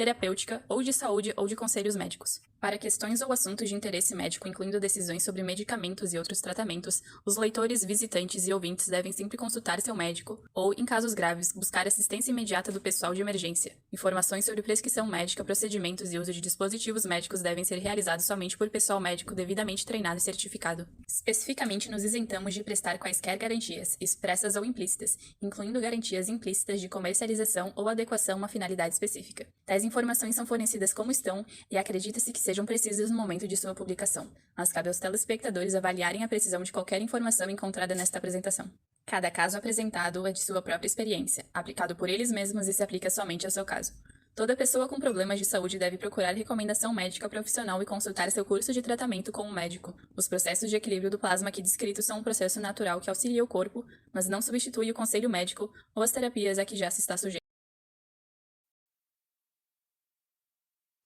terapêutica, ou de saúde ou de conselhos médicos. Para questões ou assuntos de interesse médico, incluindo decisões sobre medicamentos e outros tratamentos, os leitores, visitantes e ouvintes devem sempre consultar seu médico ou, em casos graves, buscar assistência imediata do pessoal de emergência. Informações sobre prescrição médica, procedimentos e uso de dispositivos médicos devem ser realizados somente por pessoal médico devidamente treinado e certificado. Especificamente, nos isentamos de prestar quaisquer garantias, expressas ou implícitas, incluindo garantias implícitas de comercialização ou adequação a uma finalidade específica. Tais informações são fornecidas como estão e acredita-se que sejam precisas no momento de sua publicação, mas cabe aos telespectadores avaliarem a precisão de qualquer informação encontrada nesta apresentação. Cada caso apresentado é de sua própria experiência, aplicado por eles mesmos e se aplica somente ao seu caso. Toda pessoa com problemas de saúde deve procurar recomendação médica profissional e consultar seu curso de tratamento com um médico. Os processos de equilíbrio do plasma aqui descritos são um processo natural que auxilia o corpo, mas não substitui o conselho médico ou as terapias a que já se está sujeito.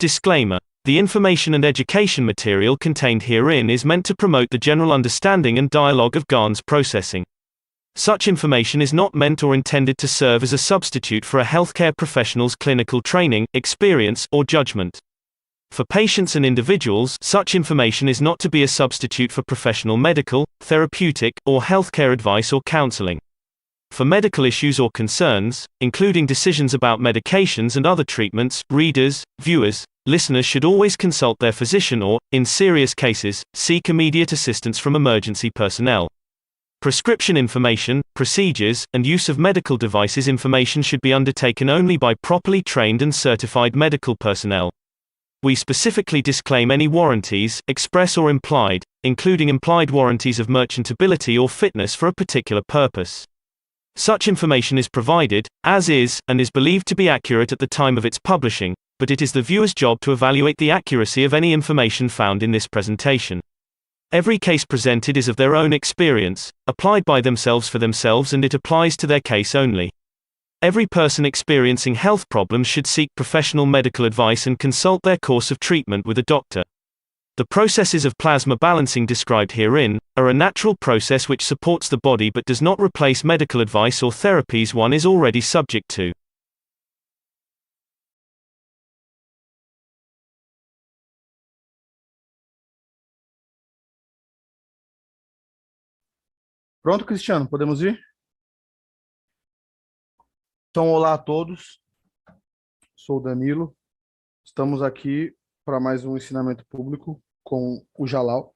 Disclaimer. The information and education material contained herein is meant to promote the general understanding and dialogue of GAN's processing. Such information is not meant or intended to serve as a substitute for a healthcare professional's clinical training, experience, or judgment. For patients and individuals, such information is not to be a substitute for professional medical, therapeutic, or healthcare advice or counseling. For medical issues or concerns, including decisions about medications and other treatments, readers, viewers, listeners should always consult their physician or, in serious cases, seek immediate assistance from emergency personnel. Prescription information, procedures, and use of medical devices information should be undertaken only by properly trained and certified medical personnel. We specifically disclaim any warranties, express or implied, including implied warranties of merchantability or fitness for a particular purpose. Such information is provided, as is, and is believed to be accurate at the time of its publishing, but it is the viewer's job to evaluate the accuracy of any information found in this presentation. Every case presented is of their own experience, applied by themselves for themselves, and it applies to their case only. Every person experiencing health problems should seek professional medical advice and consult their course of treatment with a doctor. The processes of plasma balancing described herein are a natural process which supports the body but does not replace medical advice or therapies one is already subject to. Pronto, Cristiano, podemos ir? Então, olá a todos. Sou o Danilo. Estamos aqui para mais um ensinamento público com o Jalal.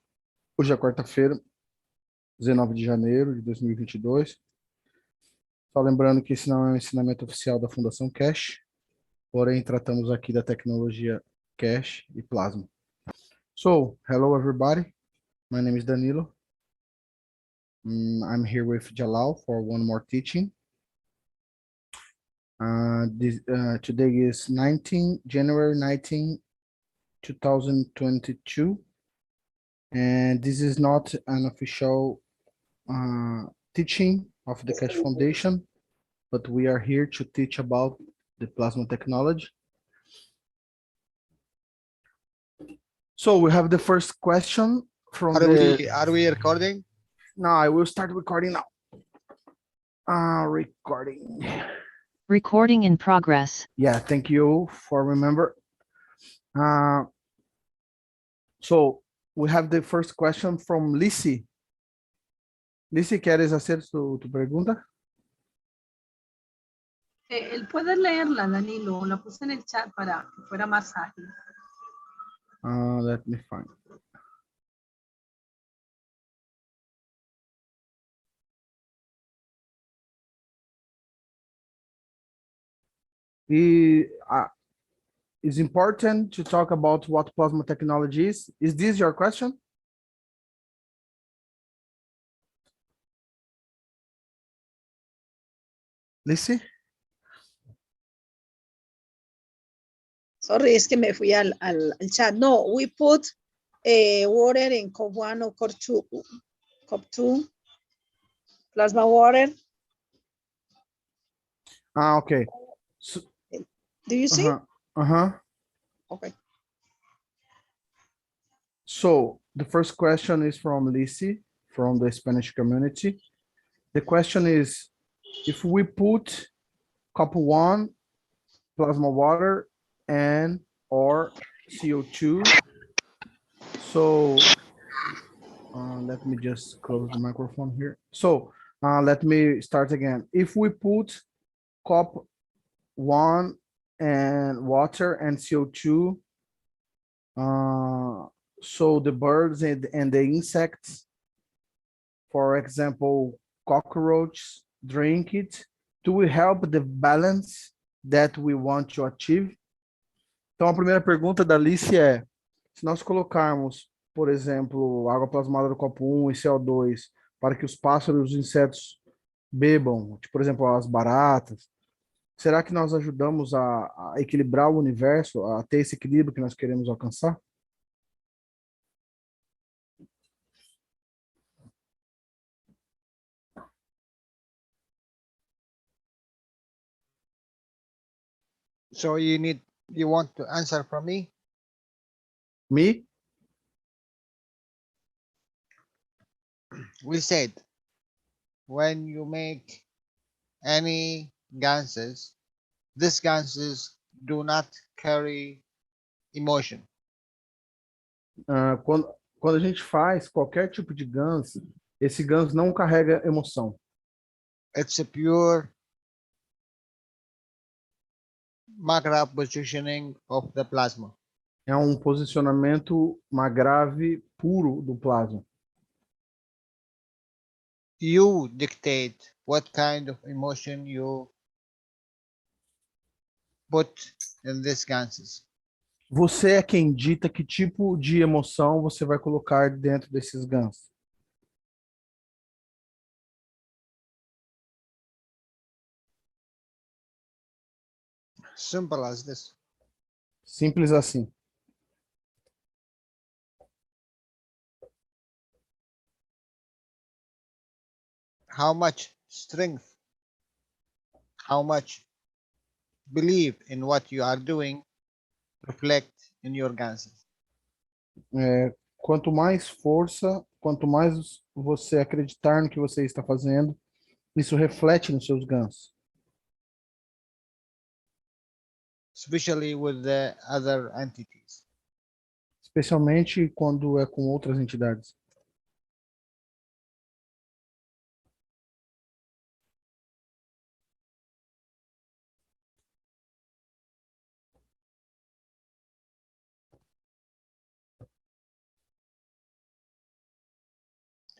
Hoje é quarta-feira, 19 de janeiro de 2022. Só lembrando que esse não é um ensinamento oficial da Fundação Keshe, porém tratamos aqui da tecnologia Keshe e plasma. So, hello everybody. My name is Danilo. I'm here with Jalal for one more teaching. Today is January 19, 2022, and this is not an official teaching of the Keshe Foundation, but we are here to teach about the plasma technology. So we have the first question from Are we recording? No, I will start recording now. Recording. Recording in progress. Yeah, thank you for remember. So we have the first question from Lizzie. Lizzie, ¿quieres hacer tu pregunta? Él puede leerla, Danilo, la puse en el chat para que fuera más ágil. Let me find. It's important to talk about what plasma technology is. Is this your question? Lizzie? Sorry, es que me fui al chat. No, we put water in cup 1 or cup 2, plasma water. Okay. So, do you see? Okay. So the first question is from Lizzie from the Spanish community. The question is, if we put cup 1 plasma water and or CO2. So let me just close the microphone here. So let me start again. If we put cup 1 and water and CO2, so the birds and the insects, for example, cockroaches, drink it to help the balance that we want to achieve. Então, a primeira pergunta da Alice é, se nós colocarmos, por exemplo, água plasmada do copo 1 e CO2 para que os pássaros e os insetos bebam, tipo, por exemplo, as baratas, será que nós ajudamos a equilibrar o universo, a ter esse equilíbrio que nós queremos alcançar? So you want to answer from me? Me? We said, when you make any ganses, these ganses do not carry emotion. Quando a gente faz qualquer tipo de ganso, esse ganso não carrega emoção. It's a pure macro positioning of the plasma. É um posicionamento grave puro do plasma. You dictate what kind of emotion you put in these ganses. Você é quem dita que tipo de emoção você vai colocar dentro desses gansos. Simple as this. Simples assim. How much strength, how much belief in what you are doing reflect in your ganses. Quanto mais força, quanto mais você acreditar no que você está fazendo, isso reflete nos seus gansos. Especially with the other entities. Especialmente quando é com outras entidades.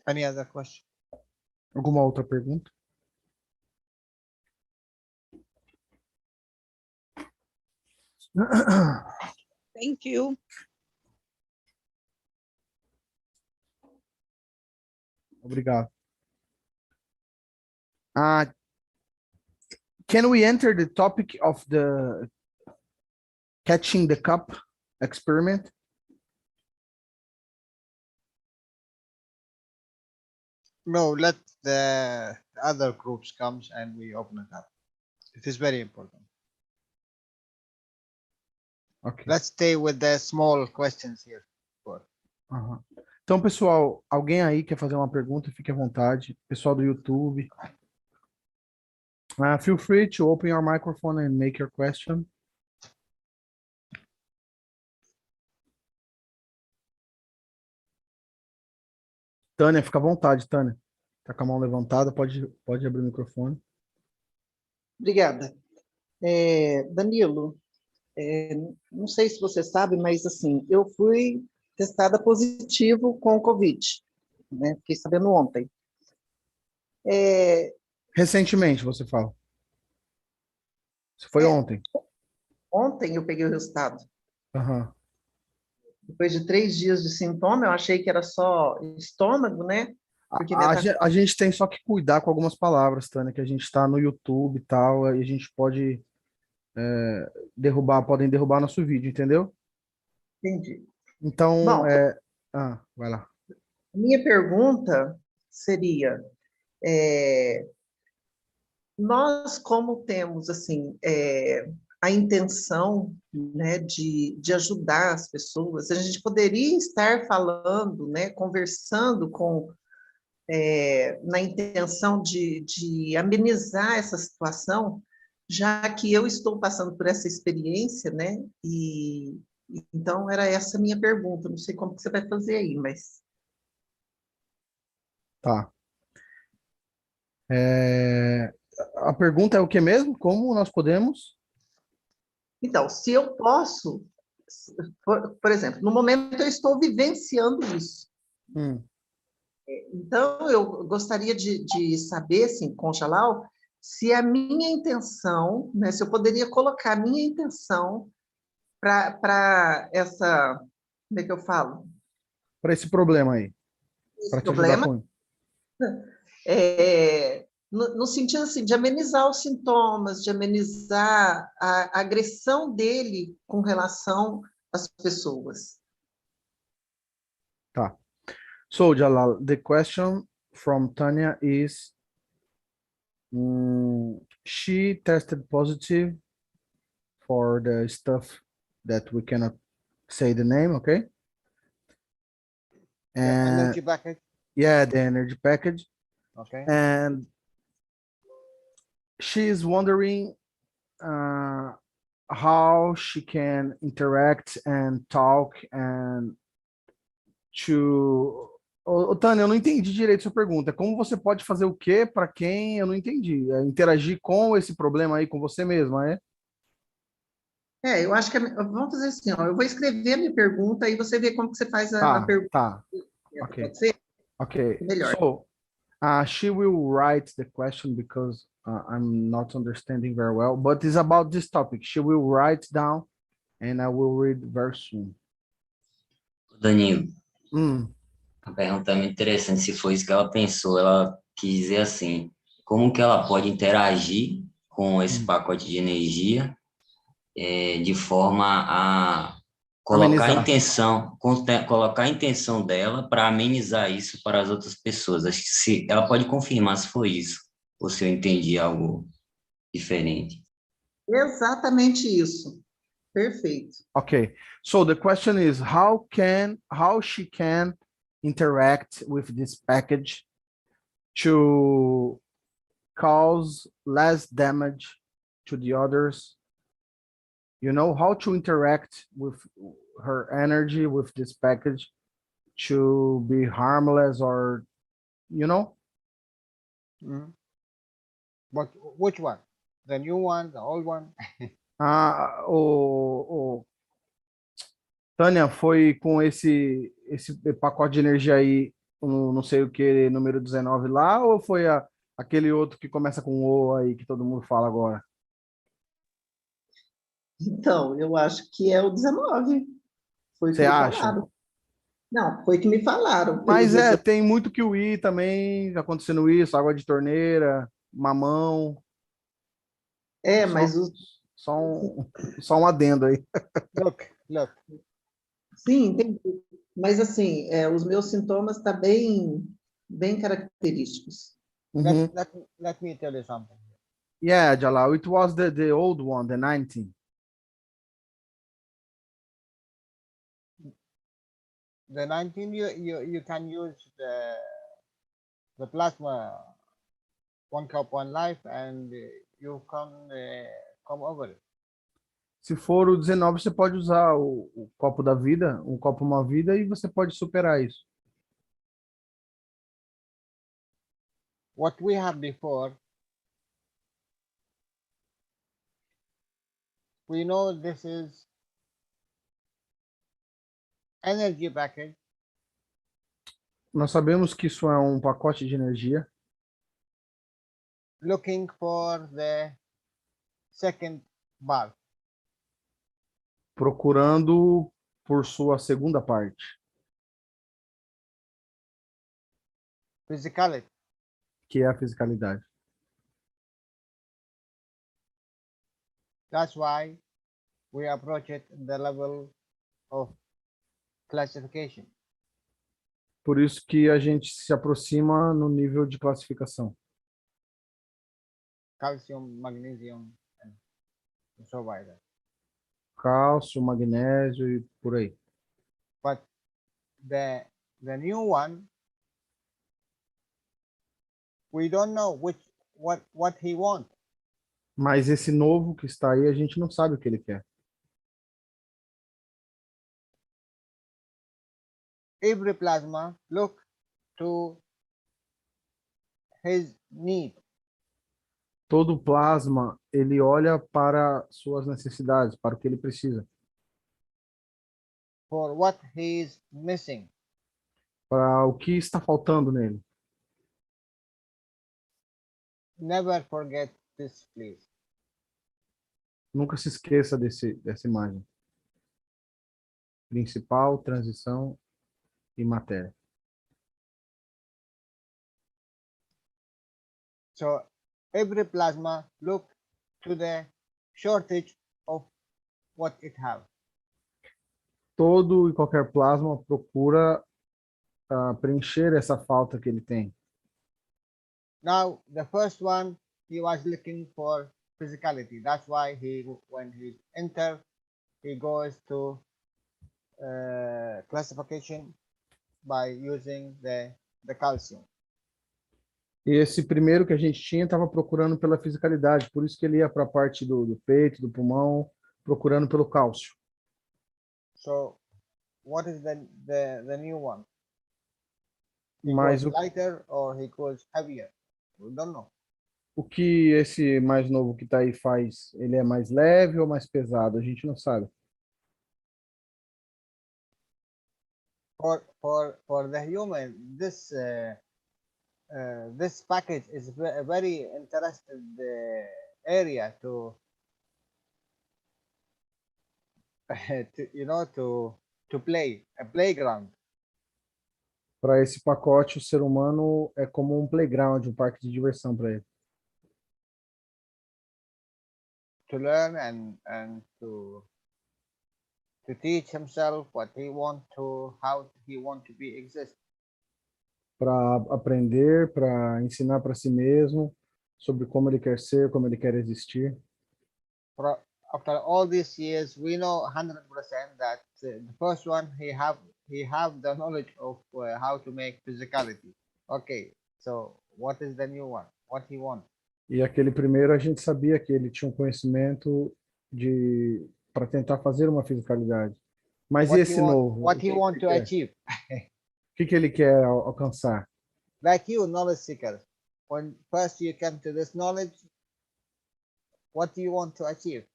Any other question? Alguma outra pergunta? Thank you. Obrigado. Can we enter the topic of the catching the cup experiment? No, let the other groups come and we open it up. It is very important. Okay. Let's stay with the small questions here. Então, pessoal, alguém aí quer fazer uma pergunta, fique à vontade. Pessoal do YouTube. Feel free to open your microphone and make your question. Tânia, fica à vontade, Tânia. Tá com a mão levantada, pode abrir o microfone. Obrigada. Danilo, não sei se você sabe, mas assim, eu fui testada positivo com o Covid, né? Fiquei sabendo ontem. Recentemente, você fala? Isso foi ontem? Ontem eu peguei o resultado. Uhum. Depois de 3 dias de sintoma, eu achei que era só estômago, né? Porque A gente tem só que cuidar com algumas palavras, Tânia, que a gente está no YouTube e tal, e a gente pode podem derrubar nosso vídeo, entendeu? Entendi. Então, Bom, vai lá. minha pergunta seria, nós como temos, assim, a intenção, né, de ajudar as pessoas, a gente poderia estar falando, né, conversando na intenção de amenizar essa situação, já que eu estou passando por essa experiência, né? E então era essa a minha pergunta. Não sei como que você vai fazer aí, mas Tá. A pergunta é o que mesmo? Como nós podemos? então, se eu posso, por exemplo, no momento eu estou vivenciando isso. Hum, Então, eu gostaria de saber, assim, com o Jalal, se a minha intenção, né, se eu poderia colocar a minha intenção para essa, como é que eu falo? para esse problema aí, Esse para te ajudar problema, com. no sentido assim, de amenizar os sintomas, de amenizar a agressão dele com relação às pessoas. Tá. So, Jalal, the question from Tanya is, she tested positive for the stuff that we cannot say the name, okay? The And energy package. yeah, the energy package. Okay. And she is wondering how she can interact and talk and to. Ô, Tânia, eu não entendi direito sua pergunta. Como você pode fazer o quê para quem? Eu não entendi. É interagir com esse problema aí, com você mesma, é? Eu acho que vamos fazer assim, ó, eu vou escrever a minha pergunta e você vê como que você faz a Tá, pergunta. tá. Ok, Pode ser? ok. Melhor. So, she will write the question because I'm not understanding very well, but it's about this topic. She will write down and I will read very soon. Danilo, Hum, a pergunta é muito interessante. Se foi isso que ela pensou, ela quis dizer assim: como que ela pode interagir com esse pacote de energia de forma a colocar a amenizar. colocar a intenção dela para amenizar isso para as outras pessoas? Acho que se ela pode confirmar se foi isso, ou se eu entendi algo diferente. Exatamente isso. Perfeito. Okay, so the question is how she can interact with this package to cause less damage to the others. You know, how to interact with her energy with this package to be harmless, or you know. Mhm. But which one? The new one, the old one? Tânia, foi com esse pacote de energia aí, não sei o que, número 19 lá, ou foi aquele outro que começa com O aí, que todo mundo fala agora? Então, eu acho que é o 19. Foi o que Você me acha? falaram. Não, foi o que me falaram. Mas tem muito que o I também, acontecendo isso, água de torneira, mamão, Mas os... só um adendo aí. Look. Sim, entendi. Mas assim, os meus sintomas estão bem característicos. Uhum. Let me tell you something. Yeah, Jalal, it was the old one, the 19. The 19, you can use the plasma, 1 cup, 1 life, and you can come over it. Se for o 19, você pode usar o copo da vida, um copo uma vida, e você pode superar isso. What we have before, we know this is energy package. Nós sabemos que isso é um pacote de energia. Looking for the second bar. Procurando por sua segunda parte, Physicality. que é a fisicalidade. That's why we approach it the level of classification. Por isso que a gente se aproxima no nível de classificação. Calcium, magnesium, and so on. Cálcio, magnésio e por aí. But the new one, we don't know what he wants. Mas esse novo que está aí, a gente não sabe o que ele quer. Every plasma look to his need. Todo plasma, ele olha para suas necessidades, para o que ele precisa, for what he is missing. para o que está faltando nele. Never forget this, please. Nunca se esqueça dessa imagem. Principal, transição e matéria. So every plasma look to the shortage of what it have. Todo e qualquer plasma procura preencher essa falta que ele tem. Now the first one, he was looking for physicality. That's why when he enter, he goes to classification by using the calcium. E esse primeiro que a gente tinha estava procurando pela fisicalidade, por isso que ele ia para a parte do peito, do pulmão, procurando pelo cálcio. So what is the new one? He Mas goes lighter or he goes heavier? We don't know. o que esse mais novo que está aí faz? Ele é mais leve ou mais pesado? A gente não sabe. For the human, this this package is a very interesting area to to play, a playground. Para esse pacote, o ser humano é como um playground, um parque de diversão para ele. To learn and to teach himself what he want to, how he want to be exist. Para aprender, para ensinar para si mesmo sobre como ele quer ser, como ele quer existir. After all these years, we know 100% that the first one he have the knowledge of how to make physicality. Okay, so what is the new one? What he want? E aquele primeiro a gente sabia que ele tinha um conhecimento para tentar fazer uma fisicalidade. Mas What esse novo? What he want to achieve? O que ele quer alcançar? Like you, knowledge seekers. When first you come to this knowledge, what do you want to achieve?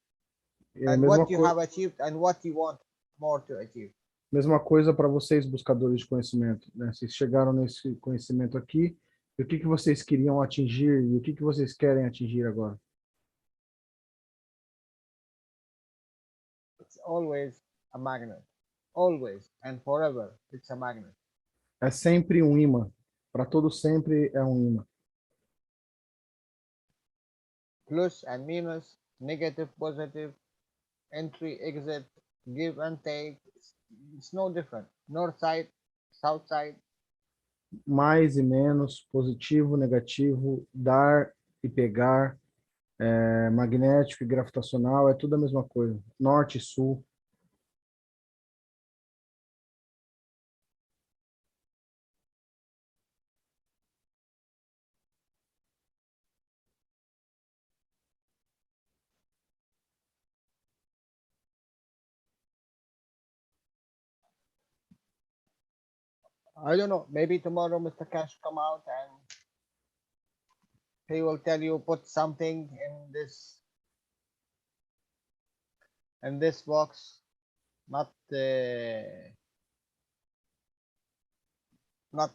And what you have achieved and what you want more to achieve. Mesma coisa para vocês, buscadores de conhecimento, né? Vocês chegaram nesse conhecimento aqui, e o que vocês queriam atingir e o que vocês querem atingir agora? It's always a magnet. Always and forever, it's a magnet. É sempre um imã. Para todo sempre é um imã. Plus and minus, negative, positive, entry, exit, give and take. It's no different. North side, south side. Mais e menos, positivo, negativo, dar e pegar, magnético e gravitacional, é tudo a mesma coisa. Norte e sul. I don't know. Maybe tomorrow Mr. Cash come out and he will tell you put something in this box, not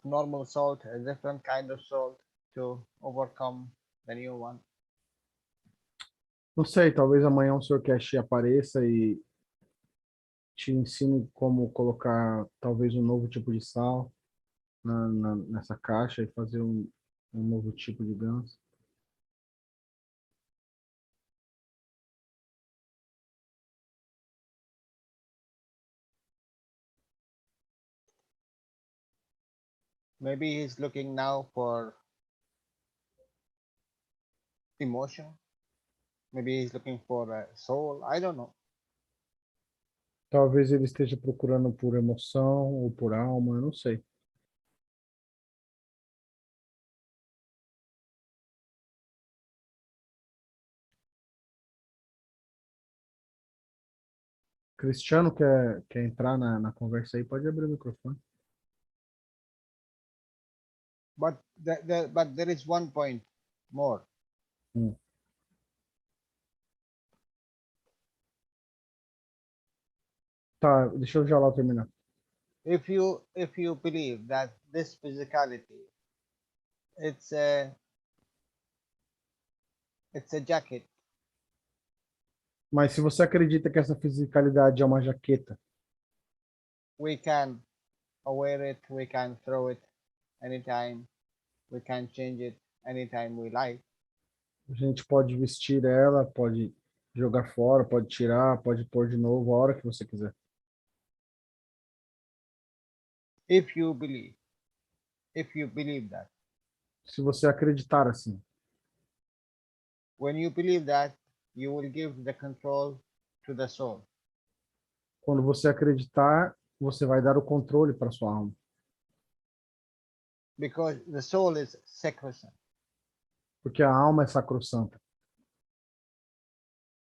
normal salt, a different kind of salt to overcome the new one. Não sei, talvez amanhã o Sr. Keshe apareça e te ensine como colocar talvez um novo tipo de sal nessa caixa e fazer um novo tipo de ganso. Maybe he's looking now for emotion. Maybe he's looking for a soul. I don't know. Talvez ele esteja procurando por emoção ou por alma, eu não sei. Cristiano quer entrar na conversa aí, pode abrir o microfone. But but there is one point more. Tá, deixa eu já lá terminar. If you believe that this physicality, it's a jacket, Mas se você acredita que essa fisicalidade é uma jaqueta, we can wear it, we can throw it anytime, we can change it anytime we like. a gente pode vestir ela, pode jogar fora, pode tirar, pode pôr de novo a hora que você quiser. If you believe that, Se você acreditar assim, when you believe that, you will give the control to the soul. quando você acreditar, você vai dar o controle para sua alma. Because the soul is sacrosanct, Porque a alma é sacrossanta.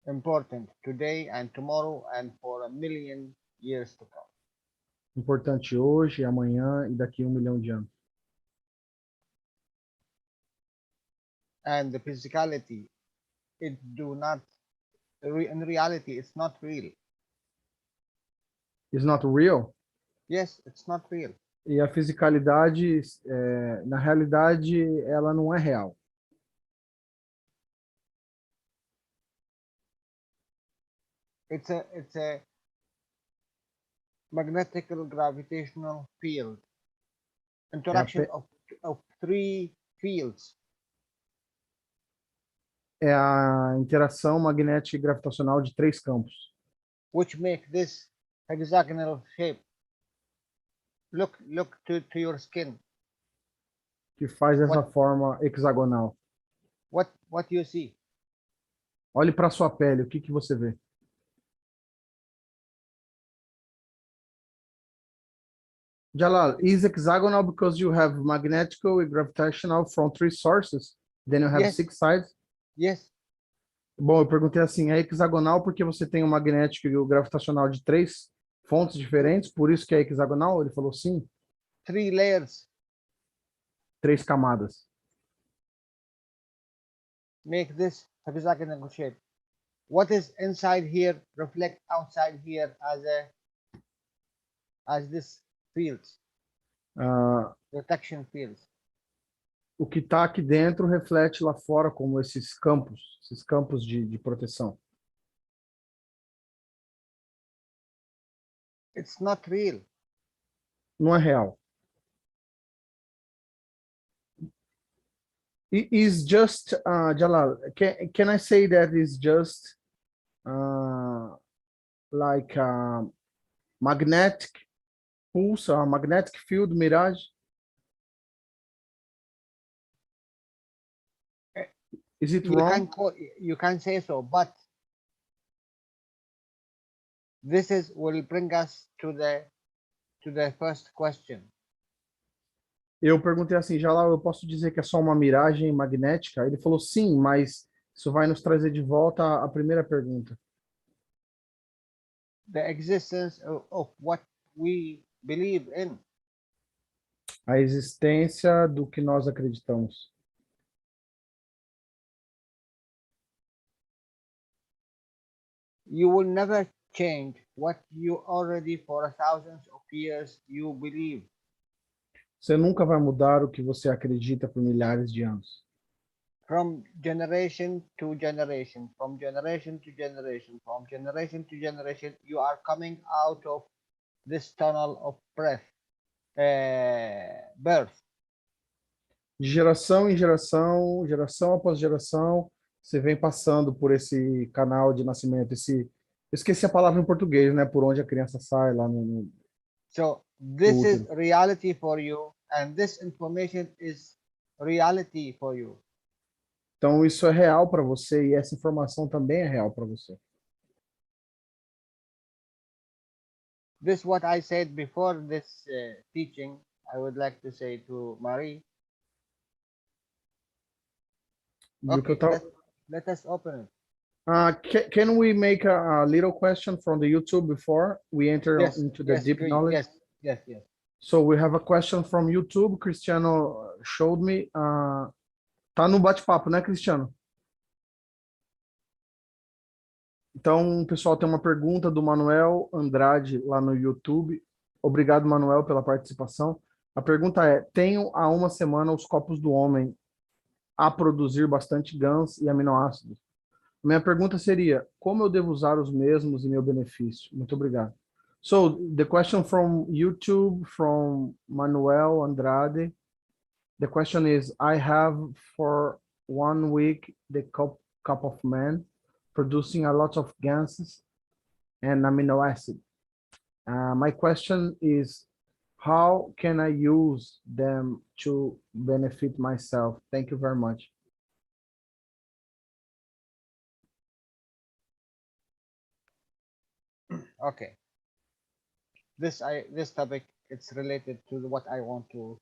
important today and tomorrow and for a million years to come. Importante hoje, amanhã e daqui a 1 milhão de anos. And the physicality, in reality, it's not real. It's not real? Yes, it's not real. E a fisicalidade, na realidade, ela não é real. It's a magnetical gravitational field. Interaction of three fields. É a interação magnética e gravitacional de 3 campos. Which make this hexagonal shape. Look to your skin. Que faz essa forma hexagonal. What you see? Olhe para sua pele, o que você vê? Jalal, is hexagonal because you have magnetical and gravitational from 3 sources? Then you have Yes. 6 sides? Yes. Bom, eu perguntei assim, é hexagonal porque você tem o magnético e o gravitacional de 3 fontes diferentes, por isso que é hexagonal? Ele falou sim. 3 layers 3 camadas. make this hexagonal shape. What is inside here reflect outside here as this fields, protection fields. O que está aqui dentro reflete lá fora como esses campos de proteção. It's not real. Não é real. It is just, Jalal, can I say that it's just like a magnetic pulse, a magnetic field mirage? Is it wrong? You can say so, but this will bring us to the first question. Eu perguntei assim, Jalal, eu posso dizer que é só uma miragem magnética? Ele falou sim, mas isso vai nos trazer de volta à primeira pergunta. The existence of what we believe in. A existência do que nós acreditamos. You will never change what you already for thousands of years you believe. Você nunca vai mudar o que você acredita por milhares de anos. From generation to generation, from generation to generation, from generation to generation, you are coming out of this tunnel of birth. De geração em geração, geração após geração, você vem passando por esse canal de nascimento, eu esqueci a palavra em português, né? Por onde a criança sai lá no... So this is reality for you, and this information is reality for you. Então isso é real para você e essa informação também é real para você. This what I said before this teaching. I would like to say to Marie. Okay, let us open it. Can we make a little question from the YouTube before we enter Yes, into the yes, deep great. knowledge? Yes, yes. So we have a question from YouTube. Cristiano showed me. Tá no bate-papo, né, Cristiano? Então, pessoal, tem uma pergunta do Manuel Andrade lá no YouTube. Obrigado, Manuel, pela participação. A pergunta é: tenho há uma semana os copos do homem a produzir bastante GANs e aminoácidos. Minha pergunta seria: como eu devo usar os mesmos em meu benefício? Muito obrigado. So, the question from YouTube, from Manuel Andrade. The question is, I have for 1 week the cup of man producing a lot of gases and amino acid. My question is, how can I use them to benefit myself? Thank you very much. Okay. This topic, it's related to what I want to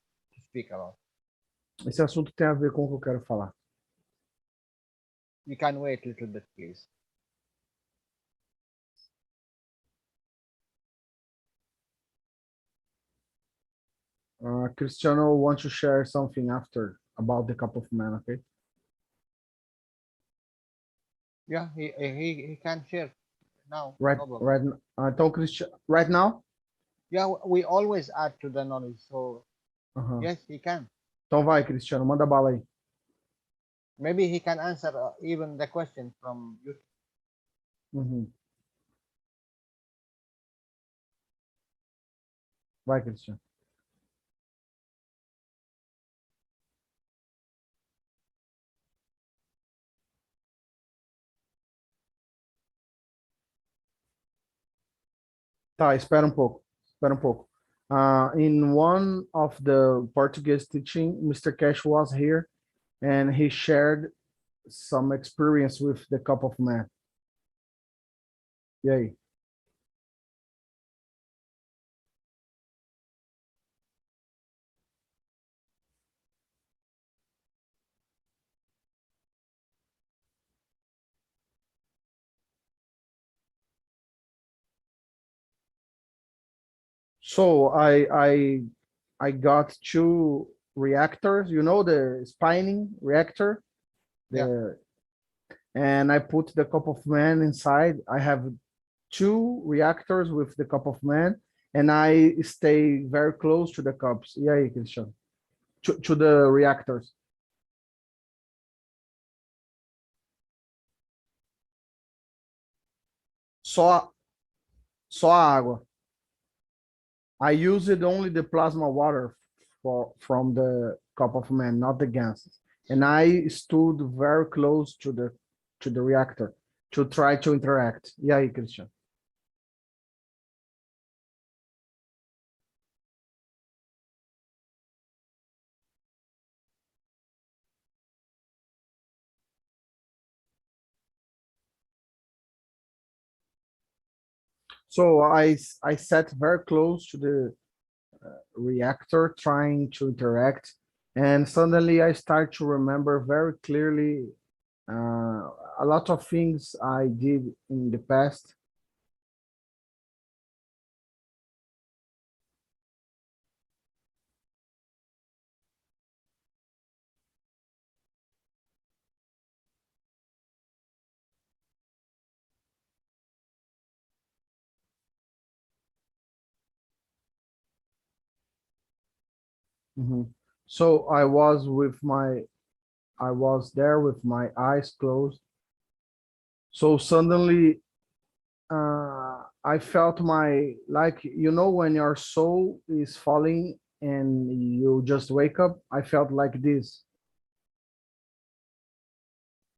speak about. Esse assunto tem a ver com o que eu quero falar. You can wait a little bit, please. Cristiano wants to share something after about the cup of man, okay? Yeah, he can share now. Right, No problem. right. Então, Cristiano, right now? Yeah, we always add to the knowledge, so yes, he can. Então vai, Cristiano, manda bala aí. Maybe he can answer even the question from you. Vai, Cristiano. Tá, espera um pouco. Espera um pouco. In one of the Portuguese teaching, Mr. Keshe was here and he shared some experience with the cup of man. E aí? So I got 2 reactors, you know, the spinning reactor. And I put the cup of man inside. I have 2 reactors with the cup of man, and I stay very close to the cups. E aí, Cristiano? To the reactors. Só a água. I used only the plasma water from the cup of man, not the gases. And I stood very close to the reactor to try to interact. E aí, Cristiano? So I sat very close to the reactor trying to interact, and suddenly I start to remember very clearly a lot of things I did in the past. So I was there with my eyes closed. So suddenly I felt like, you know, when your soul is falling and you just wake up, I felt like this.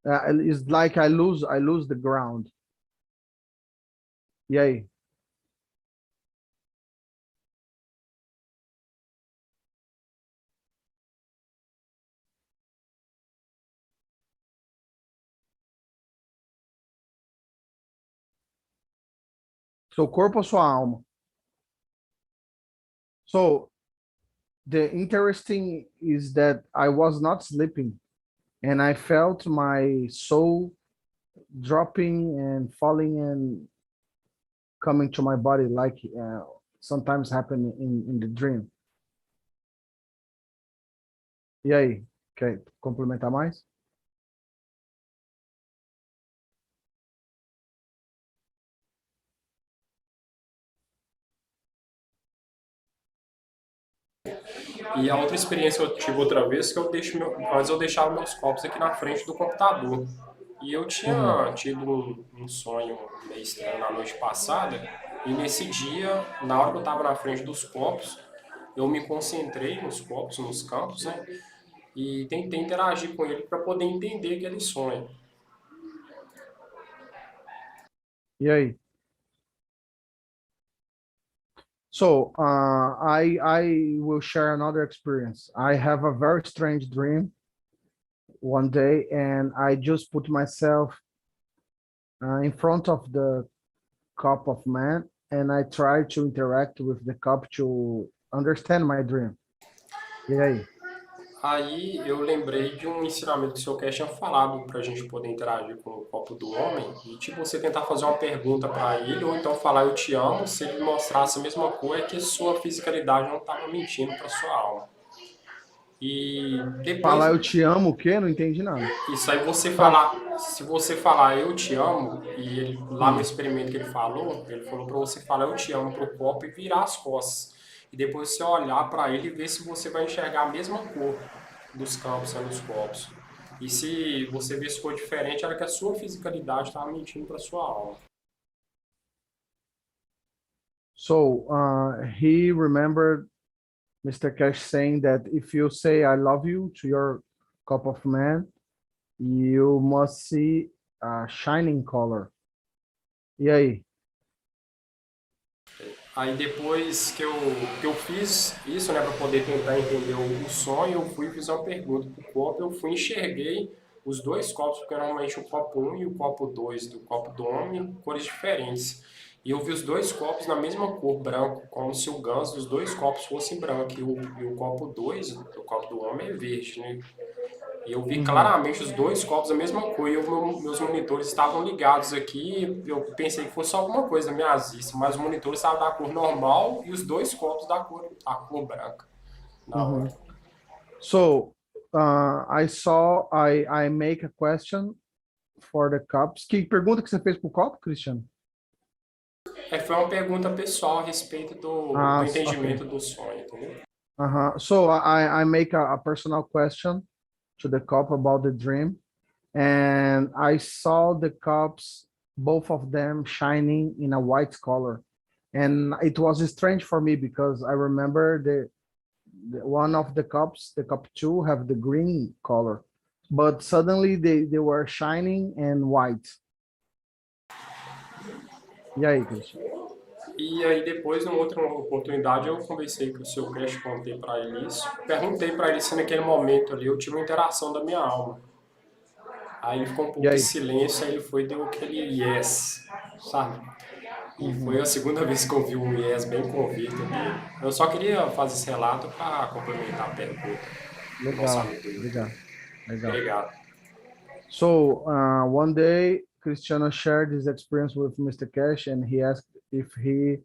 It's like I lose the ground. E aí? Seu corpo ou sua alma? So the interesting is that I was not sleeping, and I felt my soul dropping and falling and coming to my body like sometimes happen in the dream. E aí, quer complementar mais? E a outra experiência que eu tive outra vez, que antes eu deixava meus copos aqui na frente do computador. E eu tinha tido um sonho meio estranho na noite passada, e nesse dia, na hora que eu estava na frente dos copos, eu me concentrei nos copos, nos campos, né? E tentei interagir com ele para poder entender aquele sonho. E aí? So I will share another experience. I have a very strange dream one day, and I just put myself in front of the cup of man, and I try to interact with the cup to understand my dream. E aí? Aí eu lembrei de um ensinamento que o seu Keshe tinha falado para a gente poder interagir com o copo do homem e tipo você tentar fazer uma pergunta para ele ou então falar eu te amo, se ele mostrasse a mesma coisa que sua fisicalidade não estava mentindo para sua alma. E depois Falar eu te amo o quê? Não entendi nada. isso aí você falar, se você falar eu te amo e ele lá no experimento que ele falou para você falar eu te amo pro copo e virar as costas. E depois você olhar para ele e ver se você vai enxergar a mesma cor dos campos nos copos. E se você vê se for diferente, era que a sua fisicalidade estava mentindo para sua alma. So he remembered Mr. Keshe saying that if you say I love you to your cup of man, you must see a shining color. E aí? Aí depois que eu fiz isso, né, para poder tentar entender o sonho, eu fui e fiz uma pergunta pro copo, eu fui e enxerguei os dois copos, porque normalmente o copo 1 e o copo 2 do copo do homem, cores diferentes. E eu vi os dois copos na mesma cor, branco, como se o ganso dos dois copos fosse branco, e o copo 2 do copo do homem é verde, né? E eu vi claramente os dois copos da mesma cor e meus monitores estavam ligados aqui. Eu pensei que fosse alguma coisa da minha vista, mas os monitores estavam da cor normal e os dois copos da cor branca. Na hora. So I make a question for the cups. Que pergunta que você fez pro copo, Cristiano? Foi uma pergunta pessoal a respeito do entendimento do sonho, entendeu? So I make a personal question to the cup about the dream, and I saw the cups, both of them shining in a white color, and it was strange for me because I remember the one of the cups, the cup 2, have the green color, but suddenly they were shining and white. E aí, Cristiano? E aí depois, numa outra oportunidade, eu conversei com o seu Keshe, contei para ele isso. Perguntei para ele se naquele momento ali eu tive uma interação da minha alma. Aí ele ficou um pouco em silêncio, aí ele foi e deu aquele yes, sabe? E foi a segunda vez que eu vi um yes bem convicto dele. Eu só queria fazer esse relato para complementar a pergunta. Legal, legal. Obrigado. So one day, Cristiano shared his experience with Mr. Keshe, and he asked if he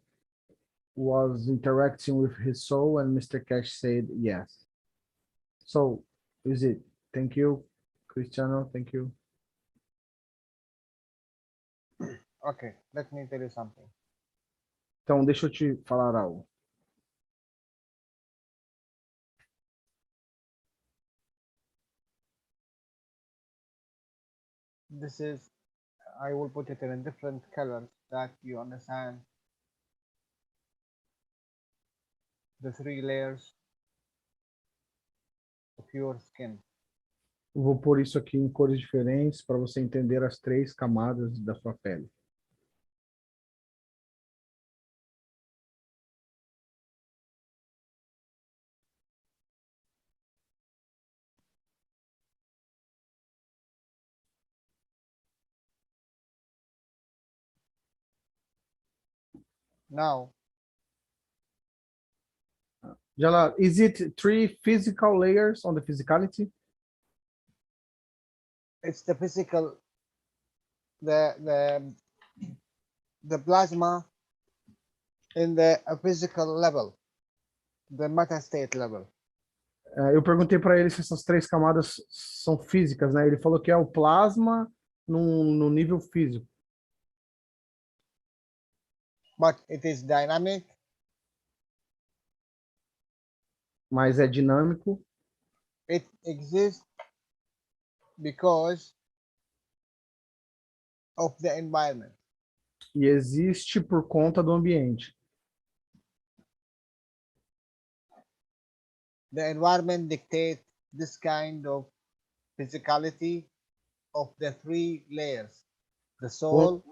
was interacting with his soul, and Mr. Keshe said yes. So is it? Thank you, Cristiano. Thank you. Okay, let me tell you something. Então, deixa eu te falar algo. This is, I will put it in a different color that you understand the 3 layers of your skin. Eu vou pôr isso aqui em cores diferentes para você entender as 3 camadas da sua pele. Now, Jalal, is it 3 physical layers on the physicality? it's the physical the plasma in the physical level, the matter state level. Eu perguntei para ele se essas três camadas são físicas, né? Ele falou que é o plasma no nível físico. But it is dynamic. Mas é dinâmico. It exists because of the environment. E existe por conta do ambiente. The environment dictates this kind of physicality of the three layers: the soul,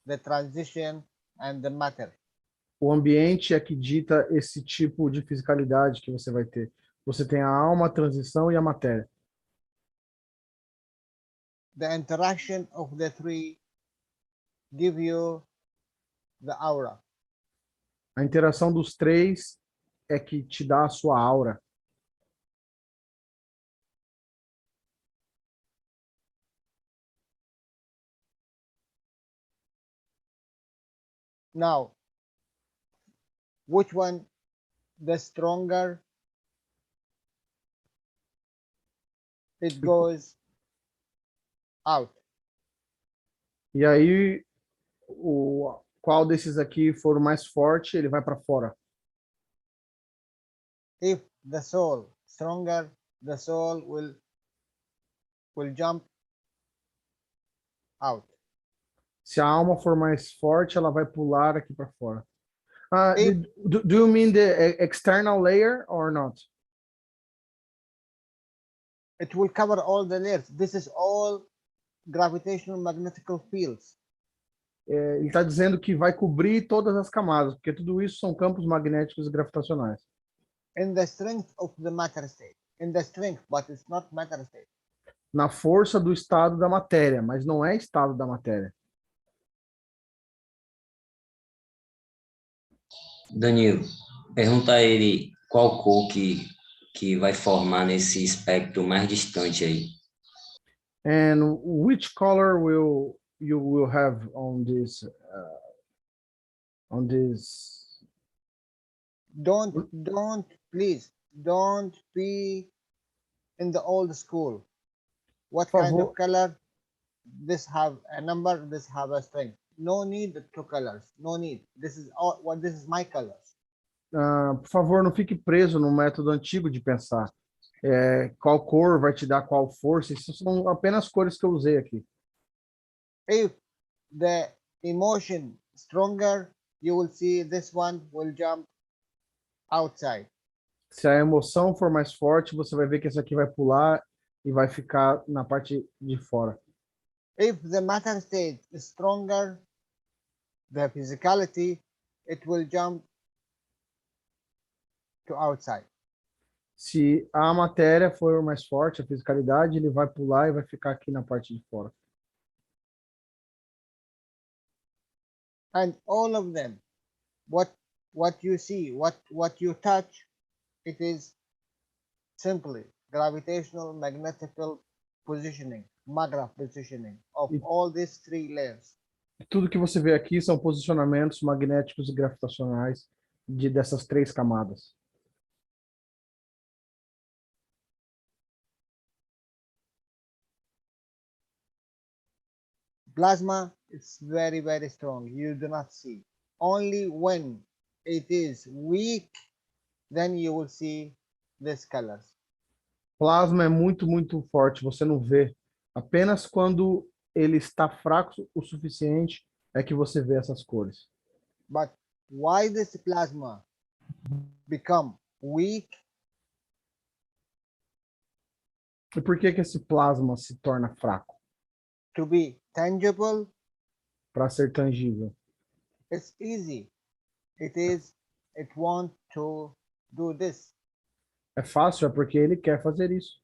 the transition, and the matter. O ambiente é que dita esse tipo de fisicalidade que você vai ter. Você tem a alma, a transição e a matéria. The interaction of the three give you the aura. A interação dos três é que te dá a sua aura. Now, which one the stronger it goes out? E aí, qual desses aqui for o mais forte, ele vai para fora. If the soul stronger, the soul will jump out. Se a alma for mais forte, ela vai pular aqui para fora. If Do you mean the external layer or not? it will cover all the layers. This is all gravitational magnetical fields. Ele está dizendo que vai cobrir todas as camadas, porque tudo isso são campos magnéticos e gravitacionais. In the strength of the matter state. In the strength, but it's not matter state. Na força do estado da matéria, mas não é estado da matéria. Danilo, pergunta a ele qual cor que vai formar nesse espectro mais distante aí. And which color you will have on this Please don't be in the old school. What Por kind favor. of color? This have a number, this have a string. No need two colors. No need. This is all what this is my colors. Por favor, não fique preso no método antigo de pensar. Qual cor vai te dar qual força? Isso são apenas cores que eu usei aqui. If the emotion stronger, you will see this one will jump outside. Se a emoção for mais forte, você vai ver que esse aqui vai pular e vai ficar na parte de fora. If the matter state is stronger, the physicality, it will jump to outside. Se a matéria for mais forte, a fisicalidade, ele vai pular e vai ficar aqui na parte de fora. And all of them, what you see, what you touch, it is simply gravitational magnetical positioning, magra positioning of all these three layers. Tudo que você vê aqui são posicionamentos magnéticos e gravitacionais dessas três camadas. Plasma is very, very strong. You do not see. Only when it is weak, then you will see these colors. Plasma é muito, muito forte, você não vê. Apenas quando ele está fraco o suficiente é que você vê essas cores. But why this plasma become weak? E por que esse plasma se torna fraco? To be tangible, para ser tangível. It's easy. It want to do this. É fácil, é porque ele quer fazer isso.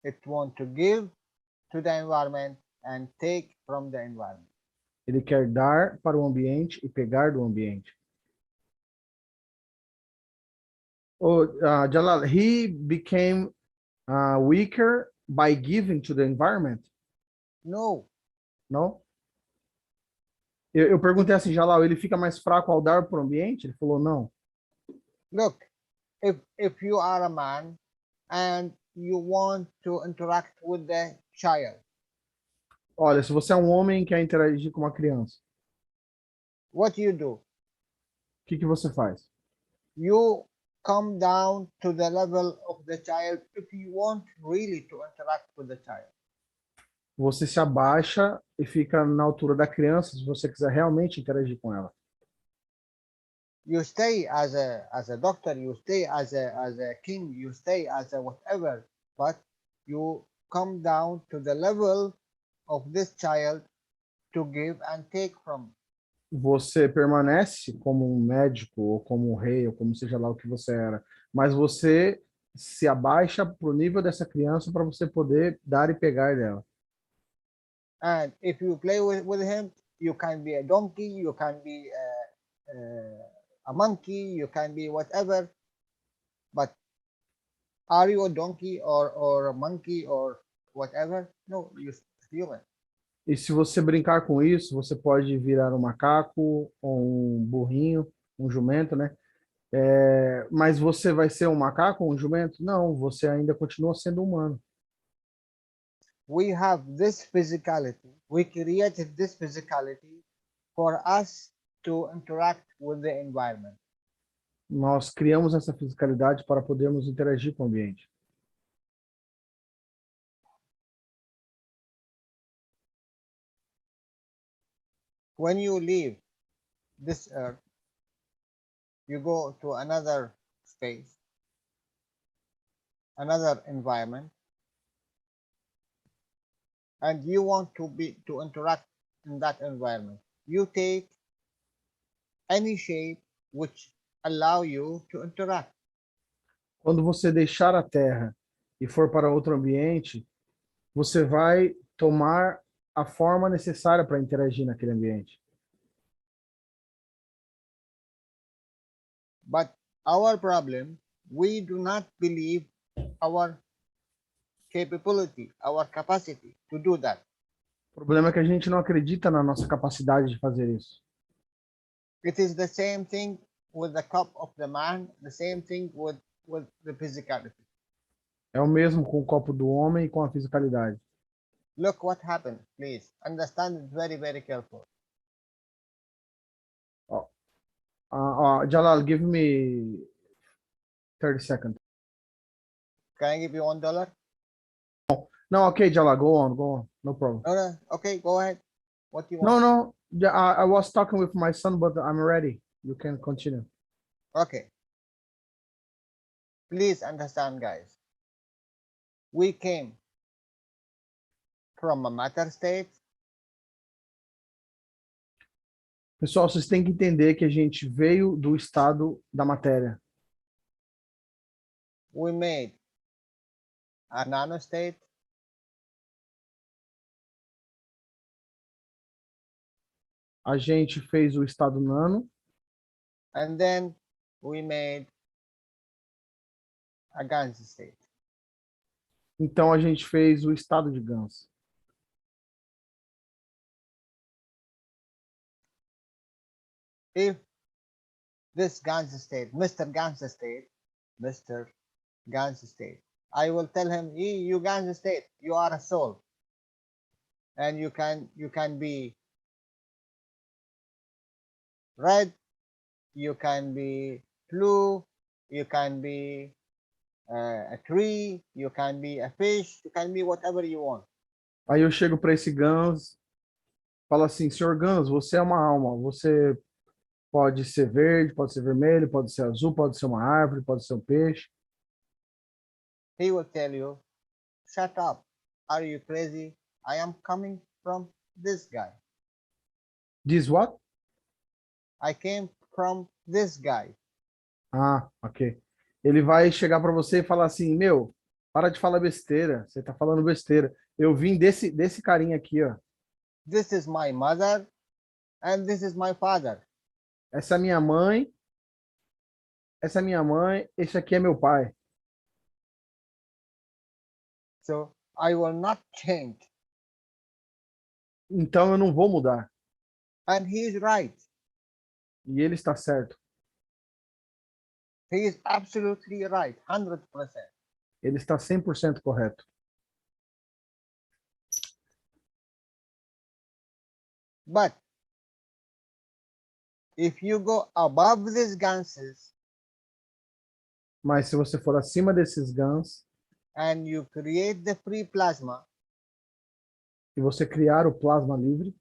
It want to give to the environment and take from the environment. Ele quer dar para o ambiente e pegar do ambiente. Jalal, he became weaker by giving to the environment. No. Não? Eu perguntei assim, Jalal, ele fica mais fraco ao dar para o ambiente? Ele falou, não. Look, if you are a man and you want to interact with the child, Olha, se você é um homem e quer interagir com uma criança, what you do? o que você faz? You come down to the level of the child if you want really to interact with the child. Você se abaixa e fica na altura da criança se você quiser realmente interagir com ela. You stay as a doctor, you stay as a king, you stay as a whatever, but you come down to the level of this child to give and take from. Você permanece como um médico, ou como um rei, ou como seja lá o que você era, mas você se abaixa para o nível dessa criança para você poder dar e pegar dela. And if you play with him, you can be a donkey, you can be a monkey, you can be whatever, but are you a donkey or a monkey or whatever? No, you're human. E se você brincar com isso, você pode virar um macaco, ou um burrinho, um jumento, né? Mas você vai ser um macaco ou um jumento? Não, você ainda continua sendo humano. We have this physicality. We created this physicality for us to interact with the environment. Nós criamos essa fisicalidade para podermos interagir com o ambiente. When you leave this earth, you go to another space, another environment, and you want to interact in that environment. You take any shape which allow you to interact. Quando você deixar a Terra e for para outro ambiente, você vai tomar a forma necessária para interagir naquele ambiente. But our problem, we do not believe our capability, our capacity to do that. O problema é que a gente não acredita na nossa capacidade de fazer isso. It is the same thing with the cup of the man, the same thing with the physicality. É o mesmo com o copo do homem e com a fisicalidade. Look what happened, please. Understand it very, very careful. Jalal, give me 30 seconds. Can I give you $1? No, okay, Jalal, go on. No problem. No, okay, go ahead. What do you want? No. I was talking with my son, but I'm ready. You can continue. Okay. Please understand, guys. We came from a matter state. Pessoal, vocês têm que entender que a gente veio do estado da matéria. We made a nanostate. A gente fez o estado nano. And then we made a Gans state. Então a gente fez o estado de Gans. If this Gans state, Mr. Gans state, I will tell him, you Gans state, you are a soul. And you can be red, you can be blue, you can be a tree, you can be a fish, you can be whatever you want. Aí eu chego para esse Gans, falo assim, senhor Gans, você é uma alma, você pode ser verde, pode ser vermelho, pode ser azul, pode ser uma árvore, pode ser um peixe. He will tell you, shut up, are you crazy? I am coming from this guy. Diz what? I came from this guy. Ok. Ele vai chegar para você e falar assim, meu, para de falar besteira, você tá falando besteira. Eu vim desse carinha aqui, ó. This is my mother and this is my father. Essa é minha mãe, esse aqui é meu pai. So I will not change Então eu não vou mudar. And he is right. E ele está certo. He is absolutely right, 100%. Ele está 100% correto. But if you go above these ganses Mas se você for acima desses GANs and you create the free plasma, e você criar o plasma livre,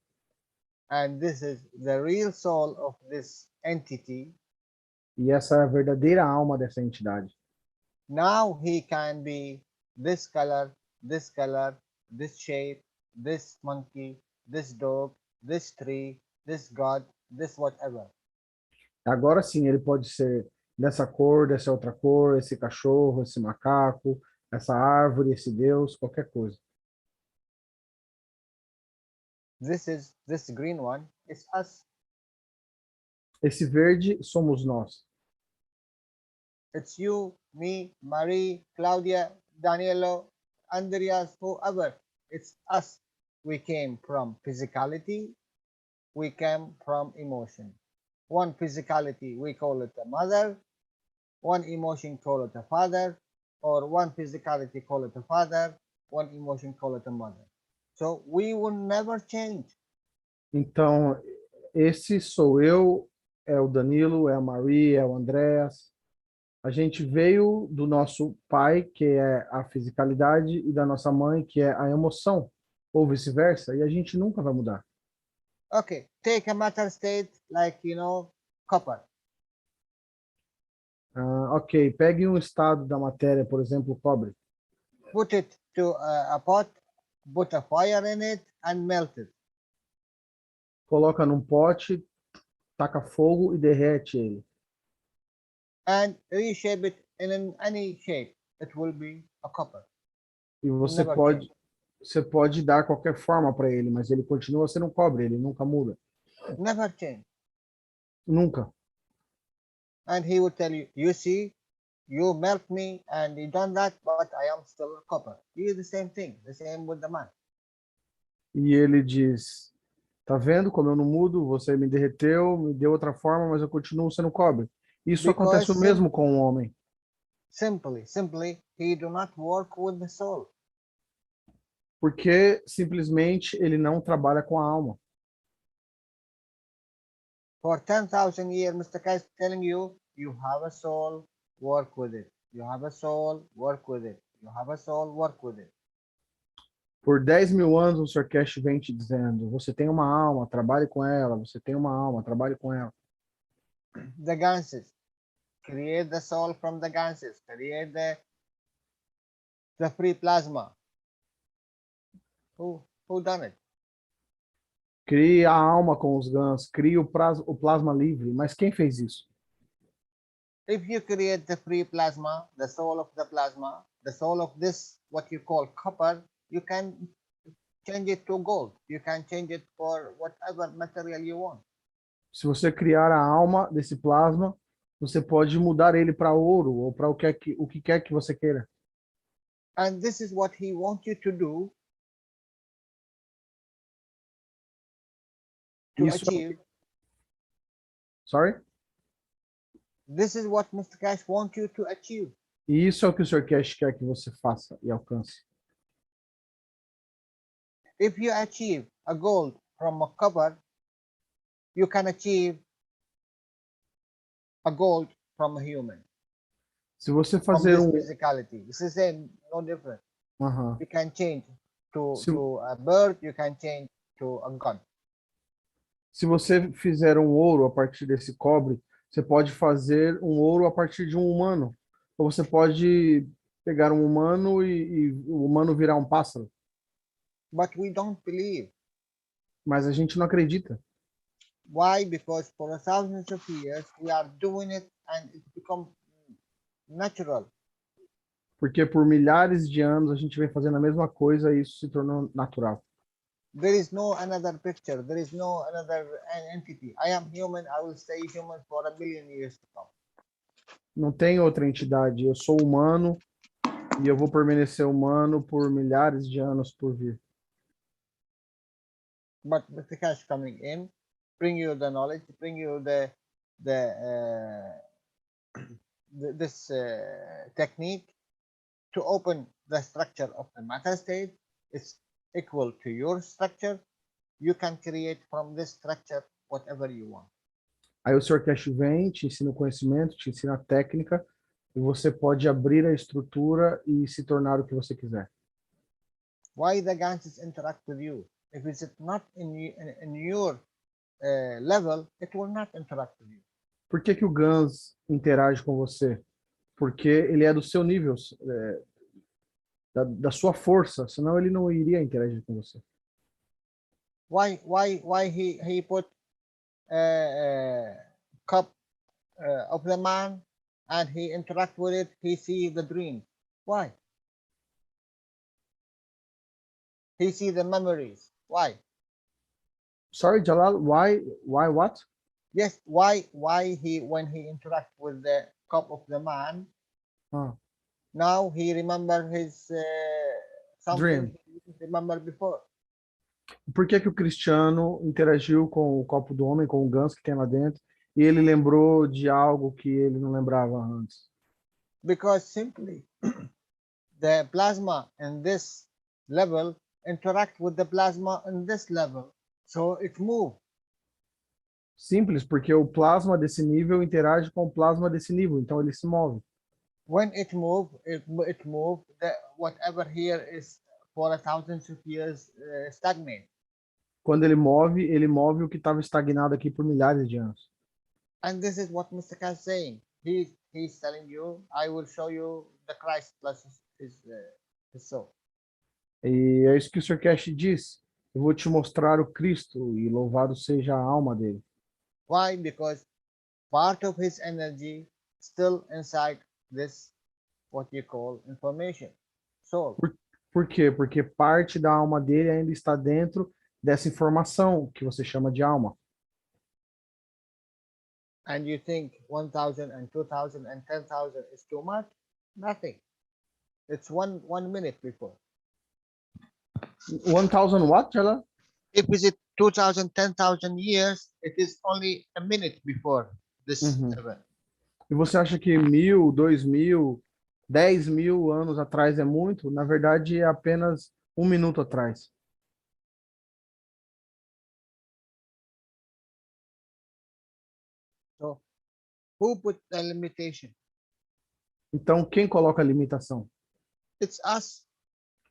and this is the real soul of this entity, e essa é a verdadeira alma dessa entidade. now he can be this color, this shape, this monkey, this dog, this tree, this god, this whatever. Agora sim, ele pode ser dessa cor, dessa outra cor, esse cachorro, esse macaco, essa árvore, esse Deus, qualquer coisa. This green one is us. Esse verde somos nós. It's you, me, Marie, Claudia, Danielo, Andreas, whoever. It's us. We came from physicality. We came from emotion. One physicality, we call it a mother. One emotion, call it a father. Or one physicality, call it a father. One emotion, call it a mother. So we will never change. Então, esse sou eu, é o Danilo, é a Marie, é o Andreas. A gente veio do nosso pai, que é a fisicalidade, e da nossa mãe, que é a emoção, ou vice-versa, e a gente nunca vai mudar. Okay, take a matter state like, copper. Ok, pegue um estado da matéria, por exemplo, cobre. Put it to a pot, put a fire in it, and melt it. Coloca num pote, taca fogo e derrete ele. And reshape it in any shape. It will be a copper. E você Never pode dar qualquer forma para ele, mas ele continua sendo cobre, ele nunca muda. Never change. Nunca. And he would tell you, you see, you melt me and you done that, but I am still a copper. He is the same thing, the same with the man. E ele diz, tá vendo como eu não mudo? Você me derreteu, me deu outra forma, mas eu continuo sendo cobre. Isso acontece o mesmo com o homem. Simply, he do not work with the soul. Porque simplesmente ele não trabalha com a alma. For 10,000 years, Mr. Keshe is telling you, you have a soul, work with it. You have a soul, work with it. You have a soul, work with it. Por 10.000 anos o Sr. Keshe vem te dizendo, você tem uma alma, trabalhe com ela. Você tem uma alma, trabalhe com ela. The ganses. Create the soul from the ganses. Create the free plasma. Who done it? Crie a alma com os GANs, crie o plasma livre. Mas quem fez isso? If you create the free plasma, the soul of the plasma, the soul of this, what you call copper, you can change it to gold. You can change it for whatever material you want. Se você criar a alma desse plasma, você pode mudar ele para ouro ou para o que quer que você queira. And this is what he wants you to do to achieve. Sorry? This is what Mr. Keshe wants you to achieve. E isso é o que o Sr. Keshe quer que você faça e alcance. If you achieve a gold from a copper, you can achieve a gold from a human. Se você From fazer this physicality, it's the same, no different. You can change to a bird, you can change to a gun. Se você fizer um ouro a partir desse cobre, você pode fazer um ouro a partir de um humano. Ou você pode pegar um humano e o humano virar um pássaro. But we don't believe. Mas a gente não acredita. Why? Because for thousands of years we are doing it and it becomes natural. Porque por milhares de anos a gente vem fazendo a mesma coisa e isso se tornou natural. There is no another picture. There is no another entity. I am human. I will stay human for 1 billion years to come. Não tem outra entidade. Eu sou humano e eu vou permanecer humano por milhares de anos por vir. but Mr. Keshe coming in, bring you the knowledge, bring you this technique to open the structure of the matter state. It's equal to your structure. You can create from this structure whatever you want. Aí o Sr. Keshe vem, te ensina o conhecimento, te ensina a técnica, e você pode abrir a estrutura e se tornar o que você quiser. Why the Ganses interact with you? If it's not in your level, it will not interact with you. Por que que o Gans interage com você? Porque ele é do seu nível, da sua força, senão ele não iria interagir com você. Why he put cup of the man and he interact with it, he see the dream. Why? He see the memories. Why? Sorry, Jalal, why what? Yes, why he, when he interact with the cup of the man, now he remember his something Dream. he didn't remember before. Por que que o Cristiano interagiu com o copo do homem, com o Gans que tem lá dentro, e ele lembrou de algo que ele não lembrava antes? Because simply the plasma in this level interact with the plasma in this level, so it move. Simples, porque o plasma desse nível interage com o plasma desse nível, então ele se move. When it move, it move. Whatever here is for 1,000 of years stagnate. Quando ele move o que estava estagnado aqui por milhares de anos. And this is what Mr. Keshe is saying. He's telling you, I will show you the Christ plus his soul. E é isso que o Sr. Keshe diz. Eu vou te mostrar o Cristo e louvado seja a alma dele. Why? Because part of his energy still inside this, what you call information, soul. Por quê? Porque parte da alma dele ainda está dentro dessa informação que você chama de alma. And you think 1,000 and 2,000 and 10,000 is too much? Nothing. It's one minute before. 1,000 what, Jalal? If it's 2,000, 10,000 years, it is only a minute before this event. E você acha que 1.000, 2.000, 10.000 anos atrás é muito? Na verdade, é apenas 1 minuto atrás. So, who put the limitation? Então, quem coloca a limitação? It's us.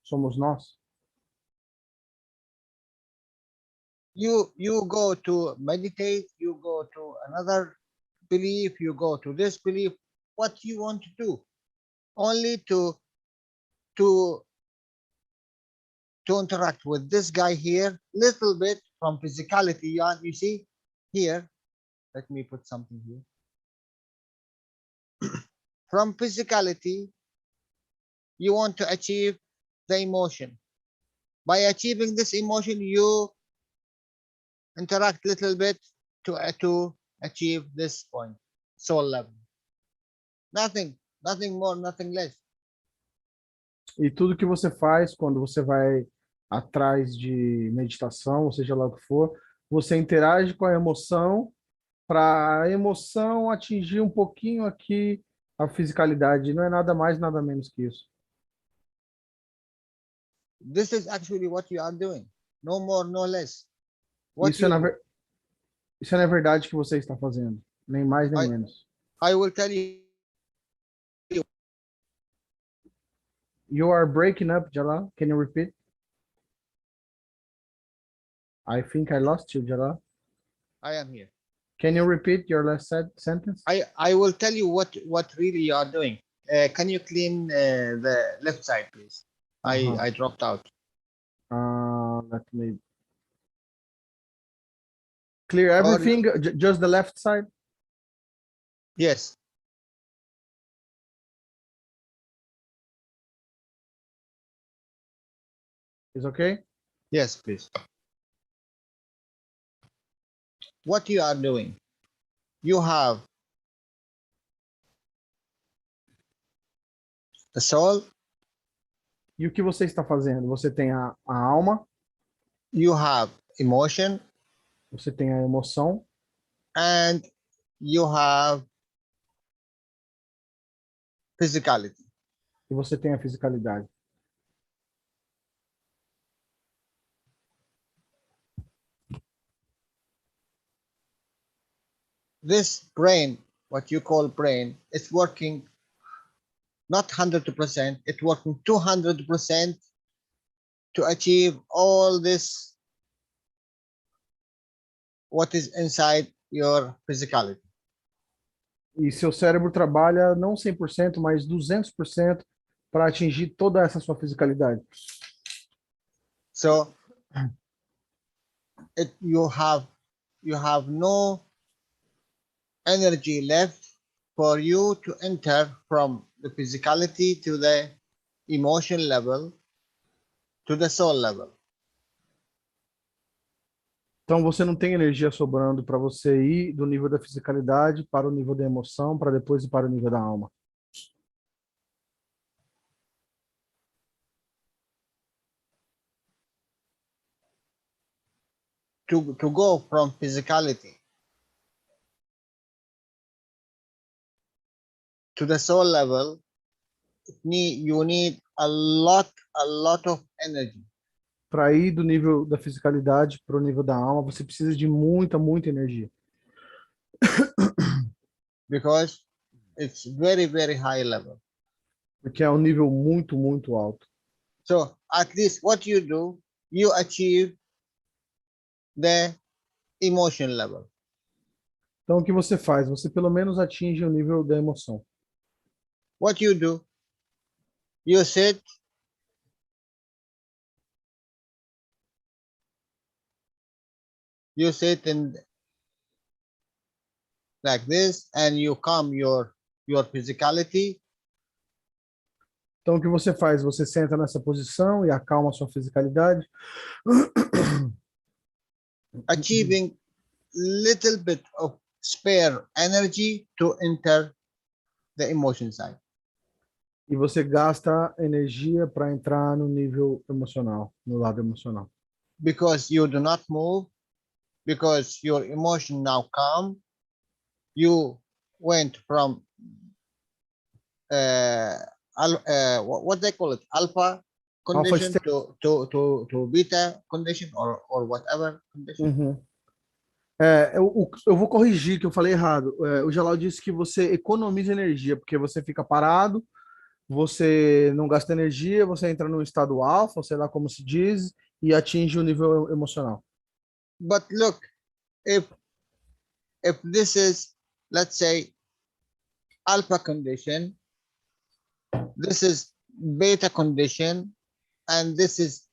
Somos nós. You go to meditate, you go to another belief, you go to this belief, what you want to do, only to interact with this guy here, little bit from physicality. You see here, let me put something here. From physicality, you want to achieve the emotion. By achieving this emotion, you interact little bit to achieve this point, soul level. Nothing more, nothing less. E tudo que você faz quando você vai atrás de meditação, ou seja lá o que for, você interage com a emoção para a emoção atingir um pouquinho aqui a fisicalidade. Não é nada mais, nada menos que isso. This is actually what you are doing. No more, no less. Isso é na verdade que você está fazendo. Nem mais, nem menos. I will tell you. You are breaking up, Jalal. Can you repeat? I think I lost you, Jalal. I am here. Can you repeat your last sentence? I will tell you what really you are doing. Can you clean the left side, please? I dropped out. Let me clear everything, just the left side? Yes. Is okay? Yes, please. What you are doing, you have the soul. E o que você está fazendo? Você tem a alma. You have emotion, você tem a emoção, and you have physicality. e você tem a fisicalidade. This brain, what you call brain, is working not 100%, it's working 200% to achieve all this, what is inside your physicality. E seu cérebro trabalha não 100%, mas 200% para atingir toda essa sua fisicalidade. So you have no energy left for you to enter from the physicality to the emotion level to the soul level. Então você não tem energia sobrando para você ir do nível da fisicalidade para o nível da emoção, para depois ir para o nível da alma. To go from physicality to the soul level, you need a lot of energy. Para ir do nível da fisicalidade para o nível da alma, você precisa de muita energia. Because it's very high level. Porque é um nível muito alto. So at least what you do, you achieve the emotion level. Então o que você faz? Você pelo menos atinge o nível da emoção. What you do, you sit in like this, and you calm your physicality. Então o que você faz? Você senta nessa posição e acalma a sua fisicalidade. Achieving little bit of spare energy to enter the emotion side. E você gasta energia para entrar no nível emocional, no lado emocional. Because you do not move, because your emotion now calm, you went from what they call it, alpha condition to beta condition or whatever condition. Uhum. Eu vou corrigir que eu falei errado. O Jalal disse que você economiza energia, porque você fica parado, você não gasta energia, você entra no estado alfa, sei lá como se diz, e atinge o nível emocional. But look, if this is, let's say, alpha condition, this is beta condition, and this is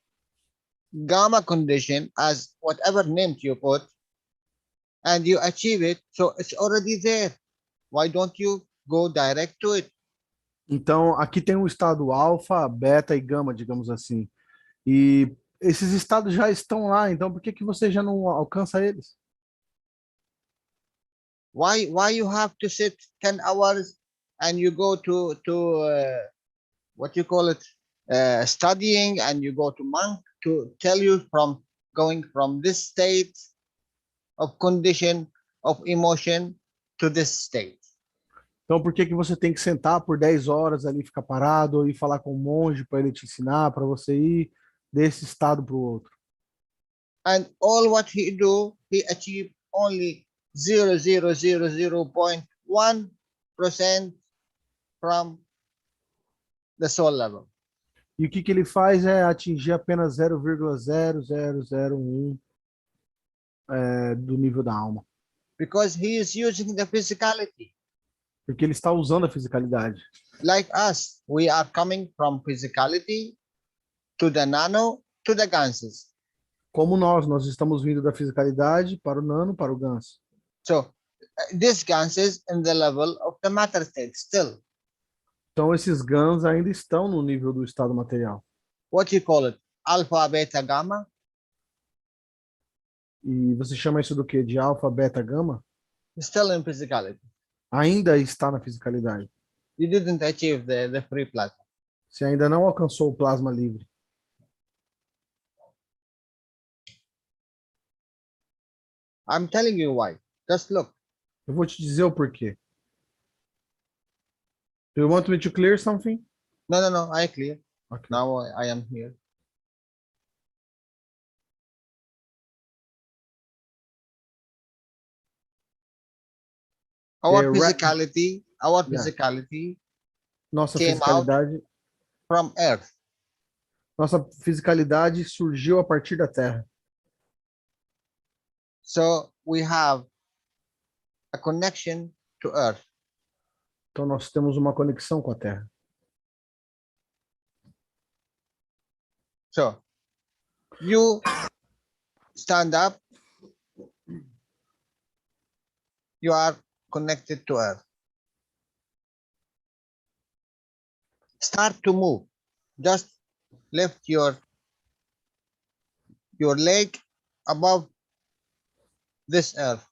gamma condition, as whatever name you put, and you achieve it, so it's already there. Why don't you go direct to it? Então, aqui tem um estado alfa, beta e gama, digamos assim. E esses estados já estão lá, então por que você já não alcança eles? Why you have to sit 10 hours and you go to what you call it, studying, and you go to monk to tell you from going from this state of condition of emotion to this state? Então, por que você tem que sentar por 10 horas ali, ficar parado, ou ir falar com um monge para ele te ensinar, para você ir desse estado para o outro? And all what he do, he achieve only 0.1% from the soul level. E o que ele faz é atingir apenas 0,0001 do nível da alma. Because he is using the physicality. Porque ele está usando a fisicalidade. Like us, we are coming from physicality to the nano to the ganses. Como nós estamos vindo da fisicalidade para o nano, para o ganso. So this ganses in the level of the matter state still. Então esses gans ainda estão no nível do estado material. What you call it? Alpha, beta, gamma? E você chama isso do quê? De alfa, beta, gama? Still in physicality. Ainda está na fisicalidade. You didn't achieve the free plasma. Você ainda não alcançou o plasma livre. I'm telling you why. Just look. Eu vou te dizer o porquê. Do you want me to clear something? No, I clear. Okay. Now I am here. Our physicality Nossa came out fisicalidade, from Earth. nossa fisicalidade surgiu a partir da Terra. So we have a connection to Earth. Então nós temos uma conexão com a Terra. So you stand up, you are connected to Earth. Start to move. Just lift your leg above this Earth.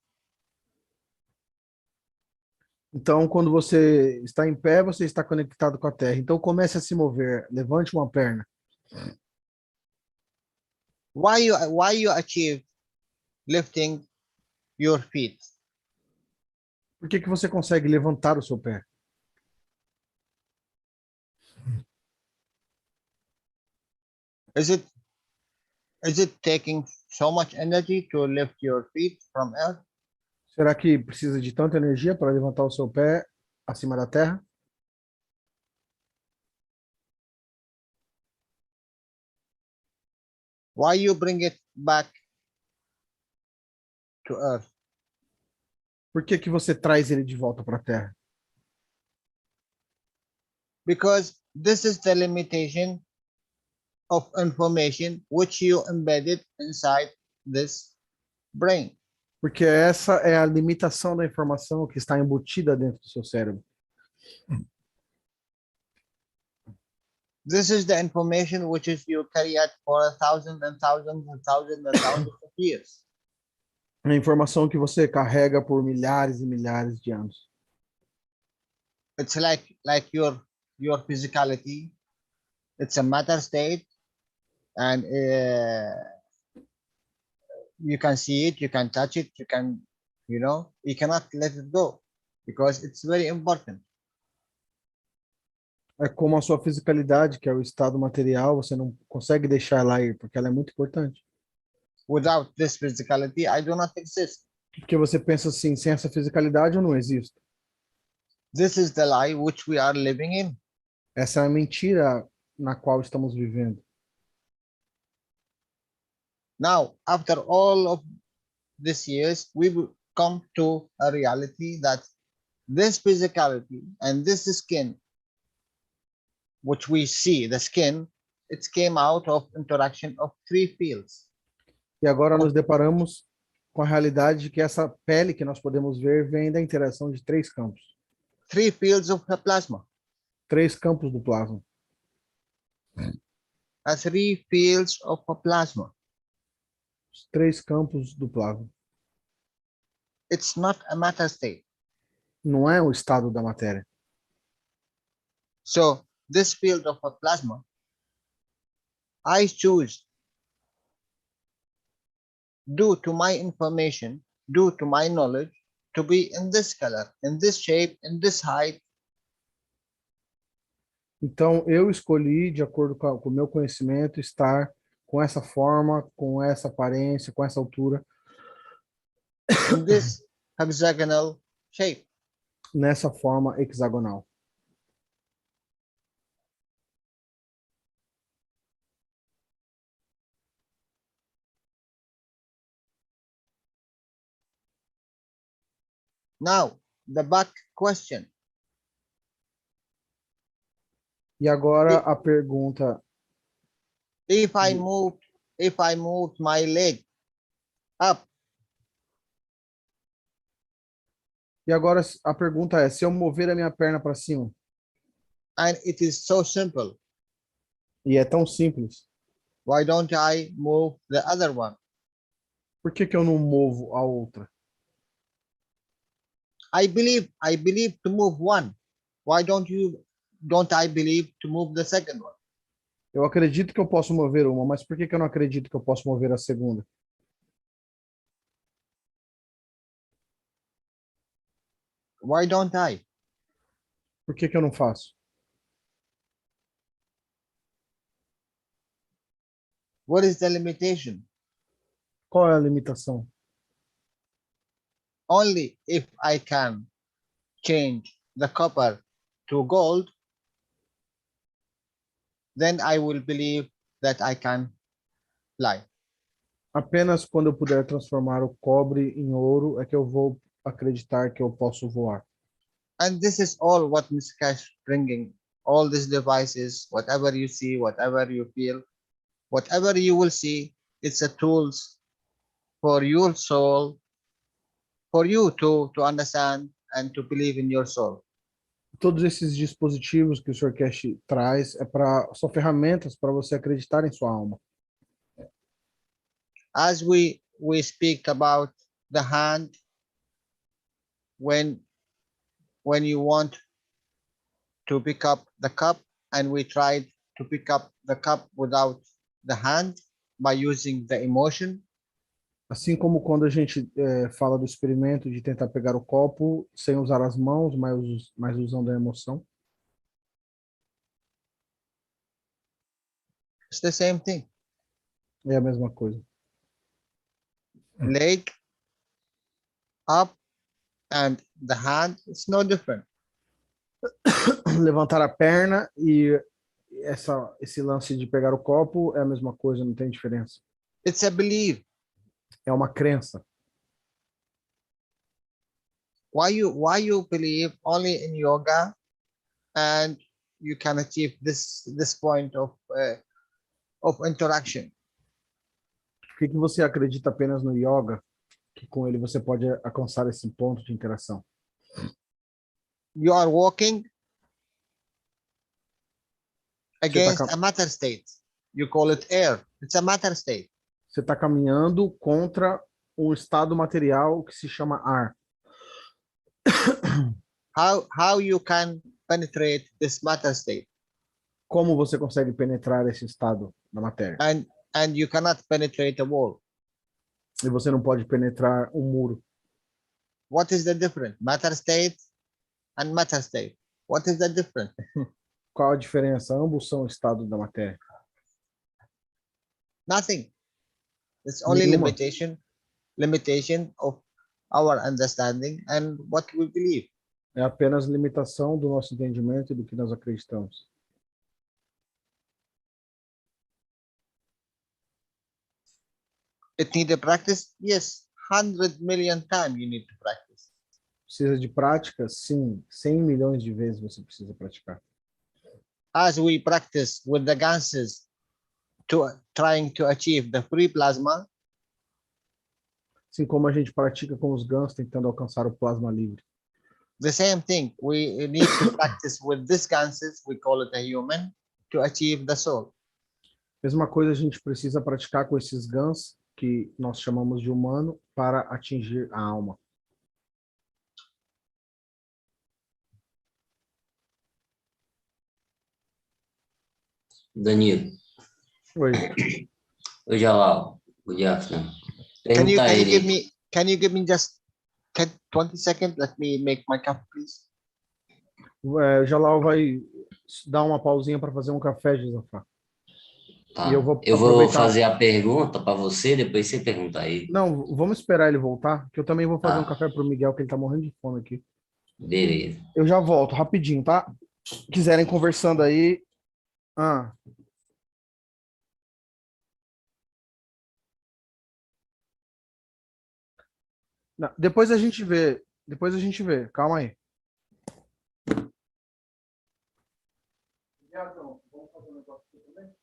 Então, quando você está em pé, você está conectado com a Terra. Então, comece a se mover. Levante uma perna. Why you achieve lifting your feet? Por que você consegue levantar o seu pé? Is it taking so much energy to lift your feet from Earth? Será que precisa de tanta energia para levantar o seu pé acima da Terra? Why you bring it back to Earth? Por que você traz ele de volta para a Terra? Because this is the limitation of information which you embedded inside this brain. Porque essa é a limitação da informação que está embutida dentro do seu cérebro. This is the information which is you carry out for thousands and thousands and thousands and thousands of years. A informação que você carrega por milhares e milhares de anos. It's like your physicality. It's a matter state, and you can see it, you can touch it, you cannot let it go because it's very important. É como a sua fisicalidade, que é o estado material, você não consegue deixar ela ir, porque ela é muito importante. Without this physicality, I do not exist. Porque você pensa assim, sem essa fisicalidade eu não existo. This is the lie which we are living in. Essa é a mentira na qual estamos vivendo. Now, after all of these years, we will come to a reality that this physicality and this skin, which we see, the skin, it came out of interaction of three fields. E agora nos deparamos com a realidade de que essa pele que nós podemos ver vem da interação de três campos. Three fields of the plasma. Três campos do plasma. Three fields of a plasma. Os três campos do plasma. It's not a matter state. Não é o estado da matéria. So, this field of a plasma, I choose, due to my information, due to my knowledge, to be in this color, in this shape, in this height. Então, eu escolhi, de acordo com o meu conhecimento, estar com essa forma, com essa aparência, com essa altura. In this hexagonal shape. Nessa forma hexagonal. Now, the back question. E agora a pergunta. If I moved my leg up. E agora a pergunta é, se eu mover a minha perna para cima? And it is so simple. E é tão simples. Why don't I move the other one? Por que eu não movo a outra? I believe to move one. Why don't I believe to move the second one? Eu acredito que eu posso mover uma, mas por que eu não acredito que eu posso mover a segunda? Why don't I? Por que que eu não faço? What is the limitation? Qual é a limitação? Only if I can change the copper to gold, then I will believe that I can fly. Apenas quando eu puder transformar o cobre em ouro é que eu vou acreditar que eu posso voar. And this is all what Mr. Keshe bringing. All these devices, whatever you see, whatever you feel, whatever you will see, it's a tools for your soul, for you to understand and to believe in your soul. Todos esses dispositivos que o Sr. Keshe traz são ferramentas para você acreditar em sua alma. As we speak about the hand, when you want to pick up the cup, and we tried to pick up the cup without the hand by using the emotion. Assim como quando a gente fala do experimento de tentar pegar o copo sem usar as mãos, mas usando a emoção. It's the same thing. É a mesma coisa. Leg up and the hand, it's no different. Levantar a perna e esse lance de pegar o copo é a mesma coisa, não tem diferença. It's a belief. É uma crença. Why you believe only in yoga, and you can achieve this point of interaction? Por que você acredita apenas no yoga, que com ele você pode alcançar esse ponto de interação? You are walking against a matter state. You call it air. It's a matter state. Você está caminhando contra um estado material que se chama ar. How you can penetrate this matter state? Como você consegue penetrar esse estado da matéria? And you cannot penetrate a wall. E você não pode penetrar um muro. What is the difference? Matter state and matter state. What is the difference? Qual a diferença? Ambos são estados da matéria. Nothing. It's only Nenhuma. limitation of our understanding and what we believe. É apenas limitação do nosso entendimento e do que nós acreditamos. It needs a practice? Yes. 100 million times you need to practice. Precisa de prática? Sim. 100 milhões de vezes você precisa praticar. As we practice with the ganses trying to achieve the free plasma, assim como a gente pratica com os GANs tentando alcançar o plasma livre. The same thing, we need to practice with these ganses, we call it a human, to achieve the soul. Mesma coisa a gente precisa praticar com esses GANs, que nós chamamos de humano, para atingir a alma. Danilo. Oi. Oi, Jalal. Good afternoon. Can you give me just 20 seconds? Let me make my cup, please. O Jalal vai dar uma pausinha para fazer um café, Josafá. Tá. E eu vou fazer a pergunta para você, depois você pergunta aí. Não, vamos esperar ele voltar, que eu também vou fazer Tá. um café pro Miguel, que ele tá morrendo de fome aqui. Beleza. Eu já volto, rapidinho, tá? Quiserem conversando aí. Não, depois a gente vê. Calma aí. Vamos fazer um negócio aqui também?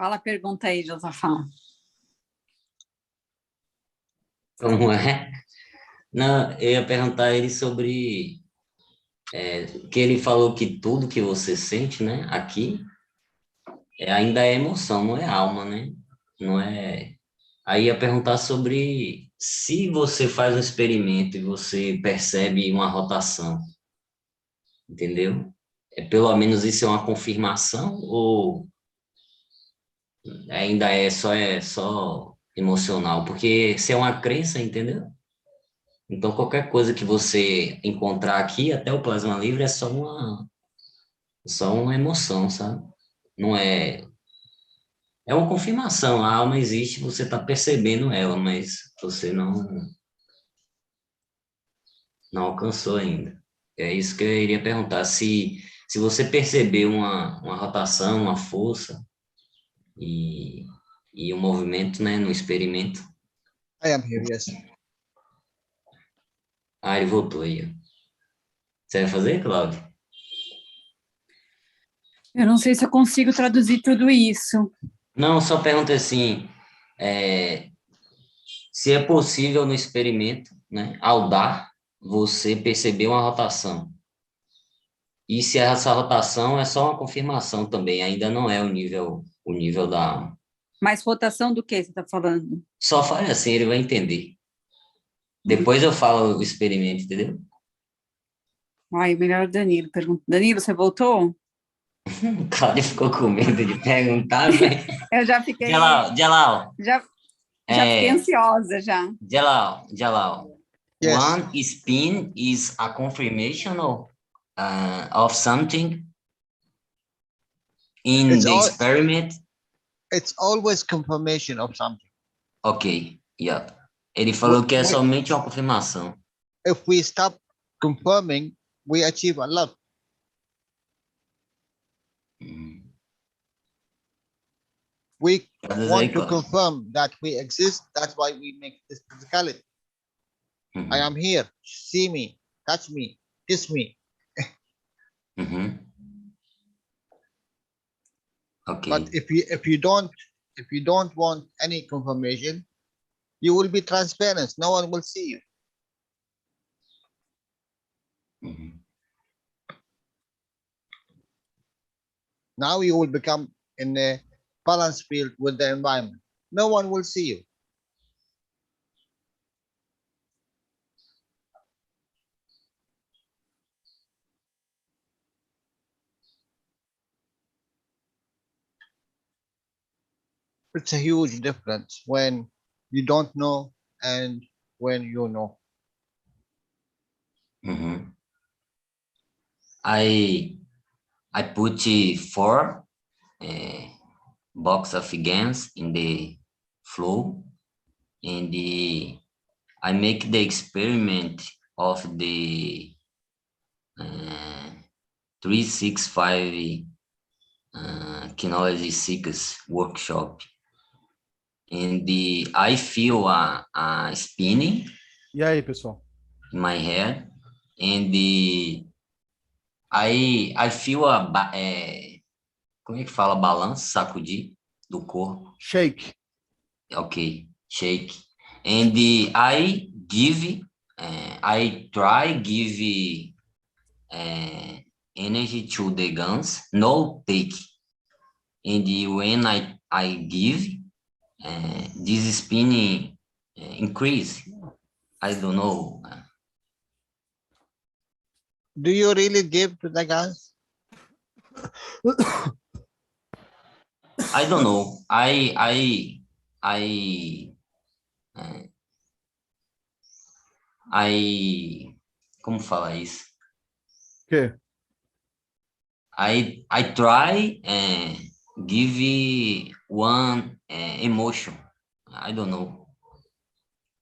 Fala a pergunta aí, Josafá. Como é? Não, eu ia perguntar a ele sobre que ele falou que tudo que você sente, né, aqui, ainda é emoção, não é alma, né? Não é. Aí ia perguntar sobre se você faz um experimento e você percebe uma rotação, entendeu? Pelo menos isso é uma confirmação ou ainda é só emocional? Porque se é uma crença, entendeu? Então qualquer coisa que você encontrar aqui, até o plasma livre, é só uma emoção, sabe? Não é. É uma confirmação, a alma existe, você está percebendo ela, mas você não alcançou ainda. É isso que eu iria perguntar, se você percebeu uma rotação, uma força e, e um movimento, né, no experimento. I am here, yes. Ah, ele voltou aí. Ó. Você vai fazer, Cláudio? Eu não sei se eu consigo traduzir tudo isso. Não, só pergunta assim, se é possível no experimento, né, ao dar, você perceber uma rotação. E se essa rotação é só uma confirmação também, ainda não é o nível da alma. Mas rotação do que você está falando? Só fale assim, ele vai entender. Depois eu falo o experimento, entendeu? Ai, melhor o Danilo. Pergunta. Danilo, você voltou? O Cláudio ficou com medo de perguntar, mas... Eu já fiquei... Jalal. Já fiquei ansiosa, já. Jalal. Yes. One spin is a confirmation of something in It's the all- experiment. It's always confirmation of something. Ok, yeah. Ele falou que é somente uma confirmação. If we stop confirming, we achieve a lot. We Traduz aí, want to Cláudio. confirm that we exist. That's why we make this physicality. I am here. See me, touch me, kiss me. Ok. But if you don't want any confirmation, you will be transparent. No one will see you. Now you will become in a balance field with the environment. No one will see you. It's a huge difference when you don't know and when you know. I put 4 box of games in the flow, and I make the experiment of the 365 Technology 6 workshop, and I feel a spinning E aí, pessoal? in my head, and I feel como é que fala balanço, sacudir do corpo. Shake. Ok, shake. And I try give energy to the guns, no take. And when I give, this spinning increase. I don't know. Do you really give to the guys? I don't know. Como fala isso? Que? I try and give one emotion. I don't know.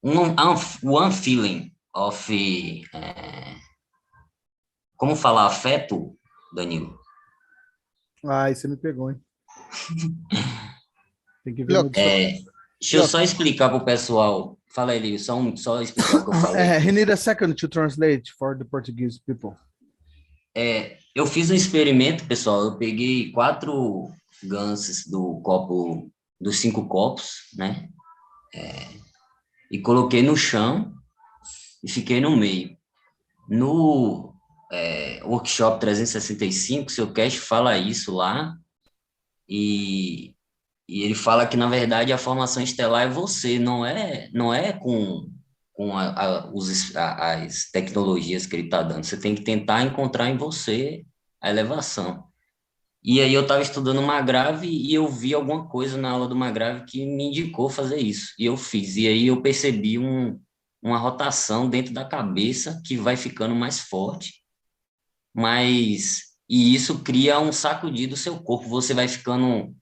One feeling of como falar afeto, Danilo? Ai, você me pegou, hein? Tem que ver no Deixa eu só explicar para o pessoal. Fala aí, só explicar o que eu falei. He need a second to translate for the Portuguese people. Eu fiz um experimento, pessoal. Eu peguei 4 gansos do copo, dos 5 copos, né? e coloquei no chão e fiquei no meio. No workshop 365, o seu Keshe fala isso lá, e ele fala que, na verdade, a formação estelar é você, não é com as tecnologias que ele está dando. Você tem que tentar encontrar em você a elevação. E aí eu estava estudando uma grave e eu vi alguma coisa na aula de uma grave que me indicou fazer isso. E eu fiz. E aí eu percebi uma rotação dentro da cabeça que vai ficando mais forte, e isso cria um sacudir do seu corpo. Você vai ficando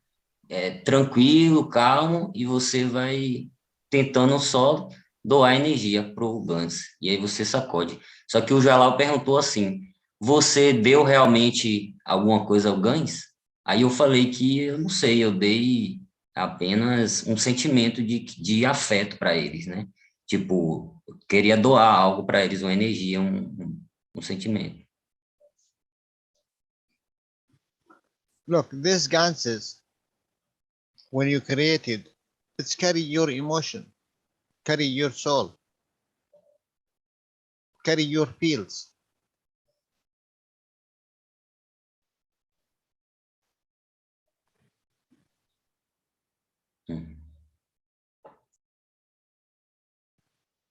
tranquilo, calmo, e você vai tentando só doar energia pro Gans. E aí você sacode. Só que o Jalal perguntou assim: você deu realmente alguma coisa ao Gans? Aí eu falei que eu não sei, eu dei apenas um sentimento de afeto para eles, né? Tipo, eu queria doar algo para eles, uma energia, um sentimento. Look, these ganses, when you created, it's carry your emotion, carry your soul, carry your feels.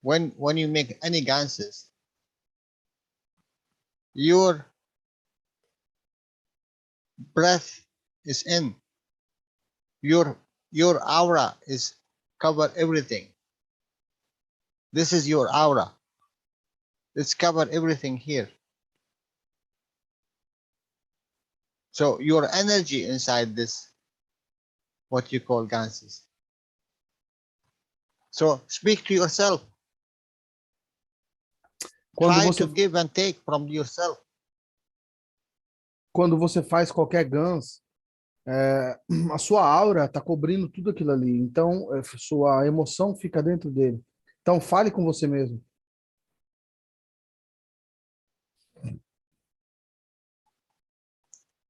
When you make any ganses, your breath is in, your aura is cover everything. This is your aura. It's cover everything here. So your energy inside this, what you call ganses. So speak to yourself. Try to give and take from yourself. Quando você faz qualquer Gans, a sua aura está cobrindo tudo aquilo ali. Então, sua emoção fica dentro dele. Então, fale com você mesmo.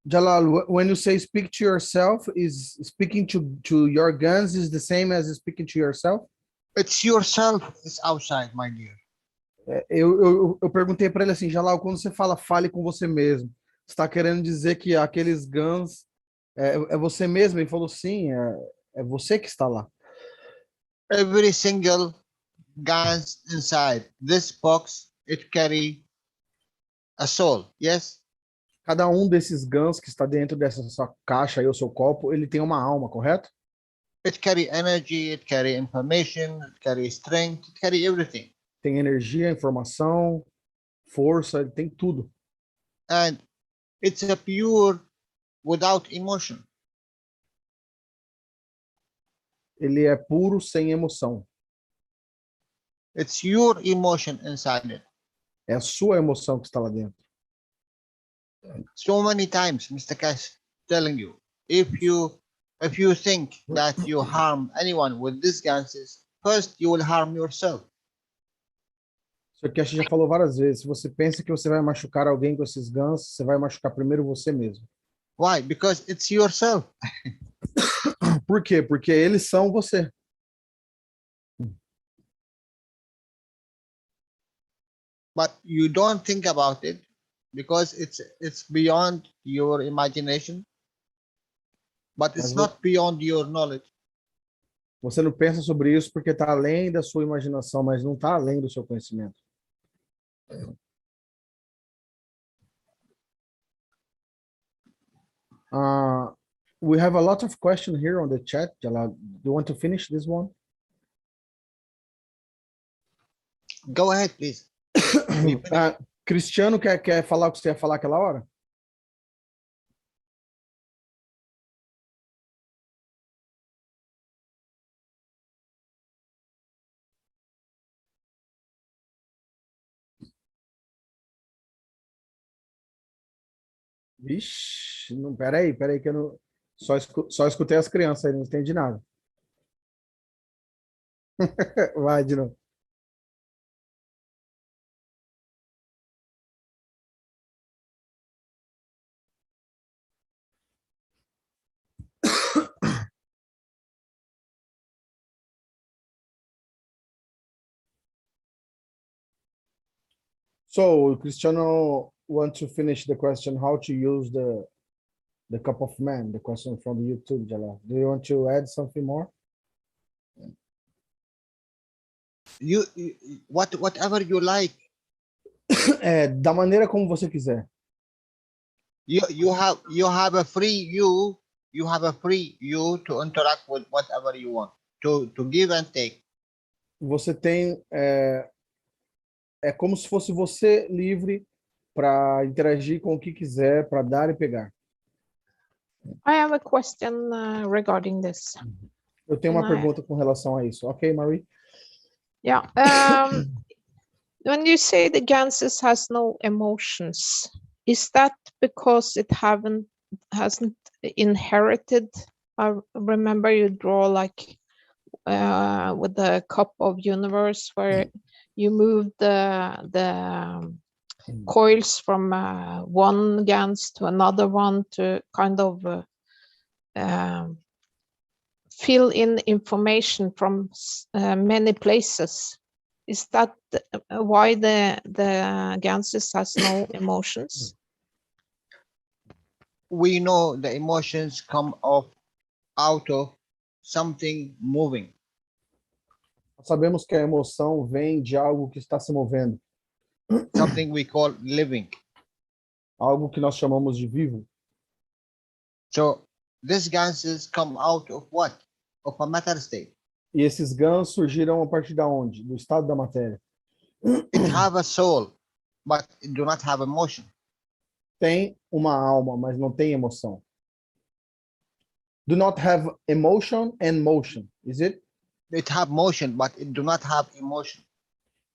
Jalal, when you say speak to yourself, is speaking to your Gans is the same as speaking to yourself? It's yourself is outside, my dear. Eu perguntei para ele assim, Jalal, quando você fala fale com você mesmo, você está querendo dizer que aqueles Gans é você mesmo? Ele falou sim, é você que está lá. Every single gans inside this box, it carry a soul, yes? Cada um desses Gans que está dentro dessa sua caixa aí, o seu copo, ele tem uma alma, correto? It carry energy, it carry information, it carry strength, it carry everything. Tem energia, informação, força, ele tem tudo. And it's a pure without emotion. Ele é puro, sem emoção. It's your emotion inside it. É a sua emoção que está lá dentro. So many times, Mr. Keshe, telling you, if you think that you harm anyone with these ganses, first you will harm yourself. Isso aqui a gente já falou várias vezes. Se você pensa que você vai machucar alguém com esses Gans, você vai machucar primeiro você mesmo. Why? Because it's yourself. Por quê? Porque eles são você. But you don't think about it because it's beyond your imagination, but it's not beyond your knowledge. Você não pensa sobre isso porque está além da sua imaginação, mas não está além do seu conhecimento. We have a lot of questions here on the chat. Jalal, do you want to finish this one? Go ahead, please. Cristiano quer falar o que você ia falar aquela hora? Vixe, não, peraí, que eu não, só escutei as crianças aí, não entendi nada. Vai de novo. So, Cristiano want to finish the question, how to use the cup of man, the question from the YouTube, Jalal. Do you want to add something more? Whatever you like. Da maneira como você quiser. You have a free you to interact with whatever you want, to give and take. Você tem como se fosse você livre para interagir com o que quiser, para dar e pegar. I have a question regarding this. Eu tenho uma pergunta com relação a isso. Ok, Marie? Yeah. When you say the Ganses has no emotions, is that because it hasn't inherited? I remember you draw like with the cup of universe where you move the coils from one Gans to another one to kind of fill in information from many places. Is that why the Ganses has no emotions? We know the emotions come out of something moving. Sabemos que a emoção vem de algo que está se movendo. Something we call living. Algo que nós chamamos de vivo. So these Ganses come out of what? Of a matter state. E esses Gans surgiram a partir da onde? Do estado da matéria. It have a soul, but it do not have emotion. Tem uma alma, mas não tem emoção. Do not have emotion and motion, is it? It have motion, but it do not have emotion.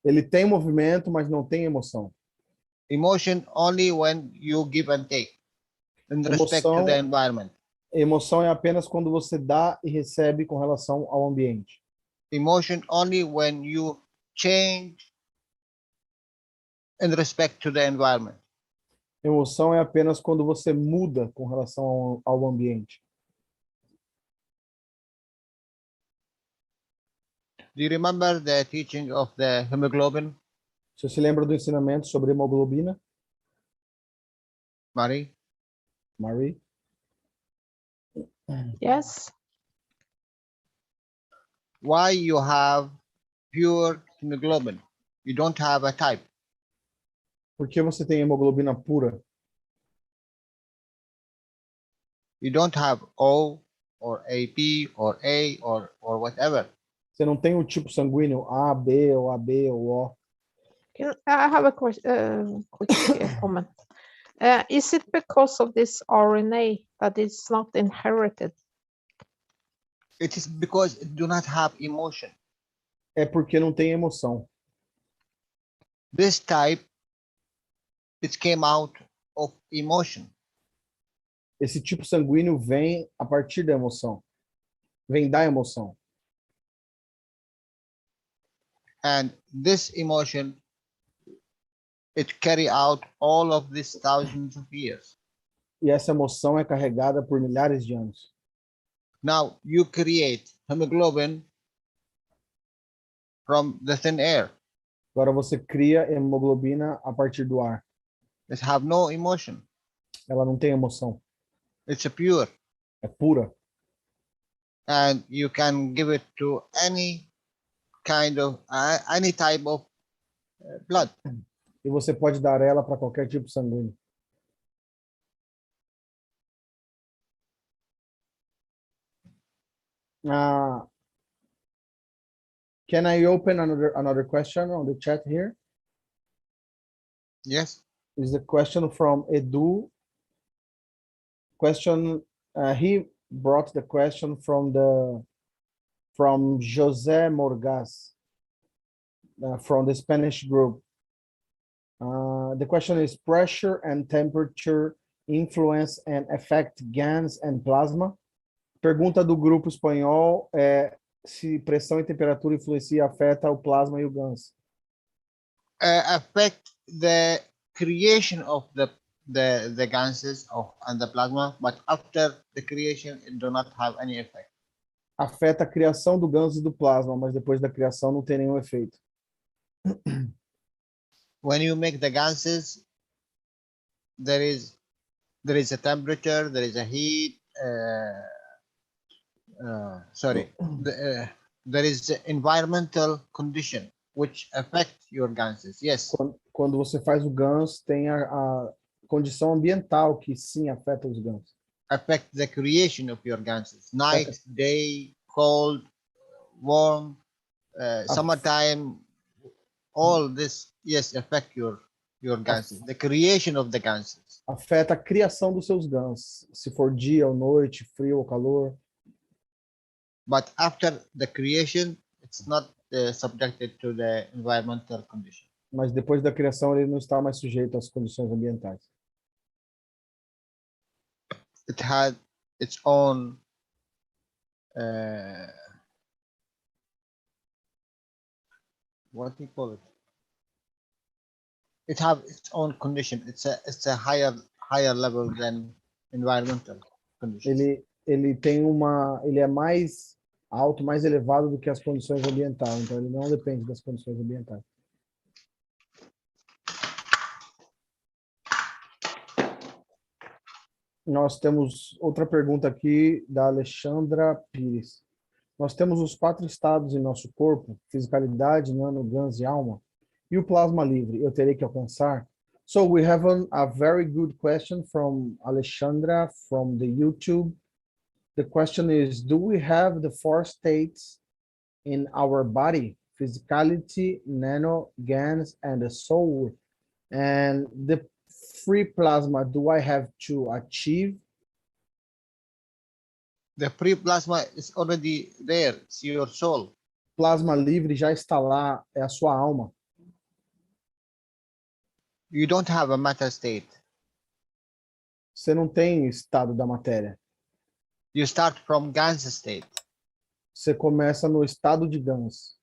Ele tem movimento, mas não tem emoção. Emotion only when you give and take, in respect to the environment. Emoção é apenas quando você dá e recebe com relação ao ambiente. Emotion only when you change in respect to the environment. Emoção é apenas quando você muda com relação ao ambiente. Do you remember the teaching of the hemoglobin? Você se lembra do ensinamento sobre hemoglobina? Marie? Yes. Why you have pure hemoglobin? You don't have a type. Por que você tem hemoglobina pura? You don't have O or AP or A or whatever. Você não tem o tipo sanguíneo A, B ou AB ou O. I have a quick comment. Is it because of this RNA that it's not inherited? It is because it do not have emotion. É porque não tem emoção. This type, it came out of emotion. Esse tipo sanguíneo vem a partir da emoção. Vem da emoção. And this emotion, it carry out all of these thousands of years. E essa emoção é carregada por milhares de anos. Now you create hemoglobin from the thin air. Agora você cria hemoglobina a partir do ar. It have no emotion. Ela não tem emoção. It's a pure. É pura. And you can give it to any kind of any type of blood. E você pode dar ela para qualquer tipo sanguíneo. Can I open another question on the chat here? Yes. Is the question from Edu. He brought the question from José Morgas, from the Spanish group. The question is: pressure and temperature influence and affect GANs and plasma? Pergunta do grupo espanhol é se pressão e temperatura influencia, afeta o plasma e o GANs. Affect the creation of the gases and the plasma, but after the creation, it do not have any effect. Afeta a criação do GANs e do plasma, mas depois da criação não tem nenhum efeito. when you make the ganses, there is a temperature, there is a heat. There is environmental condition which affect your ganses. Yes. Quando você faz o ganso, tem a condição ambiental que sim afeta os gansos. Affect the creation of your ganses. Night, day, cold, warm, summertime, all this, yes, affect your ganses. The creation of the ganses. Afeta a criação dos seus gansos, se for dia ou noite, frio ou calor. But after the creation, it's not subjected to the environmental condition. Mas depois da criação, ele não está mais sujeito às condições ambientais. It had its own what do you call it? It have its own condition. It's a higher level than environmental conditions. Ele é mais alto, mais elevado do que as condições ambientais. Então ele não depende das condições ambientais. Nós temos outra pergunta aqui da Alexandra Pires. Nós temos os 4 estados em nosso corpo: fisicalidade, nano, gans e alma. E o plasma livre, eu terei que alcançar? So we have a very good question from Alexandra from the YouTube. The question is, do we have the 4 states in our body? Physicality, nano, gans, and the soul. And the free plasma, do I have to achieve? The free plasma is already there. It's your soul. Plasma livre já está lá, é a sua alma. You don't have a matter state. Você não tem estado da matéria. You start from gans state. Você começa no estado de gans.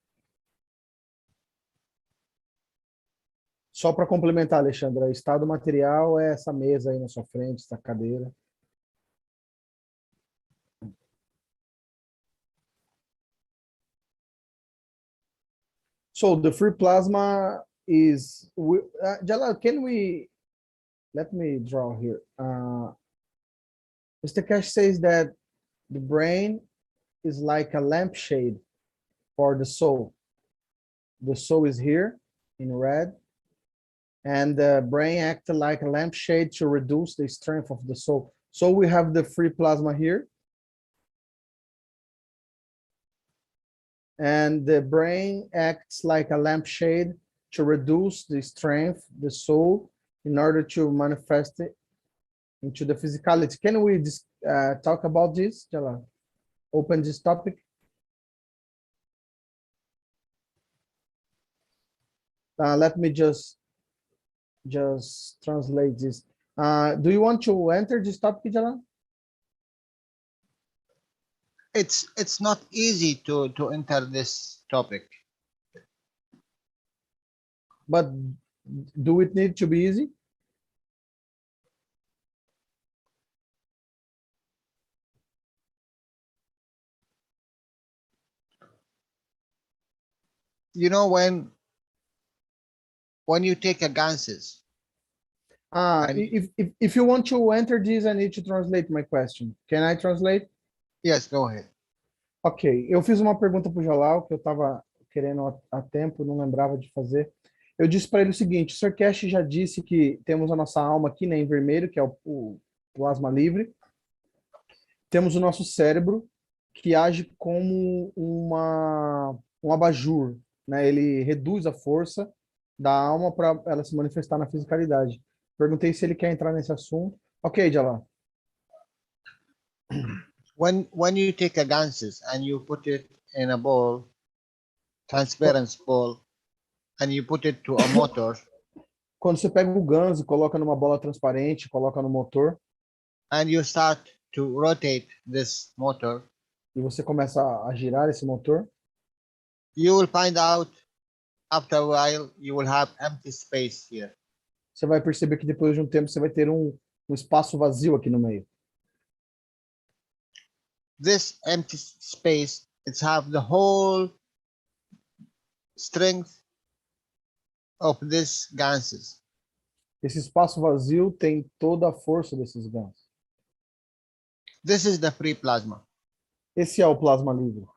Só para complementar, Alexandra, estado material é essa mesa aí na sua frente, essa cadeira. So the free plasma is, Jalal, let me draw here. Mr. Keshe says that the brain is like a lampshade for the soul. The soul is here in red, and the brain acts like a lampshade to reduce the strength of the soul. So we have the free plasma here. And the brain acts like a lampshade to reduce the strength, the soul, in order to manifest it into the physicality. Can we talk about this, Jalal? Open this topic. Let me just translate this. Do you want to enter this topic, Jalal? It's not easy to enter this topic. But do it need to be easy? You know, when you take a ganses. If you want to enter this, I need to translate my question. Can I translate? Yes, go ahead. Ok, eu fiz uma pergunta para o Jalal que eu estava querendo há tempo, não lembrava de fazer. Eu disse para ele o seguinte: o Sr. Keshe já disse que temos a nossa alma aqui, né, em vermelho, que é o plasma livre. Temos o nosso cérebro, que age como um abajur, né? Ele reduz a força da alma para ela se manifestar na fisicalidade. Perguntei se ele quer entrar nesse assunto. Ok, Jalal. When you take a ganses and you put it in a bowl, transparent bowl, and you put it to a motor. Quando você pega o ganso e coloca numa bola transparente, coloca no motor. And you start to rotate this motor. E você começa a girar esse motor. You will find out after a while you will have empty space here. Você vai perceber que depois de um tempo você vai ter um espaço vazio aqui no meio. This empty space, it's have the whole strength of these ganses. Esse espaço vazio tem toda a força desses gansos. This is the free plasma. Esse é o plasma livre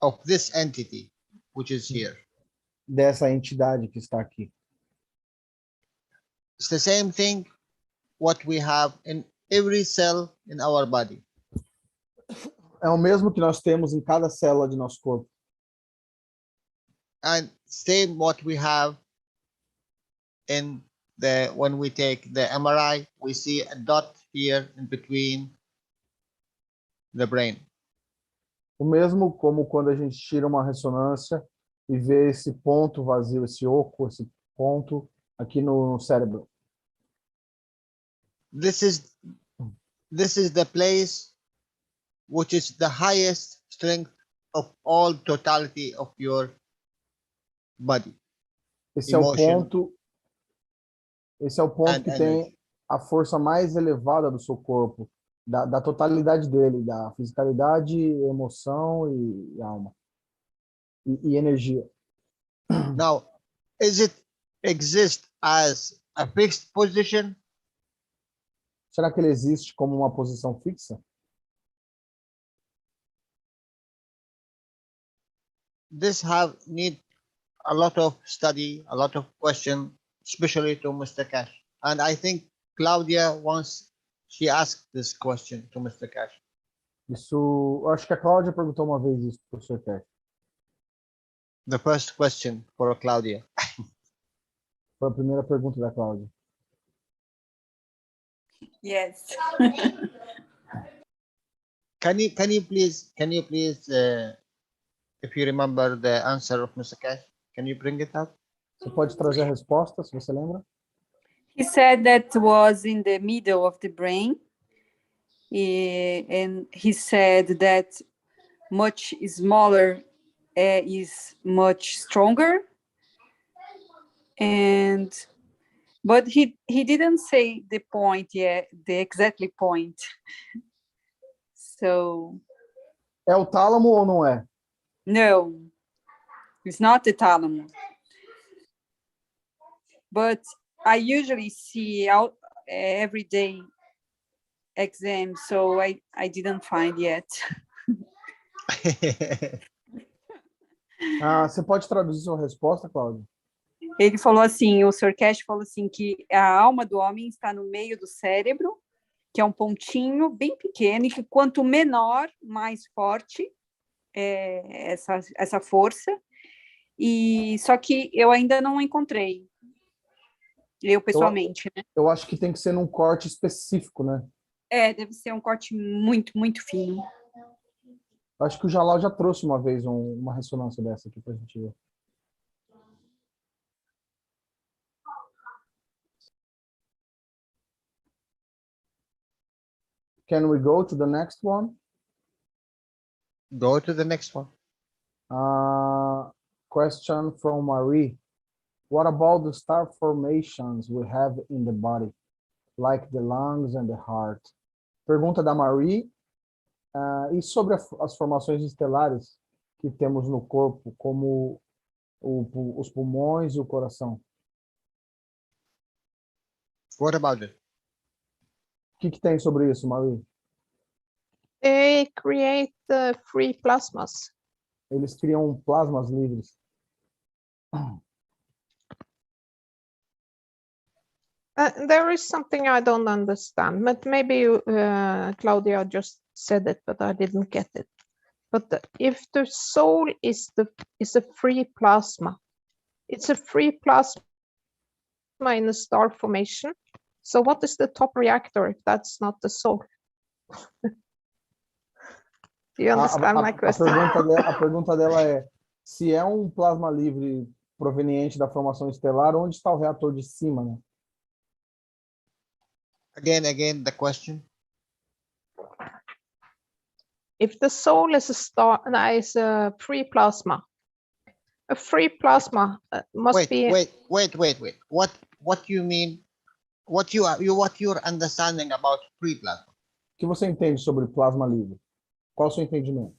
Of this entity, which is here. dessa entidade que está aqui. It's the same thing what we have in every cell in our body. É o mesmo que nós temos em cada célula de nosso corpo. And same what we have in the when we take the MRI, we see a dot here in between the brain. O mesmo como quando a gente tira uma ressonância e vê esse ponto vazio, esse oco, esse ponto aqui no cérebro. This is the place which is the highest strength of all totality of your body. Esse é o Emotion ponto and que energy. tem a força mais elevada do seu corpo, da totalidade dele, da fisicalidade, emoção e alma. E energia. Now, is it exist as a fixed position? Será que ele existe como uma posição fixa? This need a lot of study, a lot of question, especially to Mr. Keshe. And I think Claudia she asked this question to Mr. Keshe. Isso, eu acho que a Cláudia perguntou uma vez isso para o professor Keshe. The first question for Claudia. Foi a primeira pergunta da Cláudia. Yes. Can you please if you remember the answer of Mr. Keshe, can you bring it up? Você pode trazer a resposta, se você lembra? He said that was in the middle of the brain. And he said that much smaller is much stronger. But he didn't say the point yet, the exactly point. So. É o tálamo ou não é? No, it's not the thalamus. But I usually see out every day exam, so I didn't find yet. Você pode traduzir sua resposta, Cláudia? Ele falou assim, o Sr. Keshe falou assim, que a alma do homem está no meio do cérebro, que é um pontinho bem pequeno, e que quanto menor, mais forte é essa força. E só que eu ainda não encontrei, eu pessoalmente, né? Eu acho que tem que ser num corte específico, né? Deve ser um corte muito, muito fino. Acho que o Jalal já trouxe uma vez uma ressonância dessa aqui pra gente ver. Can we go to the next one? Go to the next one. Question from Marie. What about the star formations we have in the body, like the lungs and the heart? Pergunta da Marie. E sobre as formações estelares que temos no corpo, como os pulmões e o coração? What about it? O que tem sobre isso, Marie? They create free plasmas. Eles criam plasmas livres. There is something I don't understand, but maybe Claudia just said it, but I didn't get it. But if the soul is a free plasma, it's a free plasma in a star formation. So what is the top reactor if that's not the soul? Do you understand my question? A pergunta dela é: se é um plasma livre proveniente da formação estelar, onde está o reator de cima, né? Again, the question. If the soul is a free plasma, a free plasma must be. Wait. What you mean? What your understanding about free plasma? O que você entende sobre plasma livre? Qual o seu entendimento?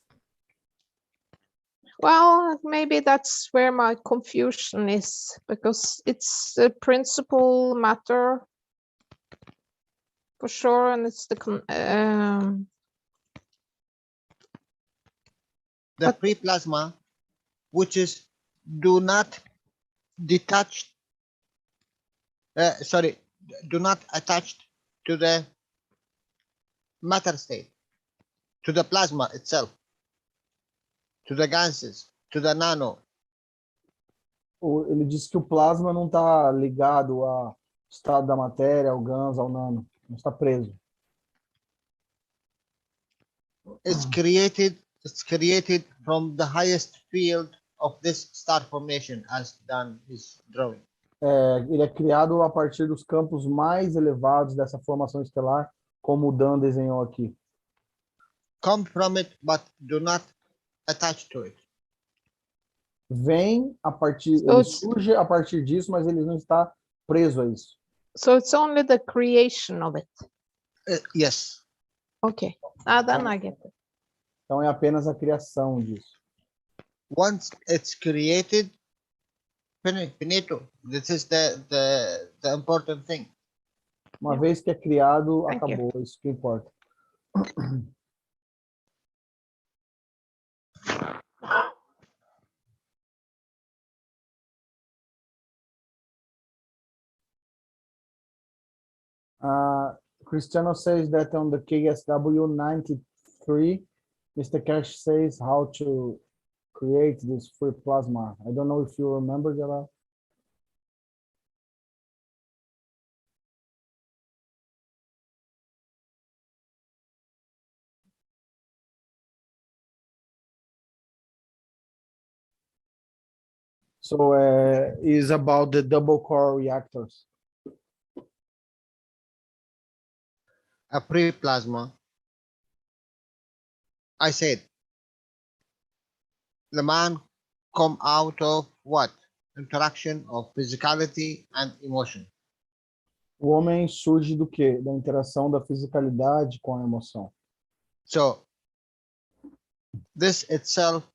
Well, maybe that's where my confusion is, because it's a principal matter for sure, and it's the pre-plasma, which is do not detach, do not attach to the matter state, to the plasma itself, to the gases, to the nano. Ele disse que o plasma não está ligado ao estado da matéria, ao GANs, ao nano. Não está preso. It's created from the highest field of this star formation, as Dan is drawing. Ele é criado a partir dos campos mais elevados dessa formação estelar, como o Dan desenhou aqui. Come from it, but do not attach to it. Vem a partir, ele surge a partir disso, mas ele não está preso a isso. So it's only the creation of it. Yes. Okay, then I get it. Então é apenas a criação disso. Once it's created, finito. This is the important thing. Uma vez que é criado, acabou. Isso que importa. Cristiano says that on the KSW 93, Mr. Keshe says how to create this free plasma. I don't know if you remember, Jalal. So is about the double core reactors. A pre-plasma. I said, the man come out of what? Interaction of physicality and emotion. O homem surge do quê? Da interação da fisicalidade com a emoção. So, this itself,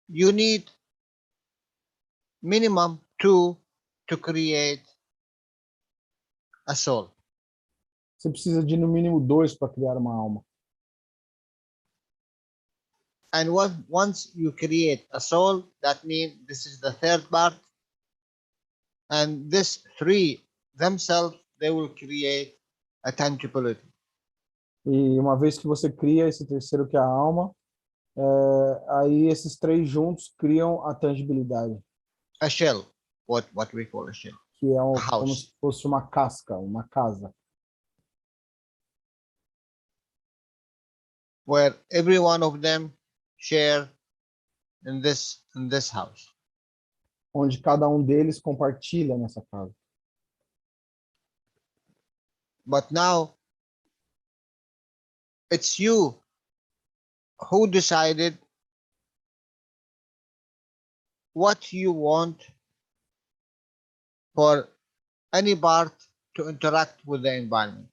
you need minimum two to create a soul. Você precisa de no mínimo 2 para criar uma alma. And once you create a soul, that means this is the third part. And this 3 themselves, they will create a tangibility. E uma vez que você cria esse terceiro que é a alma, aí esses 3 juntos criam a tangibilidade. A shell, what we call a shell. Que é como se fosse uma casca, uma casa. Where every one of them share in this house. Onde cada deles compartilha nessa casa. But now it's you who decided what you want for any part to interact with the environment.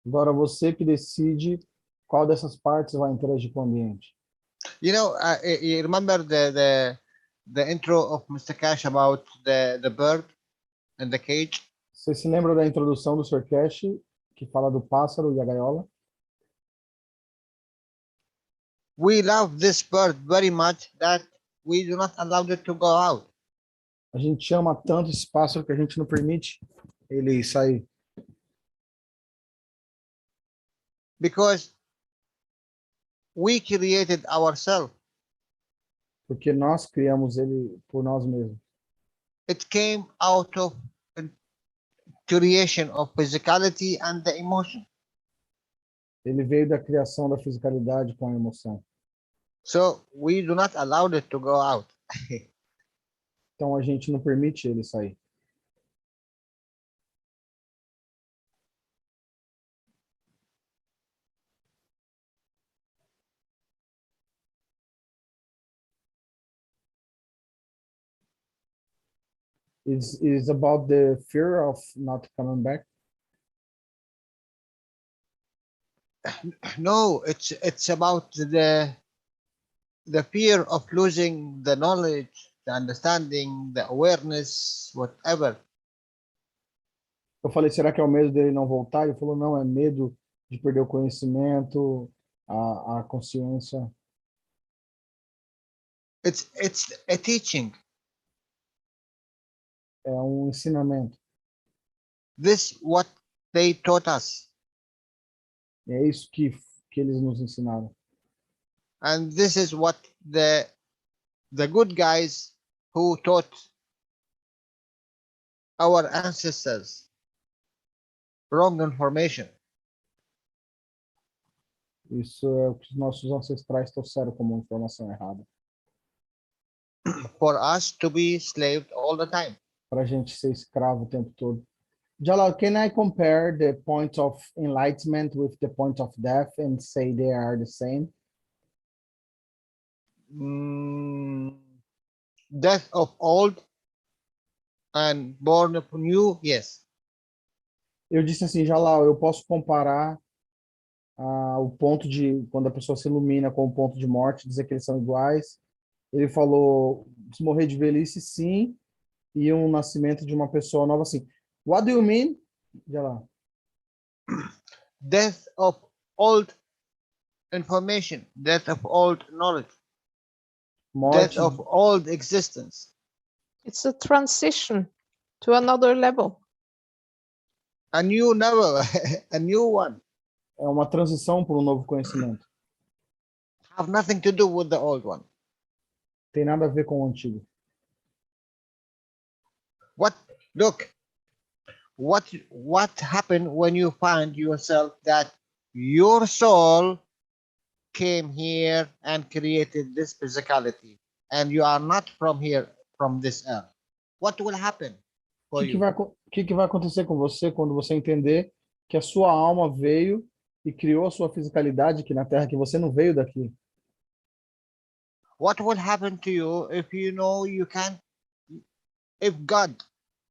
Agora você que decide qual dessas partes vai interagir com o ambiente. You know, you remember the intro of Mr. Keshe about the bird and the cage? Você se lembra da introdução do Sr. Keshe, que fala do pássaro e a gaiola? We love this bird very much that we do not allow it to go out. A gente ama tanto esse pássaro que a gente não permite ele sair. Because we created ourselves. Porque nós criamos ele por nós mesmos. It came out of creation of physicality and the emotion. Ele veio da criação da fisicalidade com a emoção. So we do not allow it to go out. Então a gente não permite ele sair. Is about the fear of not coming back. No, it's about the the fear of losing the knowledge, the understanding, the awareness, whatever. Eu falei, será que é o medo dele não voltar? Ele falou, não, é medo de perder o conhecimento, a consciência. It's a teaching. É um ensinamento. This what they taught us. É isso que eles nos ensinaram. And this is what the good guys who taught our ancestors wrong information. Isso é o que os nossos ancestrais trouxeram como informação errada. For us to be slaved all the time. Para a gente ser escravo o tempo todo. Jalal, can I compare the point of enlightenment with the point of death and say they are the same? Death of old and born of new, yes. Eu disse assim, Jalal, eu posso comparar o ponto de quando a pessoa se ilumina com o ponto de morte, dizer que eles são iguais. Ele falou, se morrer de velhice, sim, e um nascimento de uma pessoa nova, sim. What do you mean? Jalal? Death of old information, death of old knowledge, Morte. death of old existence. It's a transition to another level. A new level, a new one. É uma transição para um novo conhecimento. Have nothing to do with the old one. Tem nada a ver com o antigo. What happened when you find yourself that your soul came here and created this physicality and you are not from here, from this earth? What will happen for you? O que vai acontecer com você quando você entender que a sua alma veio e criou a sua fisicalidade aqui na Terra, que você não veio daqui? What will happen to you if you know you can, if God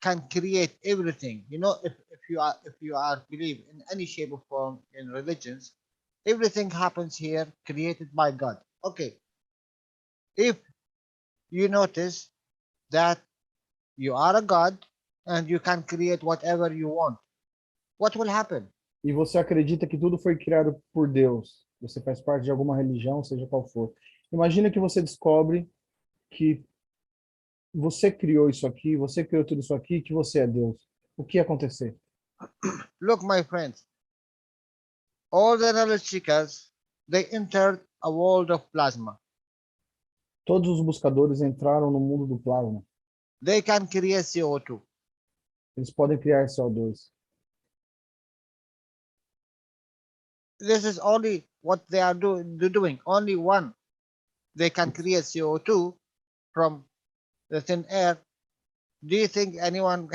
can create everything? You know, if you are believe in any shape or form in religions, everything happens here created by God. Okay. If you notice that you are a God and you can create whatever you want, what will happen? E você acredita que tudo foi criado por Deus. Você faz parte de alguma religião, seja qual for. Imagina que você descobre que você criou isso aqui, você criou tudo isso aqui, que você é Deus. O que ia acontecer? Look, my friends, all the knowledge seekers, they entered a world of plasma. Todos os buscadores entraram no mundo do plasma. They can create CO2. Eles podem criar CO2. This is only what they are doing. Only one. They can create CO2 from the thin air. Do you think anyone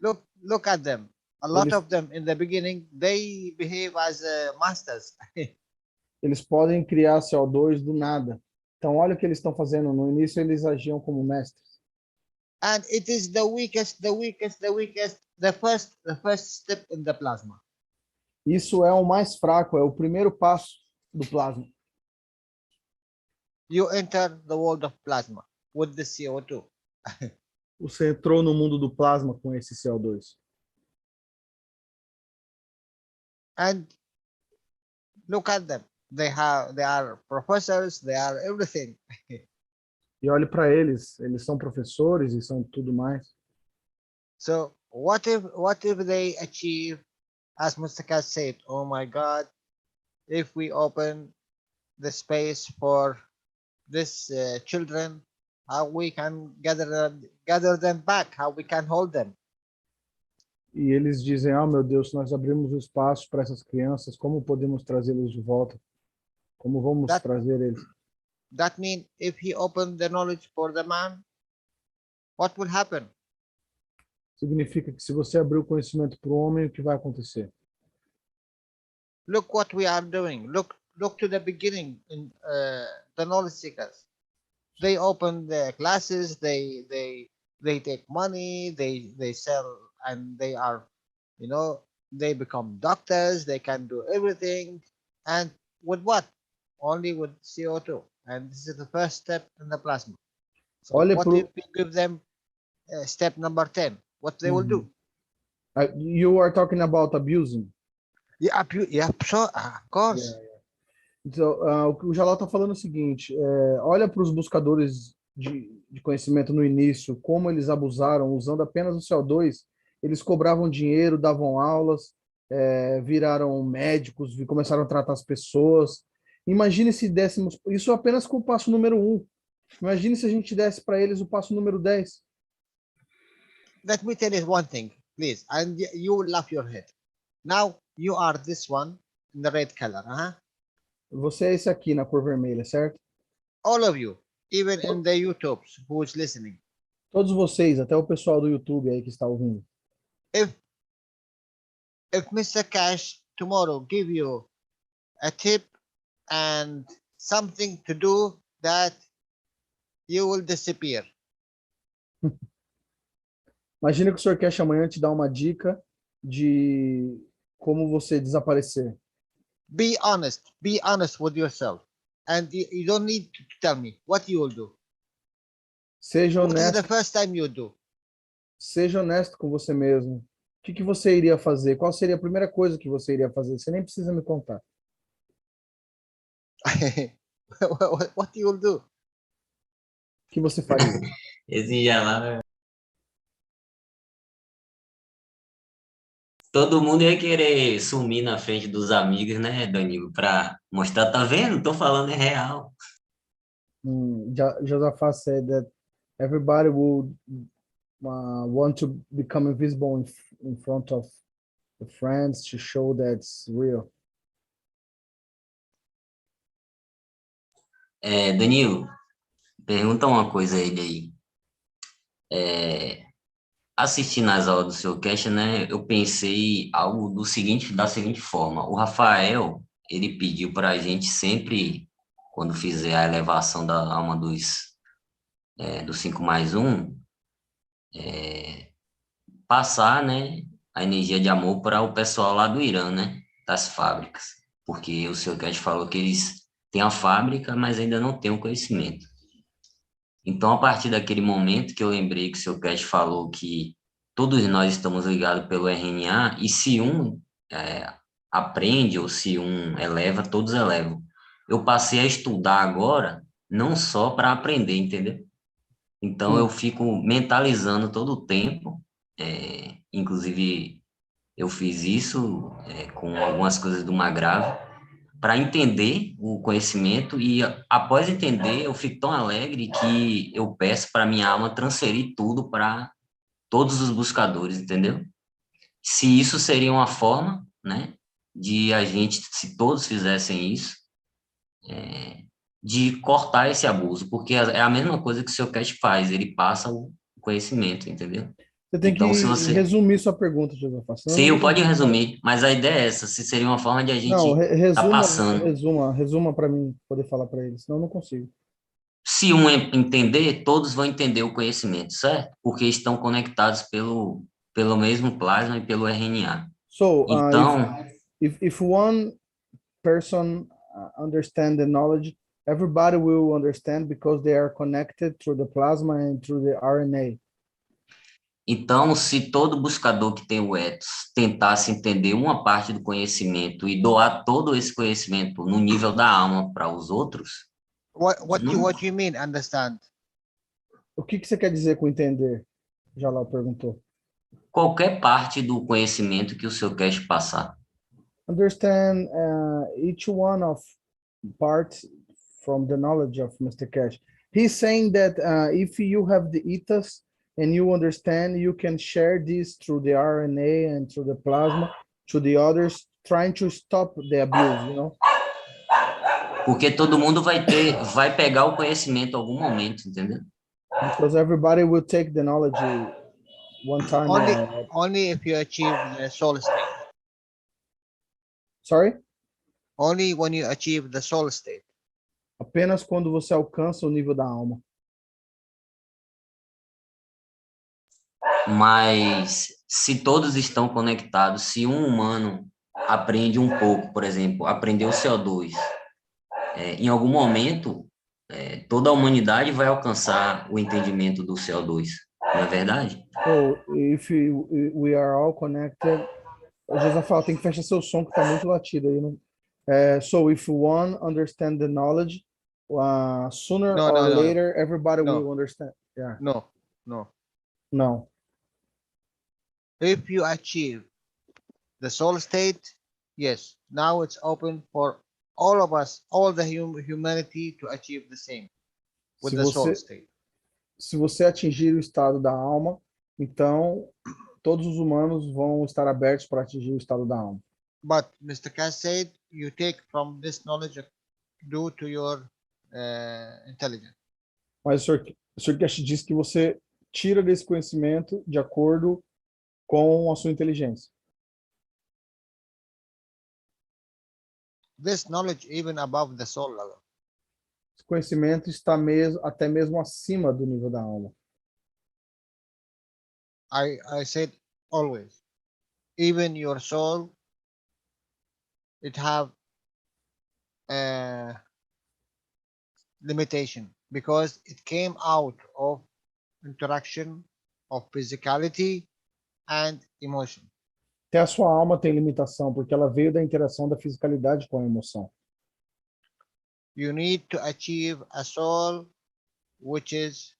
look at them? A lot of them in the beginning, they behave as masters. Eles podem criar CO2 do nada. Então olha o que eles estão fazendo. No início eles agiam como mestres. And it is the weakest, the first step in the plasma. Isso é o mais fraco, é o primeiro passo do plasma. You enter the world of plasma with the CO2. Você entrou no mundo do plasma com esse CO2. And look at them. They are professors, they are everything. E olhe para eles são professores e são tudo mais. So what if they achieve, as Mustafa said, oh my God, if we open the space for these children, how we can gather them back, how we can hold them. E eles dizem, meu Deus, nós abrimos o espaço para essas crianças, como podemos trazê-los de volta? Como vamos trazer eles? That means if he opened the knowledge for the man, what will happen? Significa que se você abrir o conhecimento para o homem, o que vai acontecer? Look what we are doing. Look to the beginning in the knowledge seekers. They open their classes, they take money, they sell, and they are, they become doctors, they can do everything. And with what? Only with CO2. and this is the first step in the plasma. So Olha what pro... if we give them step number 10? What they will do? You are talking about abusing. Yeah, sure, of course. Yeah. Então, o Jalal está falando o seguinte, olha para os buscadores de conhecimento no início, como eles abusaram, usando apenas o CO2, eles cobravam dinheiro, davam aulas, viraram médicos, começaram a tratar as pessoas. Imagine se dessemos, isso apenas com o passo número 1. Imagine se a gente desse para eles o passo número 10. Let me tell you one thing, please, and you will laugh your head. Now, you are this one in the red color, Você é esse aqui na cor vermelha, certo? All of you, even in the YouTube who is listening. Todos vocês, até o pessoal do YouTube aí que está ouvindo. If Mr. Keshe tomorrow give you a tip and something to do that you will disappear. Imagina que o Sr. Keshe amanhã te dá uma dica de como você desaparecer. Be honest with yourself. And you don't need to tell me what you will do. Seja What is honesto. the first time you do? Seja honesto com você mesmo. O que você iria fazer? Qual seria a primeira coisa que você iria fazer? Você nem precisa me contar. What you will do? O que você faria? Esse Jalal... Todo mundo ia querer sumir na frente dos amigos, né, Danilo? Para mostrar, tá vendo? Tô falando é real. Josaphat said that everybody would want to become invisible in front of the friends to show that it's real. Danilo, pergunta uma coisa a ele aí. Assistindo as aulas do seu Keshe, né, eu pensei algo da seguinte forma. O Rafael, ele pediu para a gente sempre, quando fizer a elevação da alma dos 5+1, passar, né, a energia de amor para o pessoal lá do Irã, né, das fábricas. Porque o seu Keshe falou que eles têm a fábrica, mas ainda não têm o conhecimento. Então, a partir daquele momento que eu lembrei que o seu Keshe falou que todos nós estamos ligados pelo RNA, e se um aprende ou se um eleva, todos elevam. Eu passei a estudar agora, não só para aprender, entendeu? Então, eu fico mentalizando todo o tempo, inclusive eu fiz isso com algumas coisas do Magrave, para entender o conhecimento, e após entender, eu fico tão alegre que eu peço para minha alma transferir tudo para todos os buscadores, entendeu? Se isso seria uma forma, né, de a gente, se todos fizessem isso, de cortar esse abuso, porque é a mesma coisa que o seu Keshe faz, ele passa o conhecimento, entendeu? Você tem então, que resumir sua pergunta, Josaphat. Sim, pode resumir, mas a ideia é essa, se seria uma forma de a gente tá passando. Resuma para mim poder falar para eles, senão eu não consigo. Se um entender, todos vão entender o conhecimento, certo? Porque estão conectados pelo mesmo plasma e pelo RNA. So, então, if one person understand the knowledge, everybody will understand because they are connected through the plasma and through the RNA. Então, se todo buscador que tem o ethos tentasse entender uma parte do conhecimento e doar todo esse conhecimento no nível da alma para os outros... What do you mean, understand? O que você quer dizer com entender? Jalal perguntou. Qualquer parte do conhecimento que o seu Keshe passar. Understand each one of parts from the knowledge of Mr. Keshe. He's saying that if you have the ethos and you understand, you can share this through the RNA and through the plasma to the others, trying to stop the abuse, you know? Porque todo mundo vai pegar o conhecimento em algum momento, entendeu? Because everybody will take the knowledge one time. Only if you achieve the soul state. Sorry? Only when you achieve the soul state. Apenas quando você alcança o nível da alma. Mas se todos estão conectados, se um humano aprende um pouco, por exemplo, aprendeu o CO2, em algum momento toda a humanidade vai alcançar o entendimento do CO2, não é verdade? So, if we are all connected... O José fala, tem que fechar seu som, que tá muito latido aí, né? So, if one understand the knowledge, sooner No, or no, no, no. later, everybody No. will understand. Yeah. No, no. No. If you achieve the soul state, yes, now it's open for all of us, all the humanity to achieve the same with the soul state. Se você atingir o estado da alma, então todos os humanos vão estar abertos para atingir o estado da alma. But Mr. Cass said you take from this knowledge due to your intelligence. Mas o Sr. Keshe diz que você tira desse conhecimento de acordo com a sua inteligência. This knowledge even above the soul level. Esse conhecimento está até mesmo acima do nível da alma. I said always, even your soul, it have a limitation because it came out of interaction of physicality and emotion. Até a sua alma tem limitação, porque ela veio da interação da fisicalidade com a emoção. You need to achieve a soul which is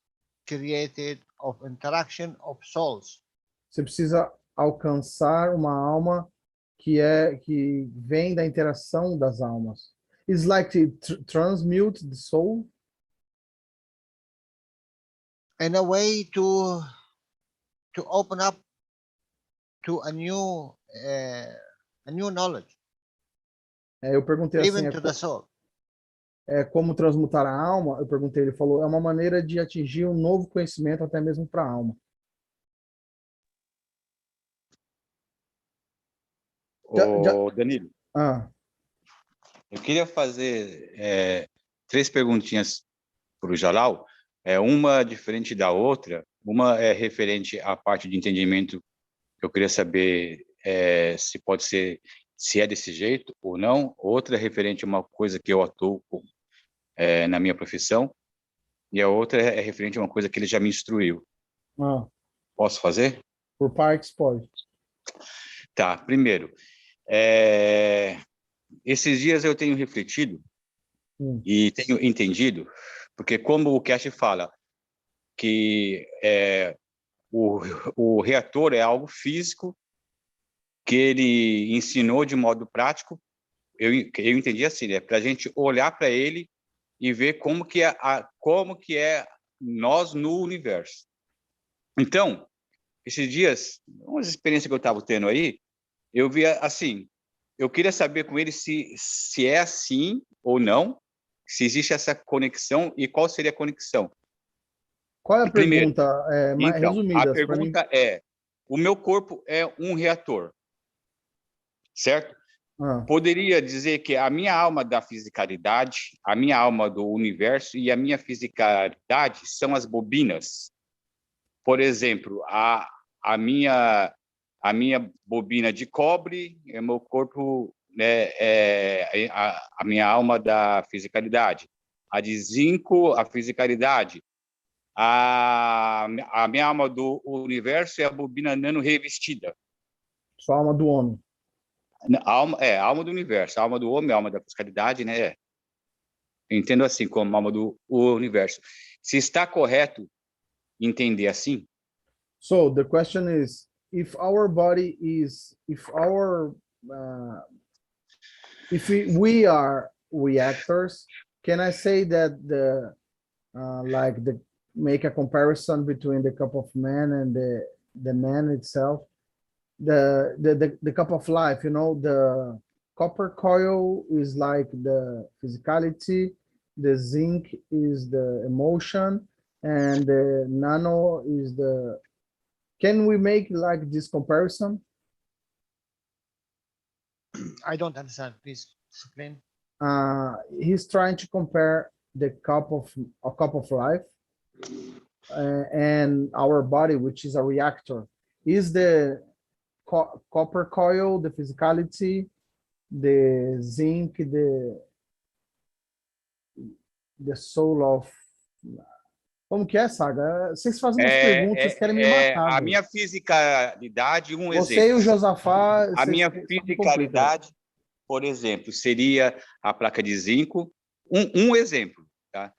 created of interaction of souls. Você precisa alcançar uma alma que vem da interação das almas. It's like to transmute the soul. In a way to open up to a new knowledge. Eu perguntei even assim, to the soul. Como transmutar a alma? Eu perguntei, ele falou, é uma maneira de atingir um novo conhecimento até mesmo para a alma. Danilo, eu queria fazer 3 perguntinhas para o Jalal, uma diferente da outra. Uma é referente à parte de entendimento. Eu queria saber se pode ser, se é desse jeito ou não. Outra é referente a uma coisa que eu atuo na minha profissão, e a outra é referente a uma coisa que ele já me instruiu. Posso fazer? Por partes, pode. Tá, primeiro, esses dias eu tenho refletido e tenho entendido, porque como o Keshe fala, que o reator é algo físico, que ele ensinou de modo prático, eu entendi assim, né, para a gente olhar para ele e ver como que é nós no universo. Então, esses dias, uma experiência que eu estava tendo aí, eu via assim, eu queria saber com ele se é assim ou não, se existe essa conexão e qual seria a conexão. Qual é a pergunta? Mais então, resumida. A pergunta é, o meu corpo é um reator, certo? Poderia dizer que a minha alma da fisicalidade, a minha alma do universo e a minha fisicalidade são as bobinas. Por exemplo, a minha bobina de cobre é meu corpo, né, a minha alma da fisicalidade. A de zinco, a fisicalidade. A minha alma do universo é a bobina nano revestida. Sua alma do homem. A alma do universo. A alma do homem, a alma da fisicalidade, né? Eu entendo assim, como a alma do universo. Se está correto entender assim? So the question is, if our body is, if we are reactors, can I say that make a comparison between the cup of man and the man itself, the cup of life, you know, the copper coil is like the physicality, the zinc is the emotion, and the nano is the... Can we make like this comparison? I don't understand. Please explain. He's trying to compare the cup of life and our body, which is a reactor. Is the copper coil the physicality, the zinc, The soul of... Como que é, Saga? Vocês fazem umas perguntas, querem me matar. A velho. minha fisicalidade, um Você exemplo. e o Josafá... A minha fisicalidade, por exemplo, seria a placa de zinco. Um exemplo, tá?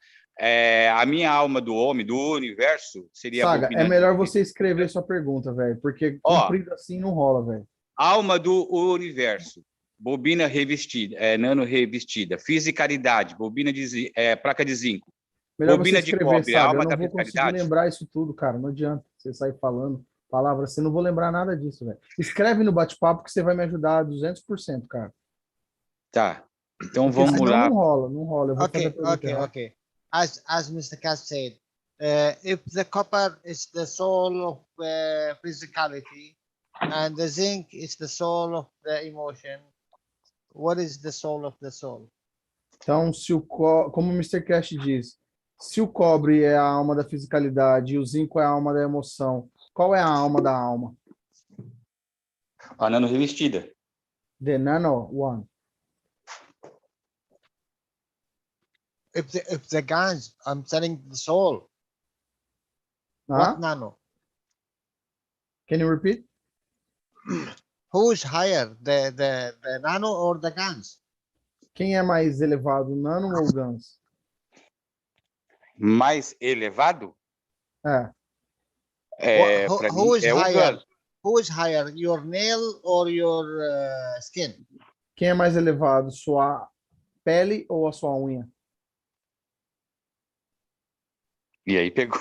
A minha alma do homem, do universo, seria Saga, a bobina é melhor de... você escrever sua pergunta, velho, porque comprido assim não rola, velho. Alma do universo, bobina revestida, nano revestida, fisicalidade, bobina de placa de zinco, Melhor bobina você de escrever, cobre, Saga. alma Eu não da vou conseguir fisicalidade. lembrar isso tudo, cara. Não adianta você sair falando palavras assim, não vou lembrar nada disso, velho. Escreve no bate-papo que você vai me ajudar 200%, cara. Tá. Então Porque vamos senão lá. não rola, não rola. Eu vou fazer a pergunta errada. Okay. As Mr. Keshe said, if the copper is the soul of physicality and the zinc is the soul of the emotion, what is the soul of the soul? Então, como o Mr. Keshe diz, se o cobre é a alma da fisicalidade e o zinco é a alma da emoção, qual é a alma da alma? A nano revestida. The nano one. If the GANs, I'm telling the soul. What nano? Can you repeat? Who's higher, the nano or the GANs? Quem é mais elevado, nano ou gans? Mais elevado? É. Para mim, Who is é o higher? GAN. Who is higher, your nail or your skin? Quem é mais elevado, sua pele ou a sua unha? E aí pegou.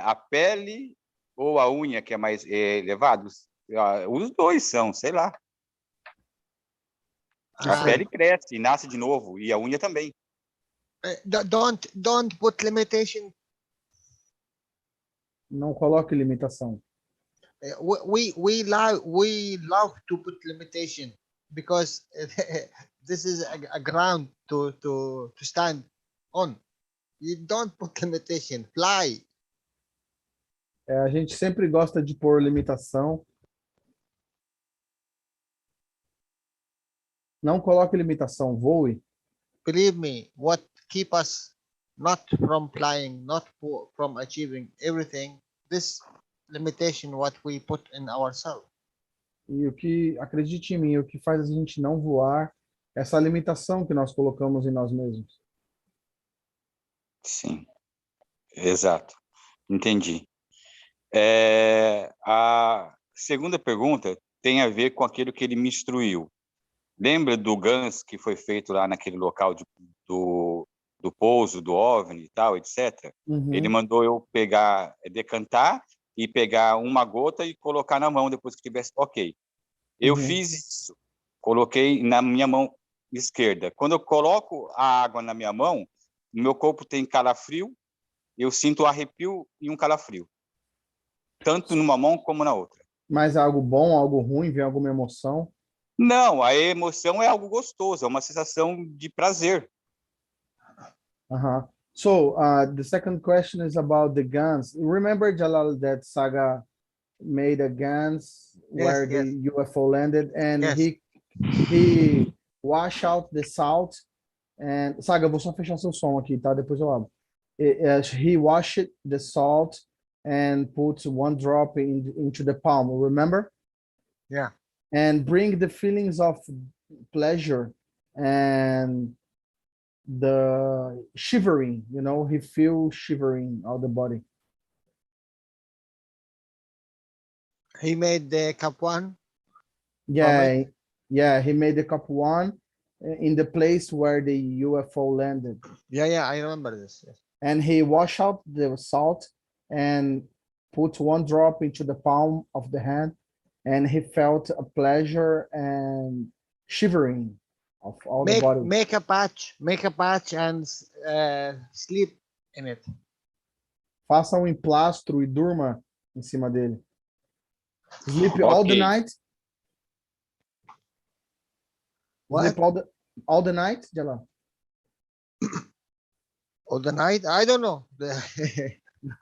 A pele ou a unha que é mais elevado? Os dois são, sei lá. A pele cresce e nasce de novo, e a unha também. Don't put limitation. Não coloque limitação. We love to put limitation because this is a ground to stand on. You don't put limitation. Fly. A gente sempre gosta de pôr limitação. Não coloque limitação, voe. Believe me, what keep us not from flying, not from achieving everything, this limitation what we put in ourselves. E o que, acredite em mim, o que faz a gente não voar, é essa limitação que nós colocamos em nós mesmos. Sim, exato. Entendi. A segunda pergunta tem a ver com aquilo que ele me instruiu. Lembra do GANS que foi feito lá naquele local do pouso, do OVNI e tal, etc? Uhum. Ele mandou eu decantar e pegar uma gota e colocar na mão depois que tivesse ok. Eu fiz isso, coloquei na minha mão esquerda. Quando eu coloco a água na minha mão, o meu corpo tem calafrio, eu sinto arrepio e um calafrio. Tanto numa mão como na outra. Mas algo bom, algo ruim, vem alguma emoção? Não, a emoção é algo gostoso, é uma sensação de prazer. So, the second question is about the guns. Remember, Jalal, that Saga made a guns where the UFO landed, and he washed out the salt. And Saga, vou só fechar seu som aqui, tá? Depois eu abro. He washed the salt and put one drop into the palm. Remember? Yeah. And bring the feelings of pleasure and the shivering, you know, he feels shivering all the body. He made the cup one? Yeah, he made the cup one in the place where the UFO landed. Yeah, I remember this. Yes. And he washed out the salt and put one drop into the palm of the hand, and he felt a pleasure and shivering of all the body. Make a patch and sleep in it. Faça um emplastro e durma em cima dele. Sleep all the night. What? Sleep all the night, Jalal? All the night? I don't know.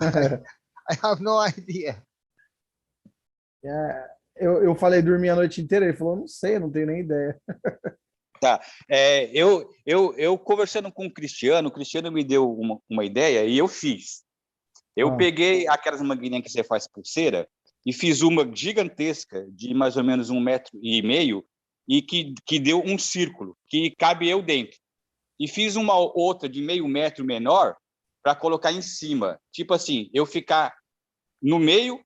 I have no idea. Eu falei dormir a noite inteira, ele falou, não sei, eu não tenho nem ideia. Tá. Eu conversando com o Cristiano me deu uma ideia e eu fiz. Eu peguei aquelas mangueirinhas que você faz pulseira e fiz uma gigantesca de mais ou menos 1,5 metros e que deu um círculo, que cabe eu dentro. E fiz uma outra de 0,5 metro menor para colocar em cima. Tipo assim, eu ficar no meio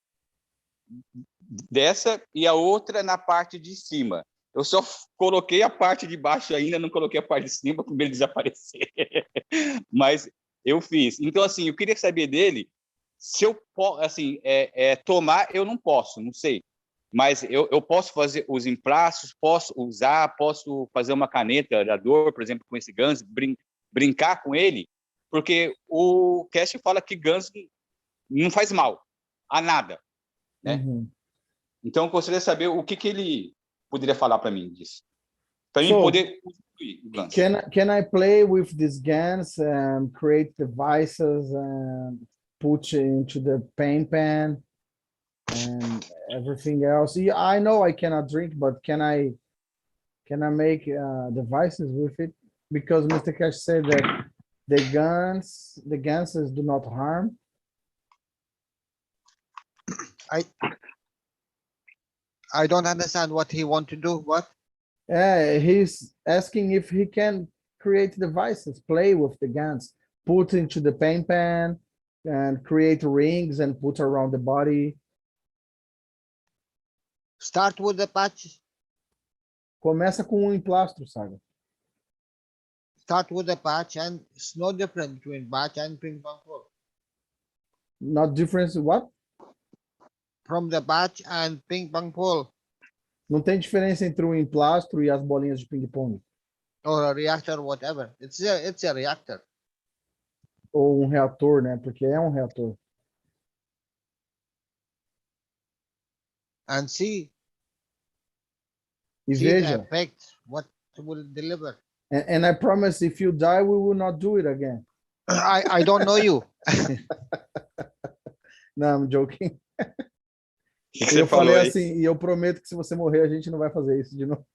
dessa e a outra na parte de cima. Eu só coloquei a parte de baixo ainda, não coloquei a parte de cima para ele desaparecer. Mas eu fiz. Então, assim, eu queria saber dele se eu posso, assim, tomar, eu não posso, não sei. Mas eu posso fazer os emplaços, posso fazer uma caneta arador, por exemplo, com esse ganso, brincar com ele, porque o Keshe fala que ganso não faz mal a nada, né? Uhum. Então, eu gostaria de saber o que ele poderia falar para mim disso. Para mim poder construir o ganso. Can I play with these GANs and create devices and put into the paint pen and everything else? Yeah, I know I cannot drink, but can I make devices with it? Because Mr. Keshe said that the ganses do not harm. I don't understand what he want to do. What? He's asking if he can create devices, play with the GANs, put into the paint pan and create rings and put around the body. Start with the patch. Começa com emplastro, Saiba. Start with the patch, and it's no difference between patch and ping pong ball. Not difference what? From the patch and ping pong ball. Não tem diferença entre o emplastro e as bolinhas de ping-pong. Or a reactor, whatever. It's a reactor. Ou reator, né? Porque é reator. And see E the veja. effect, what will it deliver. And I promise if you die, we will not do it again. I don't know you. No, I'm joking. Eu falei assim, e eu prometo que se você morrer, a gente não vai fazer isso de novo.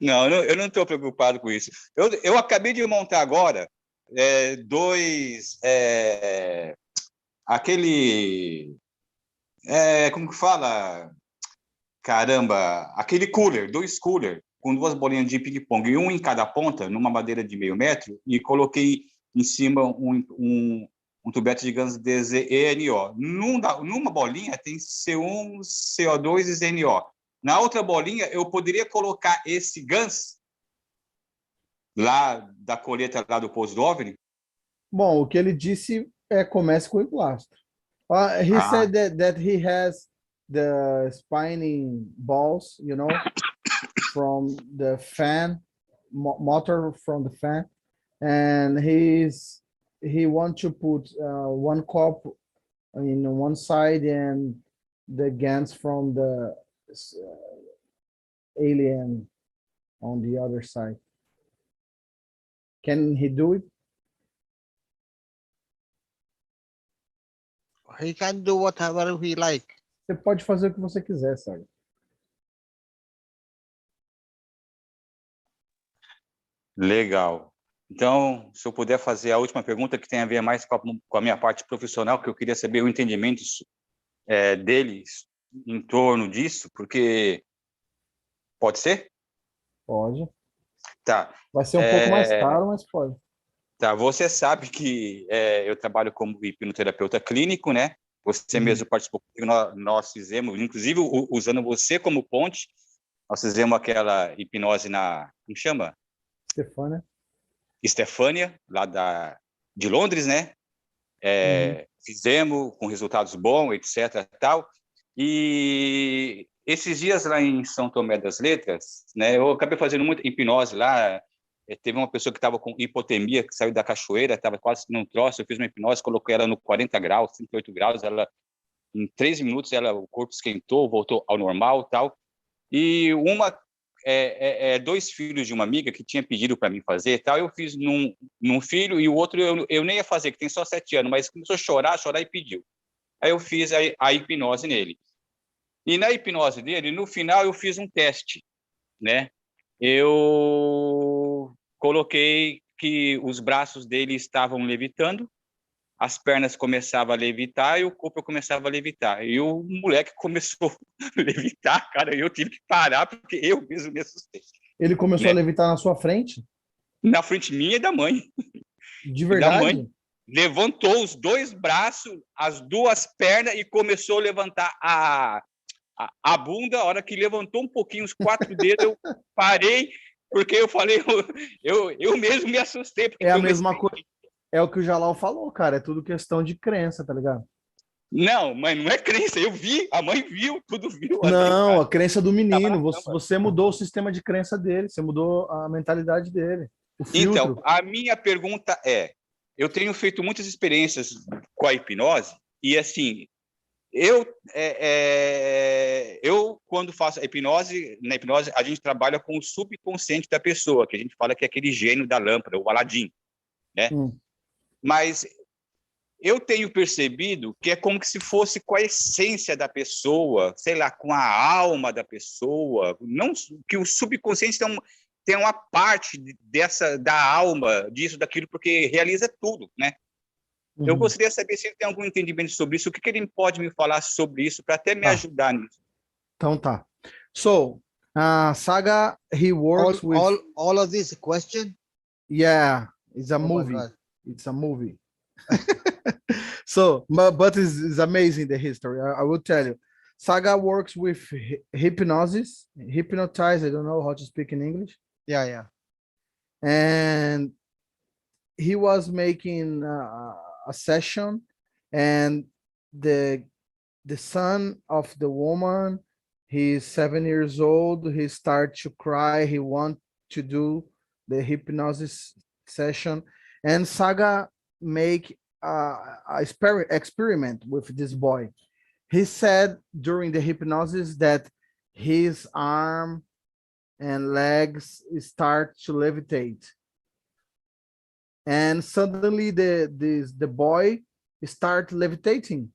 Não, eu não estou preocupado com isso. Eu acabei de montar agora dois... como que fala? Caramba, aquele cooler, 2 cooler, com 2 bolinhas de ping-pong, e um em cada ponta, numa madeira de 0,5 metro, e coloquei em cima um tubete de ganso DZENO. Numa bolinha tem C1, CO2 e ZNO. Na outra bolinha, eu poderia colocar esse ganso lá da colheita lá do Pouso do OVNI? Bom, o que ele disse comece com o emplastro. He said that he has the spinning balls, you know, from the fan, motor from the fan, and he wants to put 1 cup in one side and the GANs from the alien on the other side. Can he do it? He can do whatever he like. Você pode fazer o que você quiser, sabe? Legal. Então, se eu puder fazer a última pergunta, que tem a ver mais com a minha parte profissional, que eu queria saber o entendimento deles em torno disso, porque... Pode ser? Pode. Tá. Vai ser um pouco mais caro, mas pode. Tá, você sabe que eu trabalho como hipnoterapeuta clínico, né? Você mesmo participou, nós fizemos, inclusive usando você como ponte, nós fizemos aquela hipnose como chama? Estefânia, lá de Londres, né? Fizemos com resultados bons, etc. Tal. E esses dias lá em São Tomé das Letras, né? Eu acabei fazendo muita hipnose lá. Teve uma pessoa que estava com hipotermia, que saiu da cachoeira, estava quase num troço, eu fiz uma hipnose, coloquei ela no 40 graus, 38 graus, em 3 minutos o corpo esquentou, voltou ao normal e tal. E 2 filhos de uma amiga que tinha pedido para mim fazer tal, eu fiz num filho e o outro eu nem ia fazer, que tem só 7 anos, mas começou a chorar e pediu. Aí eu fiz a hipnose nele. E na hipnose dele, no final, eu fiz um teste. né? Eu coloquei que os braços dele estavam levitando, as pernas começavam a levitar e o corpo começava a levitar. E o moleque começou a levitar, cara, eu tive que parar porque eu mesmo me assustei. Ele começou Né? a levitar na sua frente? Na frente minha e da mãe. De E da mãe. verdade? Levantou os dois braços, as duas pernas e começou a levantar a bunda. A hora que levantou um pouquinho, os 4 dedos, eu parei, porque eu falei, eu mesmo me assustei. Porque É a mesma coisa. É o que o Jalal falou, cara. É tudo questão de crença, tá ligado? Não, mas não é crença. Eu vi, a mãe viu, tudo viu. Não, Ali, a crença do menino. Você mudou o sistema de crença dele. Você mudou a mentalidade dele. O filtro. Então, a minha pergunta é, eu tenho feito muitas experiências com a hipnose e, assim, eu quando faço a hipnose, na hipnose, a gente trabalha com o subconsciente da pessoa, que a gente fala que é aquele gênio da lâmpada, o Aladim, né? Mas eu tenho percebido que é como que se fosse com a essência da pessoa, sei lá, com a alma da pessoa, não que o subconsciente tem uma parte da alma, disso, daquilo, porque realiza tudo, né? Eu gostaria de saber se ele tem algum entendimento sobre isso, o que ele pode me falar sobre isso, para até me ajudar nisso. Então tá. So, Saga, he works with... All of this question? Yeah, it's a movie. It's a movie. So, but it's amazing, the history. I will tell you. Saga works with hypnosis, hypnotize, I don't know how to speak in English. Yeah. And he was making a session, and the son of the woman, he's 7 years old, he starts to cry, he wants to do the hypnosis session, and Saga make a experiment with this boy. He said during the hypnosis that his arm and legs start to levitate. And suddenly the boy start levitating.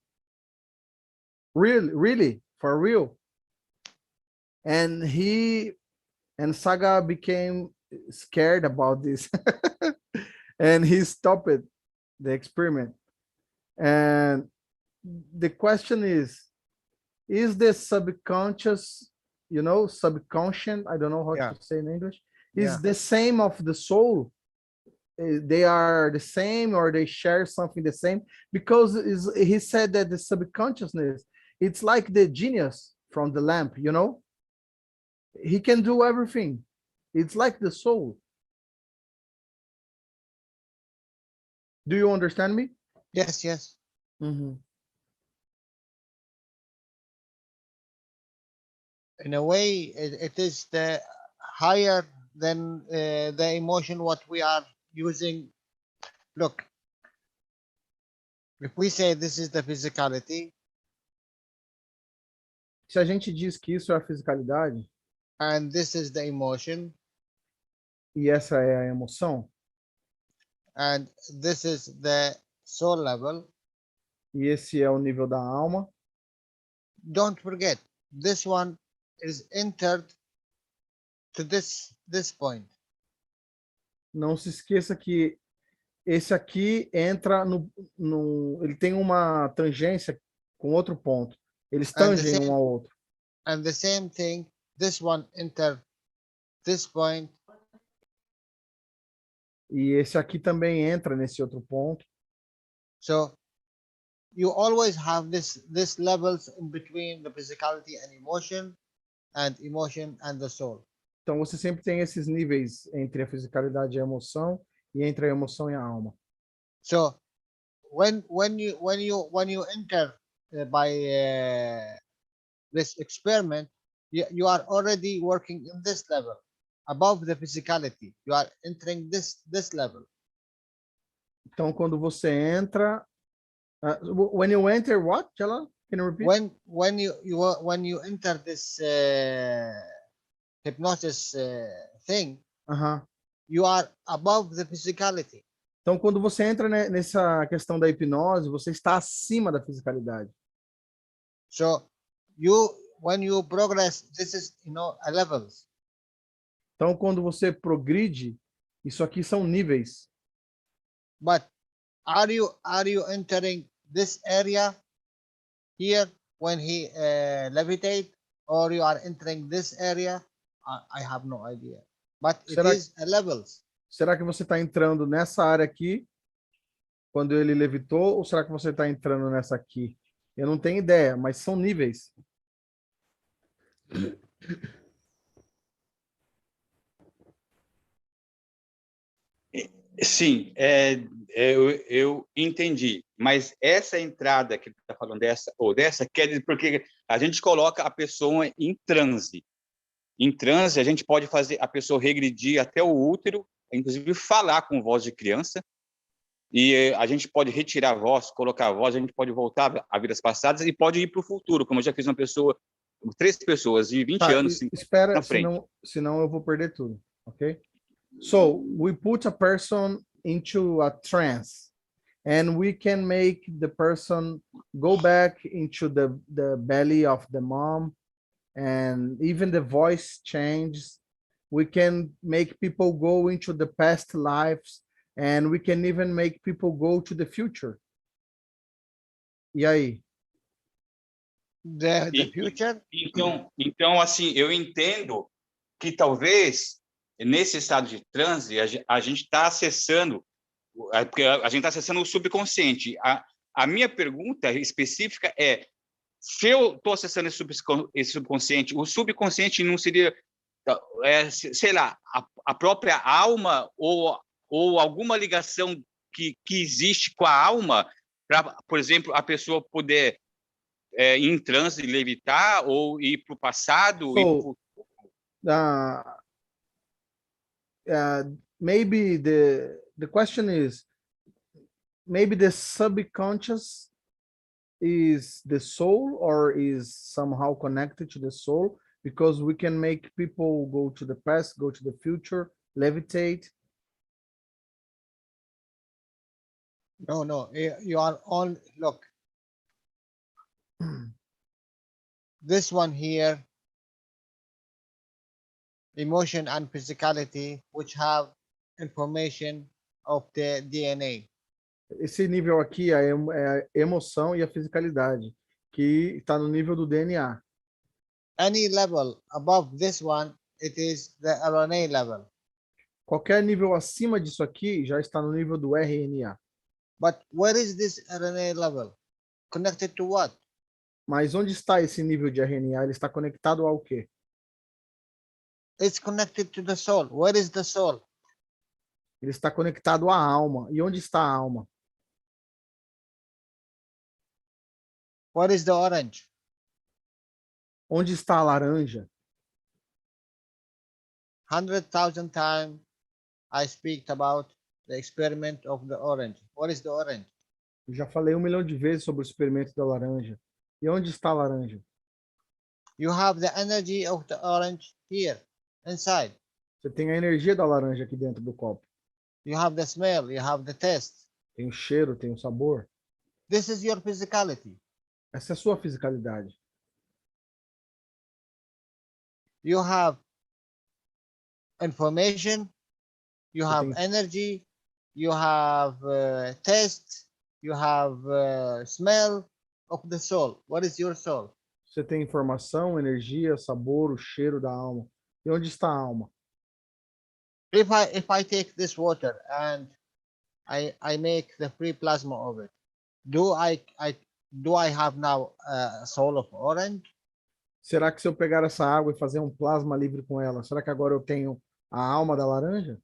Really, for real. And Saga became scared about this. And he stopped the experiment. And the question is the subconscious, subconscious, I don't know how to say in English, is the same of the soul? They are the same, or they share something the same? Because he said that the subconsciousness, it's like the genius from the lamp, he can do everything. It's like the soul. Do you understand me? Yes. Mm-hmm. In a way, it is the higher than the emotion what we are using. Look, if we say this is the physicality, se a gente diz que isso é a fisicalidade, and this is the emotion, e essa é a emoção, and this is the soul level, e esse é o nível da alma, don't forget, this one is entered to this point. Não se esqueça que esse aqui entra ele tem uma tangência com outro ponto. Eles tangem um ao outro. And the same thing, this one enter this point. E esse aqui também entra nesse outro ponto. So you always have this levels in between the physicality and emotion and the soul. Então você sempre tem esses níveis entre a fisicalidade e a emoção, e entre a emoção e a alma. So when you enter by this experiment, you are already working in this level, above the physicality. You are entering this level. Então quando você entra, when you enter what, Jalal? Can you repeat? When you enter this hypnosis thing, you are above the physicality. Então, quando você entra nessa questão da hipnose, você está acima da fisicalidade. So when you progress, this is a levels. Então, quando você progride, isso aqui são níveis. But are you entering this area here when he levitate, or you are entering this area? I have no idea. But it is levels. Será que você está entrando nessa área aqui, quando ele levitou, ou será que você está entrando nessa aqui? Eu não tenho ideia, mas são níveis. Sim, eu entendi. Mas essa entrada que ele está falando, dessa, quer dizer, porque a gente coloca a pessoa em transe. Em transe, a gente pode fazer a pessoa regredir até o útero, inclusive falar com voz de criança, e a gente pode retirar a voz, colocar a voz, a gente pode voltar a vidas passadas e pode ir para o futuro, como eu já fiz uma pessoa, 3 pessoas de 20 anos espera, na frente. senão eu vou perder tudo, ok? So, we put a person into a trance, and we can make the person go back into the belly of the mom, and even the voice changes. We can make people go into the past lives, and we can even make people go to the future. E aí? The future? Então, assim, eu entendo que talvez nesse estado de transe a gente está acessando, porque a gente está acessando o subconsciente. A minha pergunta específica é: se eu estou acessando esse subconsciente, o subconsciente não seria, sei lá, a própria alma ou alguma ligação que existe com a alma para, por exemplo, a pessoa poder ir em transe, levitar, ou ir para o passado? So, maybe the question is, maybe the subconscious is the soul, or is somehow connected to the soul, because we can make people go to the past, go to the future, levitate. No, you are on, look. This one here, emotion and physicality, which have information of the DNA. Esse nível aqui é a emoção e a fisicalidade, que está no nível do DNA. Any level above this one, it is the RNA level. Qualquer nível acima disso aqui já está no nível do RNA. But where is this RNA level? Connected to what? Mas onde está esse nível de RNA? Ele está conectado ao quê? It's connected to the soul. Where is the soul? Ele está conectado à alma. E onde está a alma? Where is the orange? Onde está a laranja? 100,000 times I speak about the experiment of the orange. What is the orange? Eu já falei 1 milhão de vezes sobre o experimento da laranja. E onde está a laranja? You have the energy of the orange here, inside. Você tem a energia da laranja aqui dentro do copo. You have the smell, you have the taste. Tem o cheiro, tem o sabor. This is your physicality. Essa é a sua fisicalidade. You have information, you have energy, you have taste, you have smell of the soul. What is your soul? Você tem informação, energia, sabor, o cheiro da alma. E onde está a alma? If I take this water and I make the free plasma of it, do I have now a soul of orange? Será que se eu pegar essa água e fazer um plasma livre com ela, será que agora eu tenho a alma da laranja?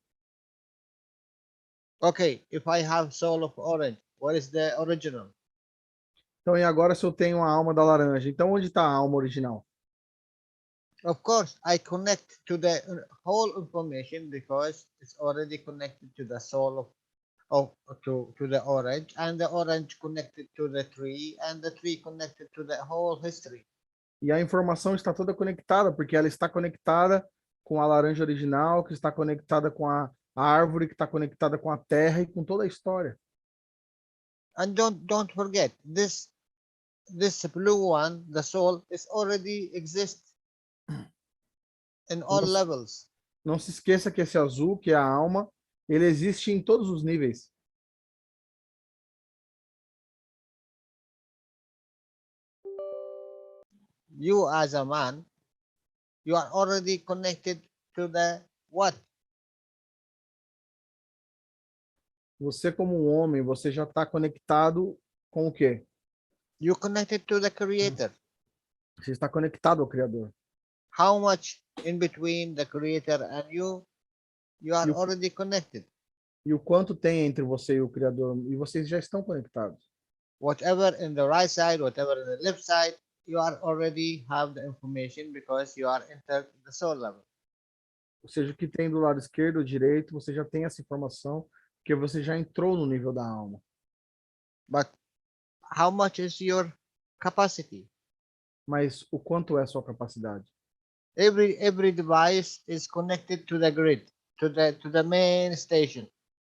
Okay, if I have soul of orange, what is the original? Então, e agora se eu tenho a alma da laranja? Então, onde está a alma original? Of course, I connect to the whole information because it's already connected to the soul to the orange, and the orange connected to the tree, and the tree connected to the whole history. E a informação está toda conectada, porque ela está conectada com a laranja original, que está conectada com a árvore, que está conectada com a terra e com toda a história. And don't forget, this blue one, the soul, is already exists in all levels. Não se esqueça que esse azul, que é a alma, ele existe em todos os níveis. You as a man, you are already connected to the what? Você como um homem, você já está conectado com o quê? You connected to the Creator. Você está conectado ao Criador. How much in between the Creator and you are E o, already connected. e o quanto tem entre você e o Criador? E vocês já estão conectados. Whatever in the right side, whatever in the left side, you are already have the information because you are entered the soul level. Ou seja, o que tem do lado esquerdo ou direito, você já tem essa informação, porque você já entrou no nível da alma. But how much is your capacity? Mas o quanto é a sua capacidade? Every device is connected to the grid, to the main station.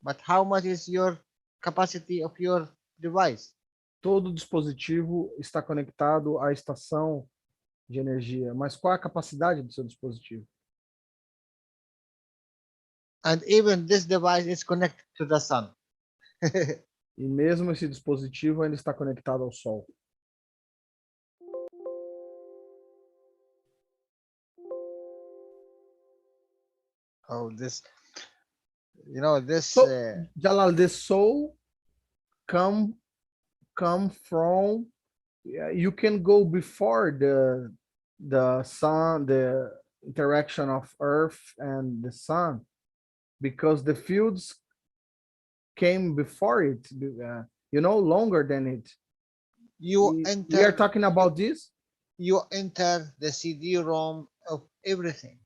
But how much is your capacity of your device? Todo dispositivo está conectado à estação de energia, mas qual é a capacidade do seu dispositivo? And even this device is connected to the sun. E mesmo esse dispositivo ainda está conectado ao Sol. Oh, this, you know, this. So, Jalal, the soul come from. You can go before the sun, the interaction of Earth and the sun, because the fields came before it. Longer than it. We are talking about this. You enter the CD-ROM of everything.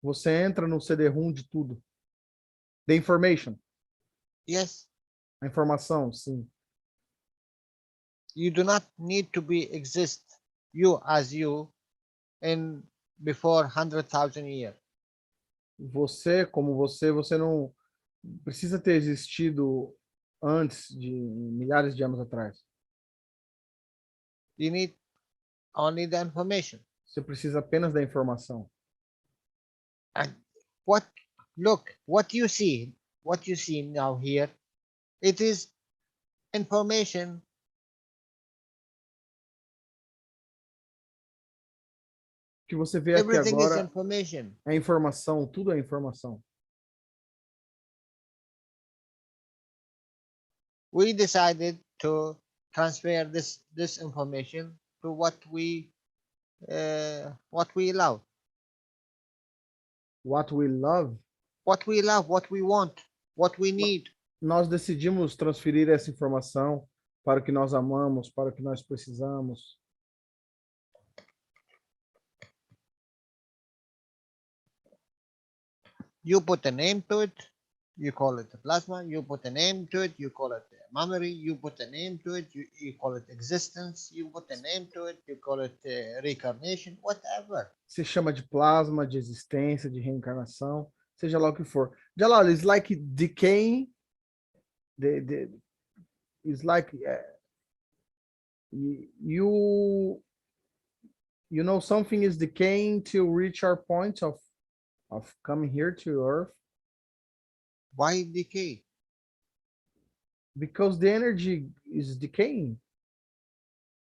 Você entra no CD-ROM de tudo. The information. Yes. A informação, sim. You do not need to exist, you as you, in before 100,000 years. Você, como você não precisa ter existido antes de milhares de anos atrás. You need only the information. Você precisa apenas da informação. And what you see now here, it is information. O que você vê aqui Everything is agora information. é informação, tudo é informação. We decided to transfer this information to what we love. What we love. What we love, what we want, what we need. Nós decidimos transferir essa informação para o que nós amamos, para o que nós precisamos. You put a name to it, you call it plasma. You put a name to it, you call it memory. You put a name to it, you call it existence. You put a name to it, you call it reincarnation, whatever. Se chama de plasma, de existência, de reencarnação, seja lá o que for. Jalal, it's like decaying. It's like something is decaying to reach our point of coming here to Earth. Why decay? Because the energy is decaying.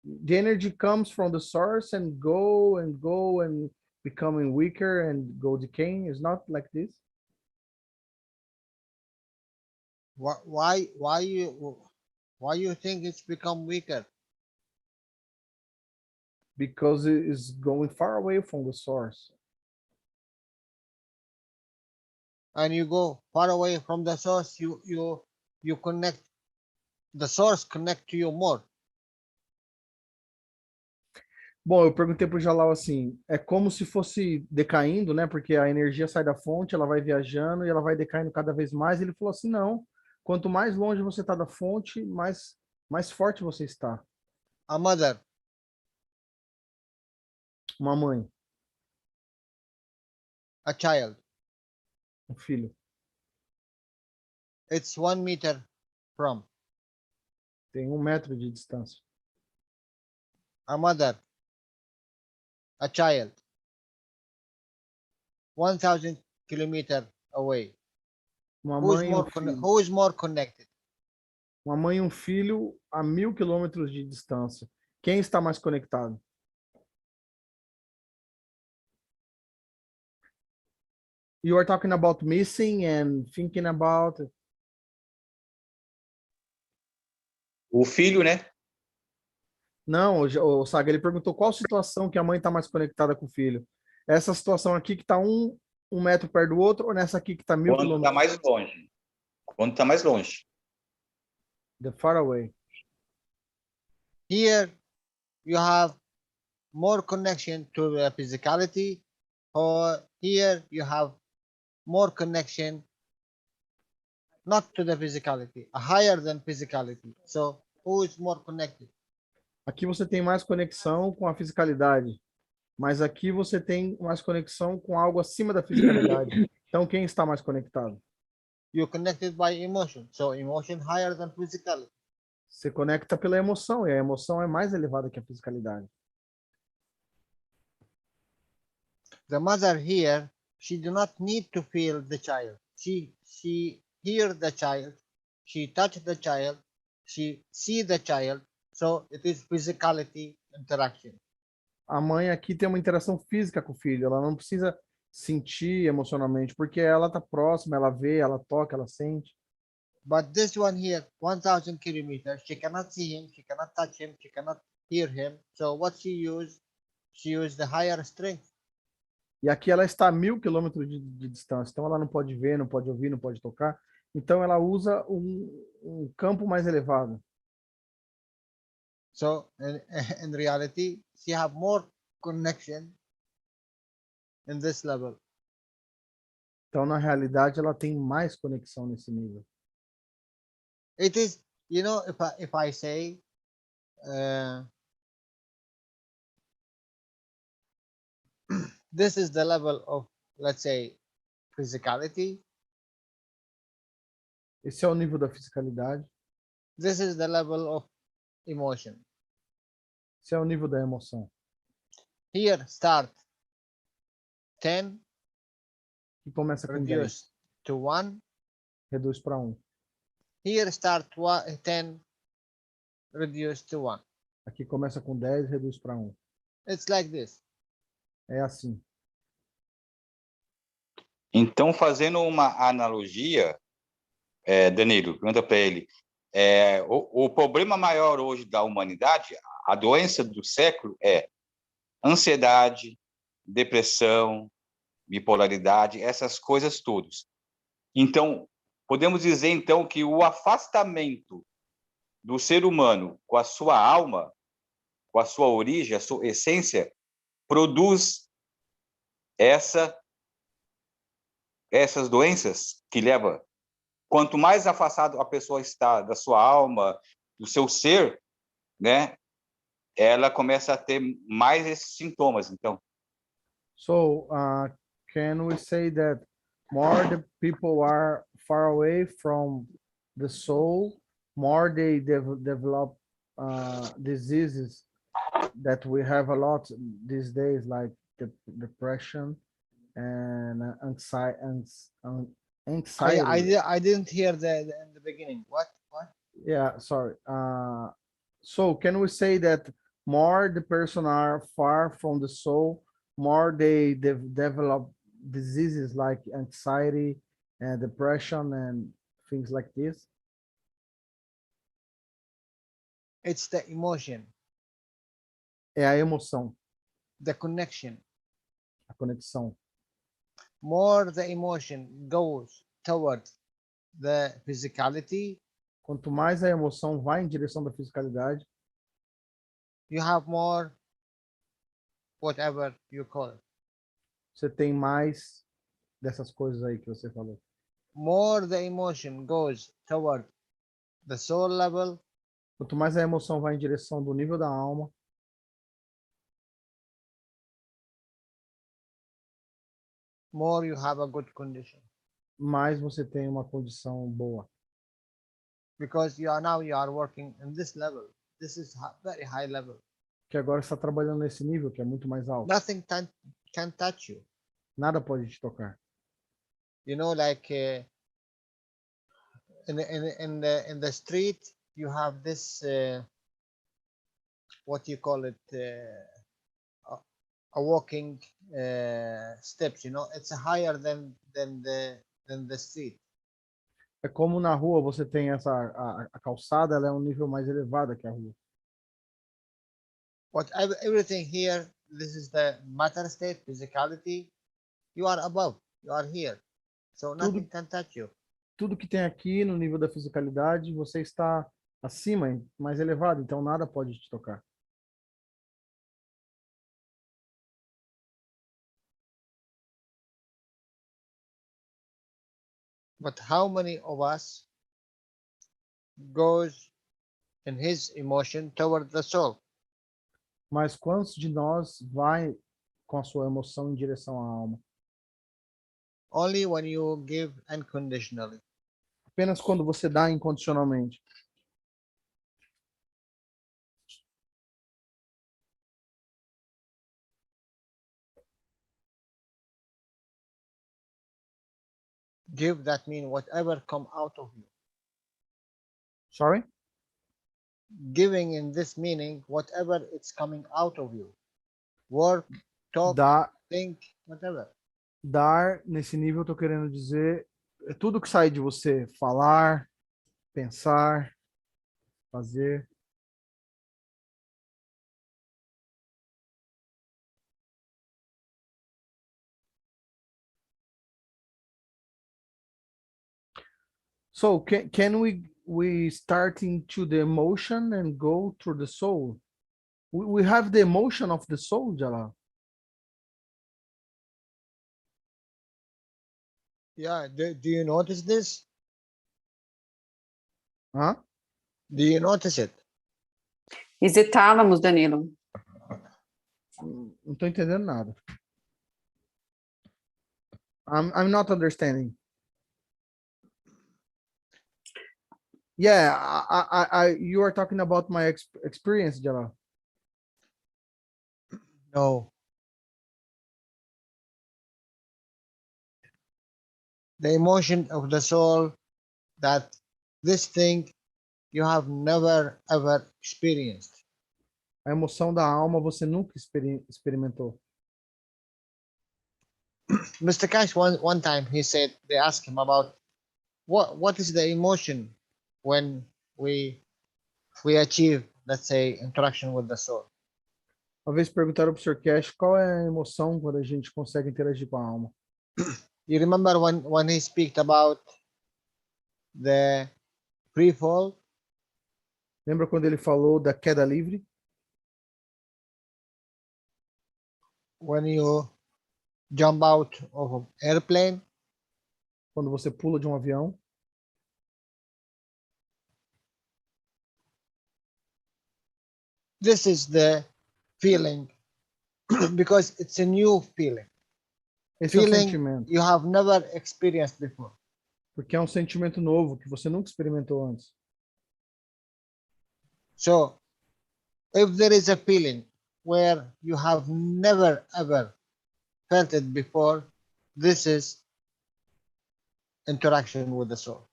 The energy comes from the source and go and becoming weaker and go decaying. It's not like this. Why you think it's become weaker? Because it is going far away from the source. And you go far away from the source, you connect, the source connect to you more. Bom, eu perguntei para o Jalal assim, é como se fosse decaindo, né? Porque a energia sai da fonte, ela vai viajando e ela vai decaindo cada vez mais. Ele falou assim, não, quanto mais longe você está da fonte, mais forte você está. A mother. Uma mãe. A child. Um filho. It's 1 meter from. Tem 1 metro de distância. A mother. A child. 1,000 kilometers away? Uma Who is mãe e more um filho. who is more connected? Uma mãe e um filho a 1.000 quilômetros de distância. Quem está mais conectado? You are talking about missing and thinking about. O filho, né? Não, o Saga, ele perguntou qual situação que a mãe está mais conectada com o filho. Essa situação aqui que está um metro perto do outro, ou nessa aqui que está 1.000 Quando está quilômetros? mais longe. Quando está mais longe. The far away. Here you have more connection to the physicality, or here you have more connection not to the physicality, higher than physicality. So who is more connected? Aqui você tem mais conexão com a fisicalidade, mas aqui você tem mais conexão com algo acima da fisicalidade. Então, quem está mais conectado? You're connected by emotion. So emotion higher than physicality. Você conecta pela emoção, e a emoção é mais elevada que a fisicalidade. The mother here, she do not need to feel the child. She hear the child, she touch the child, she see the child. So it is physicality interaction. A mãe aqui tem uma interação física com o filho, ela não precisa sentir emocionalmente, porque ela está próxima, ela vê, ela toca, ela sente. But this one here, 1,000 kilometers, she cannot see him, she cannot touch him, she cannot hear him. So what she use? She use the higher strength. E aqui ela está a 1.000 quilômetros de distância, então ela não pode ver, não pode ouvir, não pode tocar. Então ela usa um campo mais elevado. So in reality, she have more connection in this level. Então, na realidade, ela tem mais conexão nesse nível. It is, you know, if I say, this is the level of, let's say, physicality. Esse é o nível da fisicalidade. This is the level of emotion. Esse é o nível da emoção. Here start 10, Que começa com 10. reduce to 1. Reduz para 1. Here start 10, reduce to 1. Aqui começa com 10, reduz para 1. It's like this. É assim. Então, fazendo uma analogia, Danilo, pergunta para ele, o problema maior hoje da humanidade, a doença do século é ansiedade, depressão, bipolaridade, essas coisas todas. Então, podemos dizer, então, que o afastamento do ser humano com a sua alma, com a sua origem, a sua essência, produz essas doenças que leva. Quanto mais afastado a pessoa está da sua alma, do seu ser, né, ela começa a ter mais esses sintomas, então. So, can we say that more the people are far away from the soul, more they develop diseases that we have a lot these days, like depression and anxiety. I didn't hear in the beginning. What? Yeah, sorry. So can we say that more the person are far from the soul, more they develop diseases like anxiety and depression and things like this? It's the emotion. É a emoção, The connection. a conexão. More the emotion goes towards the physicality, Quanto mais a emoção vai em direção da fisicalidade, you have more whatever you call it. você tem mais dessas coisas aí que você falou. More the emotion goes toward the soul level, Quanto mais a emoção vai em direção do nível da alma, more you have a good condition. mais você tem uma condição boa. Because you are working in this level. This is very high level. Que agora está trabalhando nesse nível que é muito mais alto. Nothing can touch you. Nada pode te tocar. You know, like in the street, you have this what you call it, a walking steps. You know, it's higher than the street. É como na rua você tem a calçada, ela é um nível mais elevado que a rua. Everything here, this is the matter state, physicality. You are above, you are here, so nothing can touch you. Tudo que tem aqui no nível da fisicalidade, você está acima, mais elevado, então nada pode te tocar. But how many of us goes in his emotion toward the soul? Mas quantos de nós vai com a sua emoção em direção à alma? Only when you give unconditionally. Apenas quando você dá incondicionalmente. Give, that means whatever come out of you. Sorry? Giving in this meaning, whatever it's coming out of you. Work, talk, think, whatever. Dar, nesse nível, eu tô querendo dizer, é tudo que sai de você. Falar, pensar, fazer. So, can we start into the emotion and go through the soul? We have the emotion of the soul, Jalal. Yeah, do you notice this? Huh? Do you notice it? Hesitávamos, Danilo. Não tô entendendo nada. I'm not understanding. Yeah, you are talking about my experience, Jalal. No. The emotion of the soul, that this thing you have never ever experienced. A emoção da alma você nunca experimentou. Mr. Keshe, one time he said, they asked him about what is the emotion when we achieve, let's say, interaction with the soul. Uma vez perguntaram para o Sr. Keshe qual é a emoção quando a gente consegue interagir com a alma. You remember when he speak about the free fall? Lembra quando ele falou da queda livre? When you jump out of an airplane? Quando você pula de um avião? This is the feeling because it's a new feeling. Esse é um sentimento. You have never experienced before. Porque é um sentimento novo que você nunca experimentou antes. So, if there is a feeling where you have never ever felt it before, this is interaction with the soul.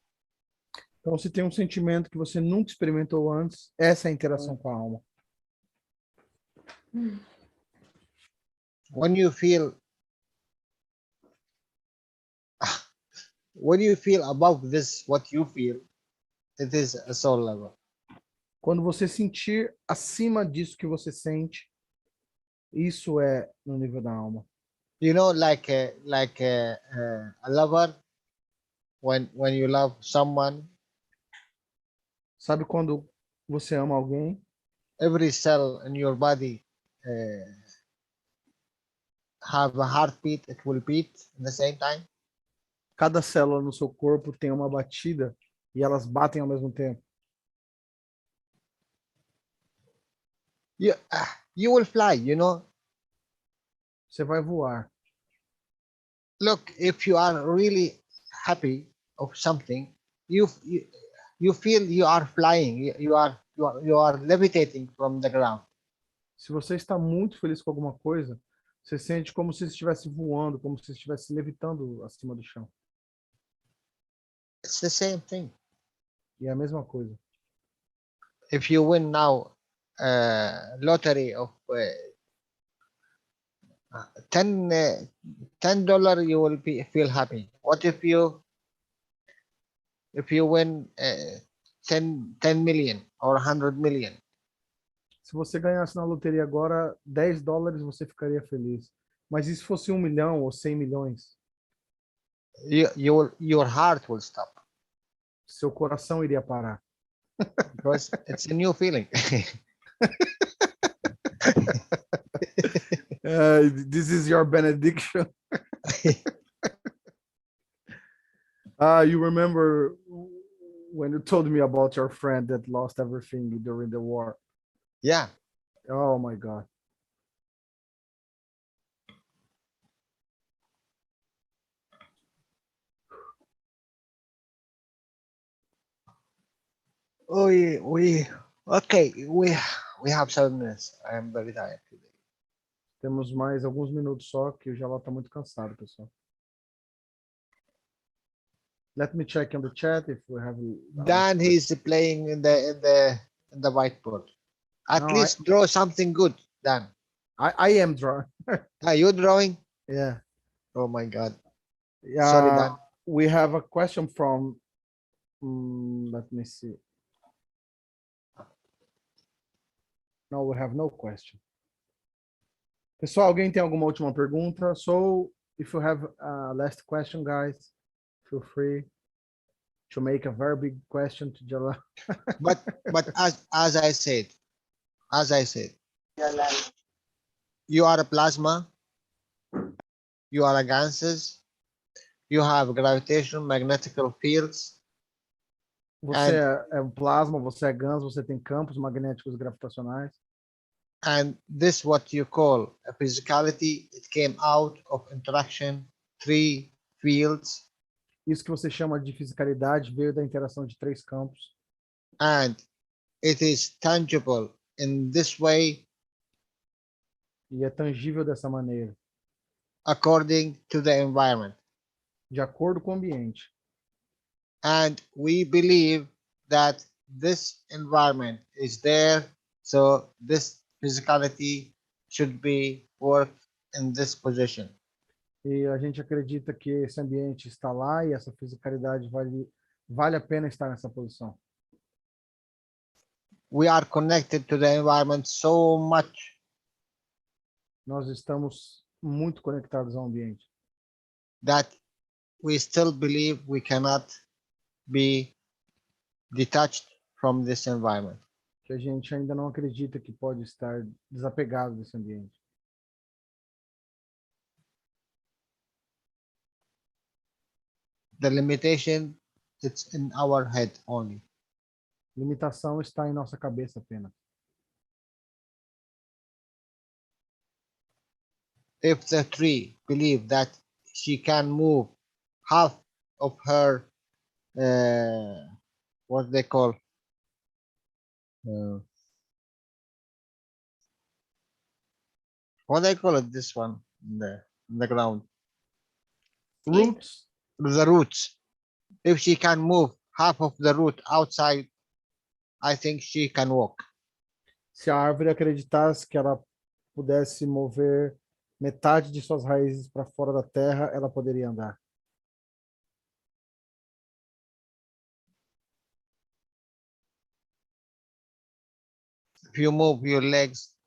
Então, se tem um sentimento que você nunca experimentou antes, essa é a interação com a alma. When you feel above this, what you feel, it is a soul level. Quando você sentir acima disso que você sente, isso é no nível da alma. You know, like a lover, when you love someone. Sabe quando você ama alguém? Every cell in your body have a heartbeat. It will beat at the same time. Cada célula no seu corpo tem uma batida e elas batem ao mesmo tempo. You will fly, you know. Você vai voar. Look, if you are really happy of something, you feel you are flying. You are levitating from the ground. Se você está muito feliz com alguma coisa, Você sente como se estivesse voando, como se estivesse levitando acima do chão. It's the same thing. E é a mesma coisa. If you win now lottery of $10, you will feel happy. What if you win 10 million or 100 million? Se você ganhasse na loteria agora $10, você ficaria feliz. Mas e se fosse 1 milhão ou 100 milhões? Your heart will stop. Seu coração iria parar. Because it's a new feeling. This is your benediction. You remember when you told me about your friend that lost everything during the war? Yeah. Oh my God. We have 7 minutes. I am very tired today. Temos mais alguns minutos só, que o Jalal está muito cansado, pessoal. Let me check on the chat if we have. Dan, he's playing in the whiteboard. At least draw something good, Dan. I am drawing. Are you drawing? Yeah. Oh my God. Yeah. Sorry, Dan. We have a question from. Let me see. No, we have no question. Pessoal, alguém tem alguma última pergunta? So, if you have a last question, guys, feel free to make a very big question to Jalal. but as I said, you are a plasma, you are a gases, you have gravitational magnetical fields. Você é um plasma, você é GANs, você tem campos magnéticos gravitacionais. And this what you call a physicality, it came out of interaction, 3 fields. Isso que você chama de fisicalidade veio da interação de 3 campos. And it is tangible in this way. E é tangível dessa maneira. According to the environment. De acordo com o ambiente. And we believe that this environment is there, so this physicality should be worked in this position. E a gente acredita que esse ambiente está lá e essa fisicalidade vale a pena estar nessa posição. We are connected to the environment so much. Nós estamos muito conectados ao ambiente. That we still believe we cannot be detached from this environment. Que a gente ainda não acredita que pode estar desapegado desse ambiente. The limitation, it's in our head only. Limitação está em nossa cabeça apenas. If the tree believe that she can move half of her, what they call, what they call it, this one in the ground, roots. The roots. If she can move half of the root outside, I think she can walk. Se a árvore acreditasse que ela pudesse mover metade de suas raízes para fora da terra, ela poderia andar. If you move your legs,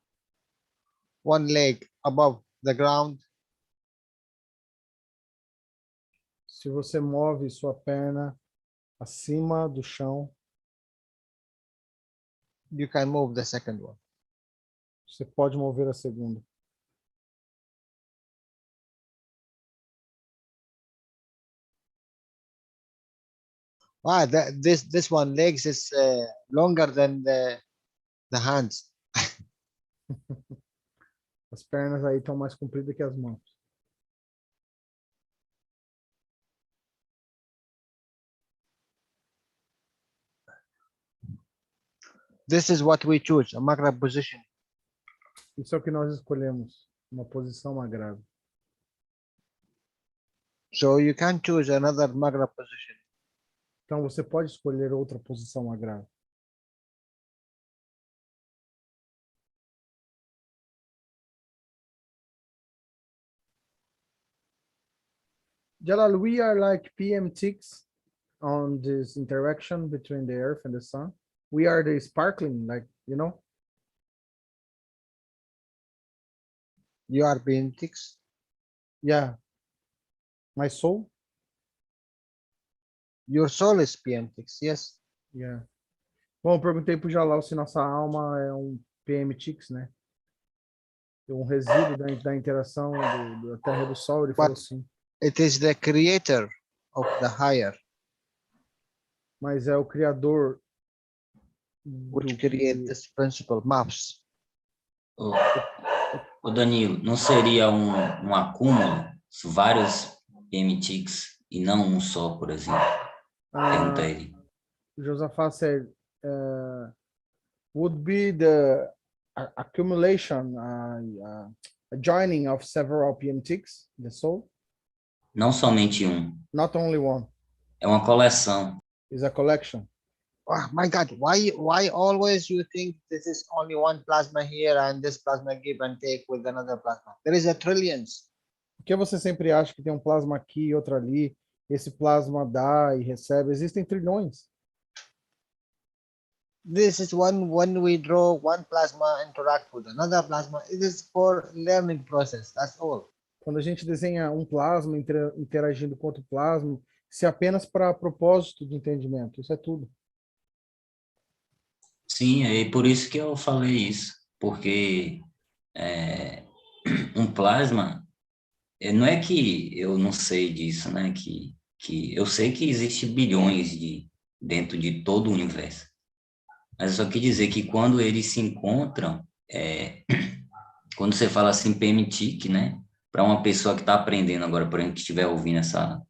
one leg above the ground, se você move sua perna acima do chão, you can move the second one. Você pode mover a segunda. This one legs is longer than the hands. As pernas aí estão mais compridas que as mãos. This is what we choose, a macro position. Isso é o que nós escolhemos, Uma posição magrava. So you can choose another magra position. Então você pode escolher outra posição magrava. Jalal, we are like PM ticks on this interaction between the earth and the sun. We are the sparkling, like, you know? You are beings. Yeah. My soul? Your soul is PMTix, yes. Yeah. Bom, eu perguntei pro Jalal se nossa alma é um PMTix, né? Um resíduo da interação da Terra e do Sol. Ele falou assim. It is the creator of the higher. Mas é o criador which create this principle maps. O Danilo, não seria um acúmulo, vários PMTix e não um só, por exemplo? Pergunta ele. Josafá said, would be the accumulation, a joining of several PMTix, the soul? Não somente um. Not only one. É uma coleção. It's a collection. Oh my God, why always you think this is only one plasma here and this plasma give and take with another plasma? There is a trillions. Por que você sempre acha que tem um plasma aqui e outro ali? Esse plasma dá e recebe. Existem trilhões. This is when we draw one plasma interact with another plasma. It is for learning process. That's all. Quando a gente desenha um plasma interagindo com outro plasma, isso é apenas para propósito de entendimento. Isso é tudo. Sim, é por isso que eu falei isso. Porque um plasma, não é que eu não sei disso, né? Que eu sei que existe bilhões dentro de todo o universo. Mas eu só quis dizer que quando eles se encontram, quando você fala assim, PMTIC, né? Para uma pessoa que está aprendendo agora, por exemplo, que estiver ouvindo essa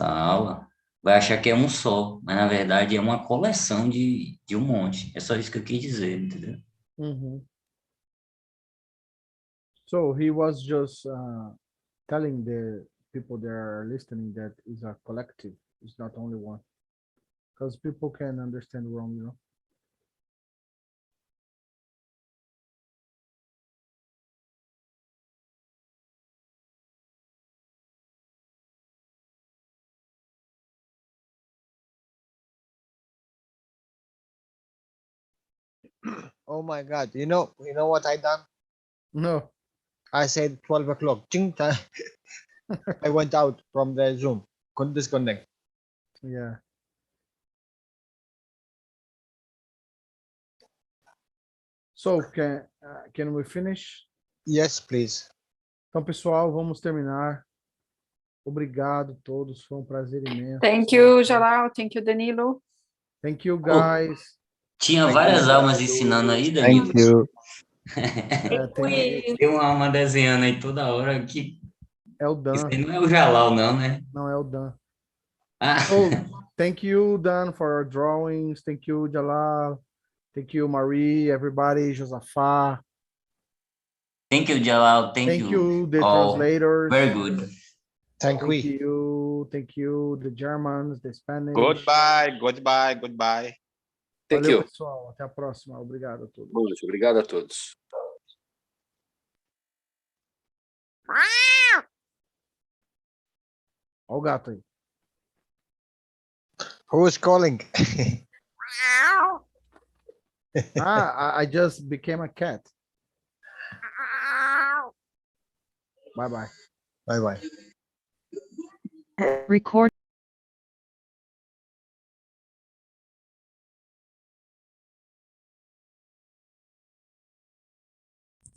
aula, vai achar que é um só, mas na verdade é uma coleção de um monte. É só isso que eu quis dizer, entendeu? Mm-hmm. So he was just telling the people that are listening that it's a collective, it's not only one. Because people can understand wrong, you know. Oh my God, you know what I done? No. I said 12 o'clock. I went out from the Zoom. Couldn't disconnect. Yeah. So, can we finish? Yes, please. Então, pessoal, vamos terminar. Obrigado a todos, foi um prazer imenso. Thank you, Jalal. Thank you, Danilo. Thank you, guys. Tinha várias almas ensinando aí, Danilo. Thank you. Tem uma alma desenhando aí toda hora que... É o Dan. Isso aí não é o Jalal, não, né? Não, é o Dan. Ah. So, thank you, Dan, for our drawings. Thank you, Jalal. Thank you, Marie, everybody, Josafá. Thank you, Jalal. Thank you, the all. translators. Very good. Thank you, the Germans, the Spanish. Goodbye. Valeu, pessoal. Até a próxima. Obrigado a todos. Muito obrigado a todos. Olha o gato aí. Who is calling? I just became a cat. Bye-bye. Bye-bye. Record.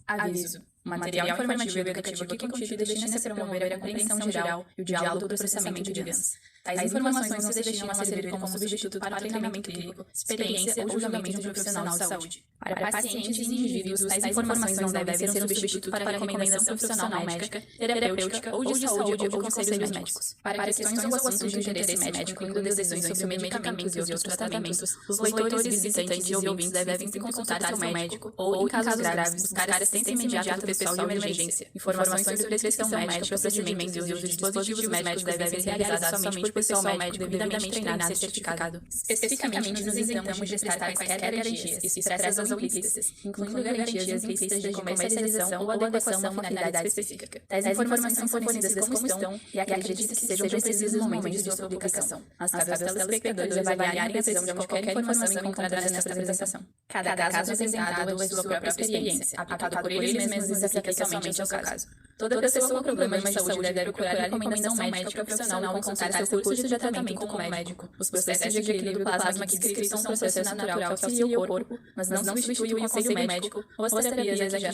Aviso. O material informativo e educativo aqui contido destina-se a promover a compreensão geral e o diálogo do processamento de GANs. Tais informações não se destinam a servir como substituto para o treinamento clínico, experiência ou julgamento de um profissional de saúde. Para pacientes e indivíduos, tais informações não devem ser um substituto para a recomendação profissional médica, terapêutica ou de saúde ou de conselhos médicos. Para questões ou assuntos de interesse médico, incluindo decisões sobre medicamentos e outros tratamentos, os leitores, visitantes e ouvintes devem sempre consultar seu médico ou, em casos graves, buscar assistência imediata do pessoal de emergência. Informações sobre prescrição médica, procedimentos e uso de dispositivos médicos devem ser realizados somente por pessoal médico devidamente treinado e certificado. Especificamente, nos isentamos de prestar quaisquer garantias, expressas ou implícitas, incluindo garantias implícitas de comercialização ou adequação a uma finalidade específica. Tais informações são fornecidas como estão e acredita que sejam precisas no momento de sua publicação. Mas cabe aos telespectadores avaliarem a precisão de qualquer informação encontrada nesta apresentação. Cada caso apresentado é sua própria experiência, aplicado por eles mesmos e se aplica somente ao seu caso. Toda pessoa com problemas de saúde deve procurar recomendação médica profissional ao consultar seu curso de tratamento com o médico. Os processos de equilíbrio plasma que descritos são um processo natural que auxilia o corpo, mas não substitui o conselho médico ou as terapias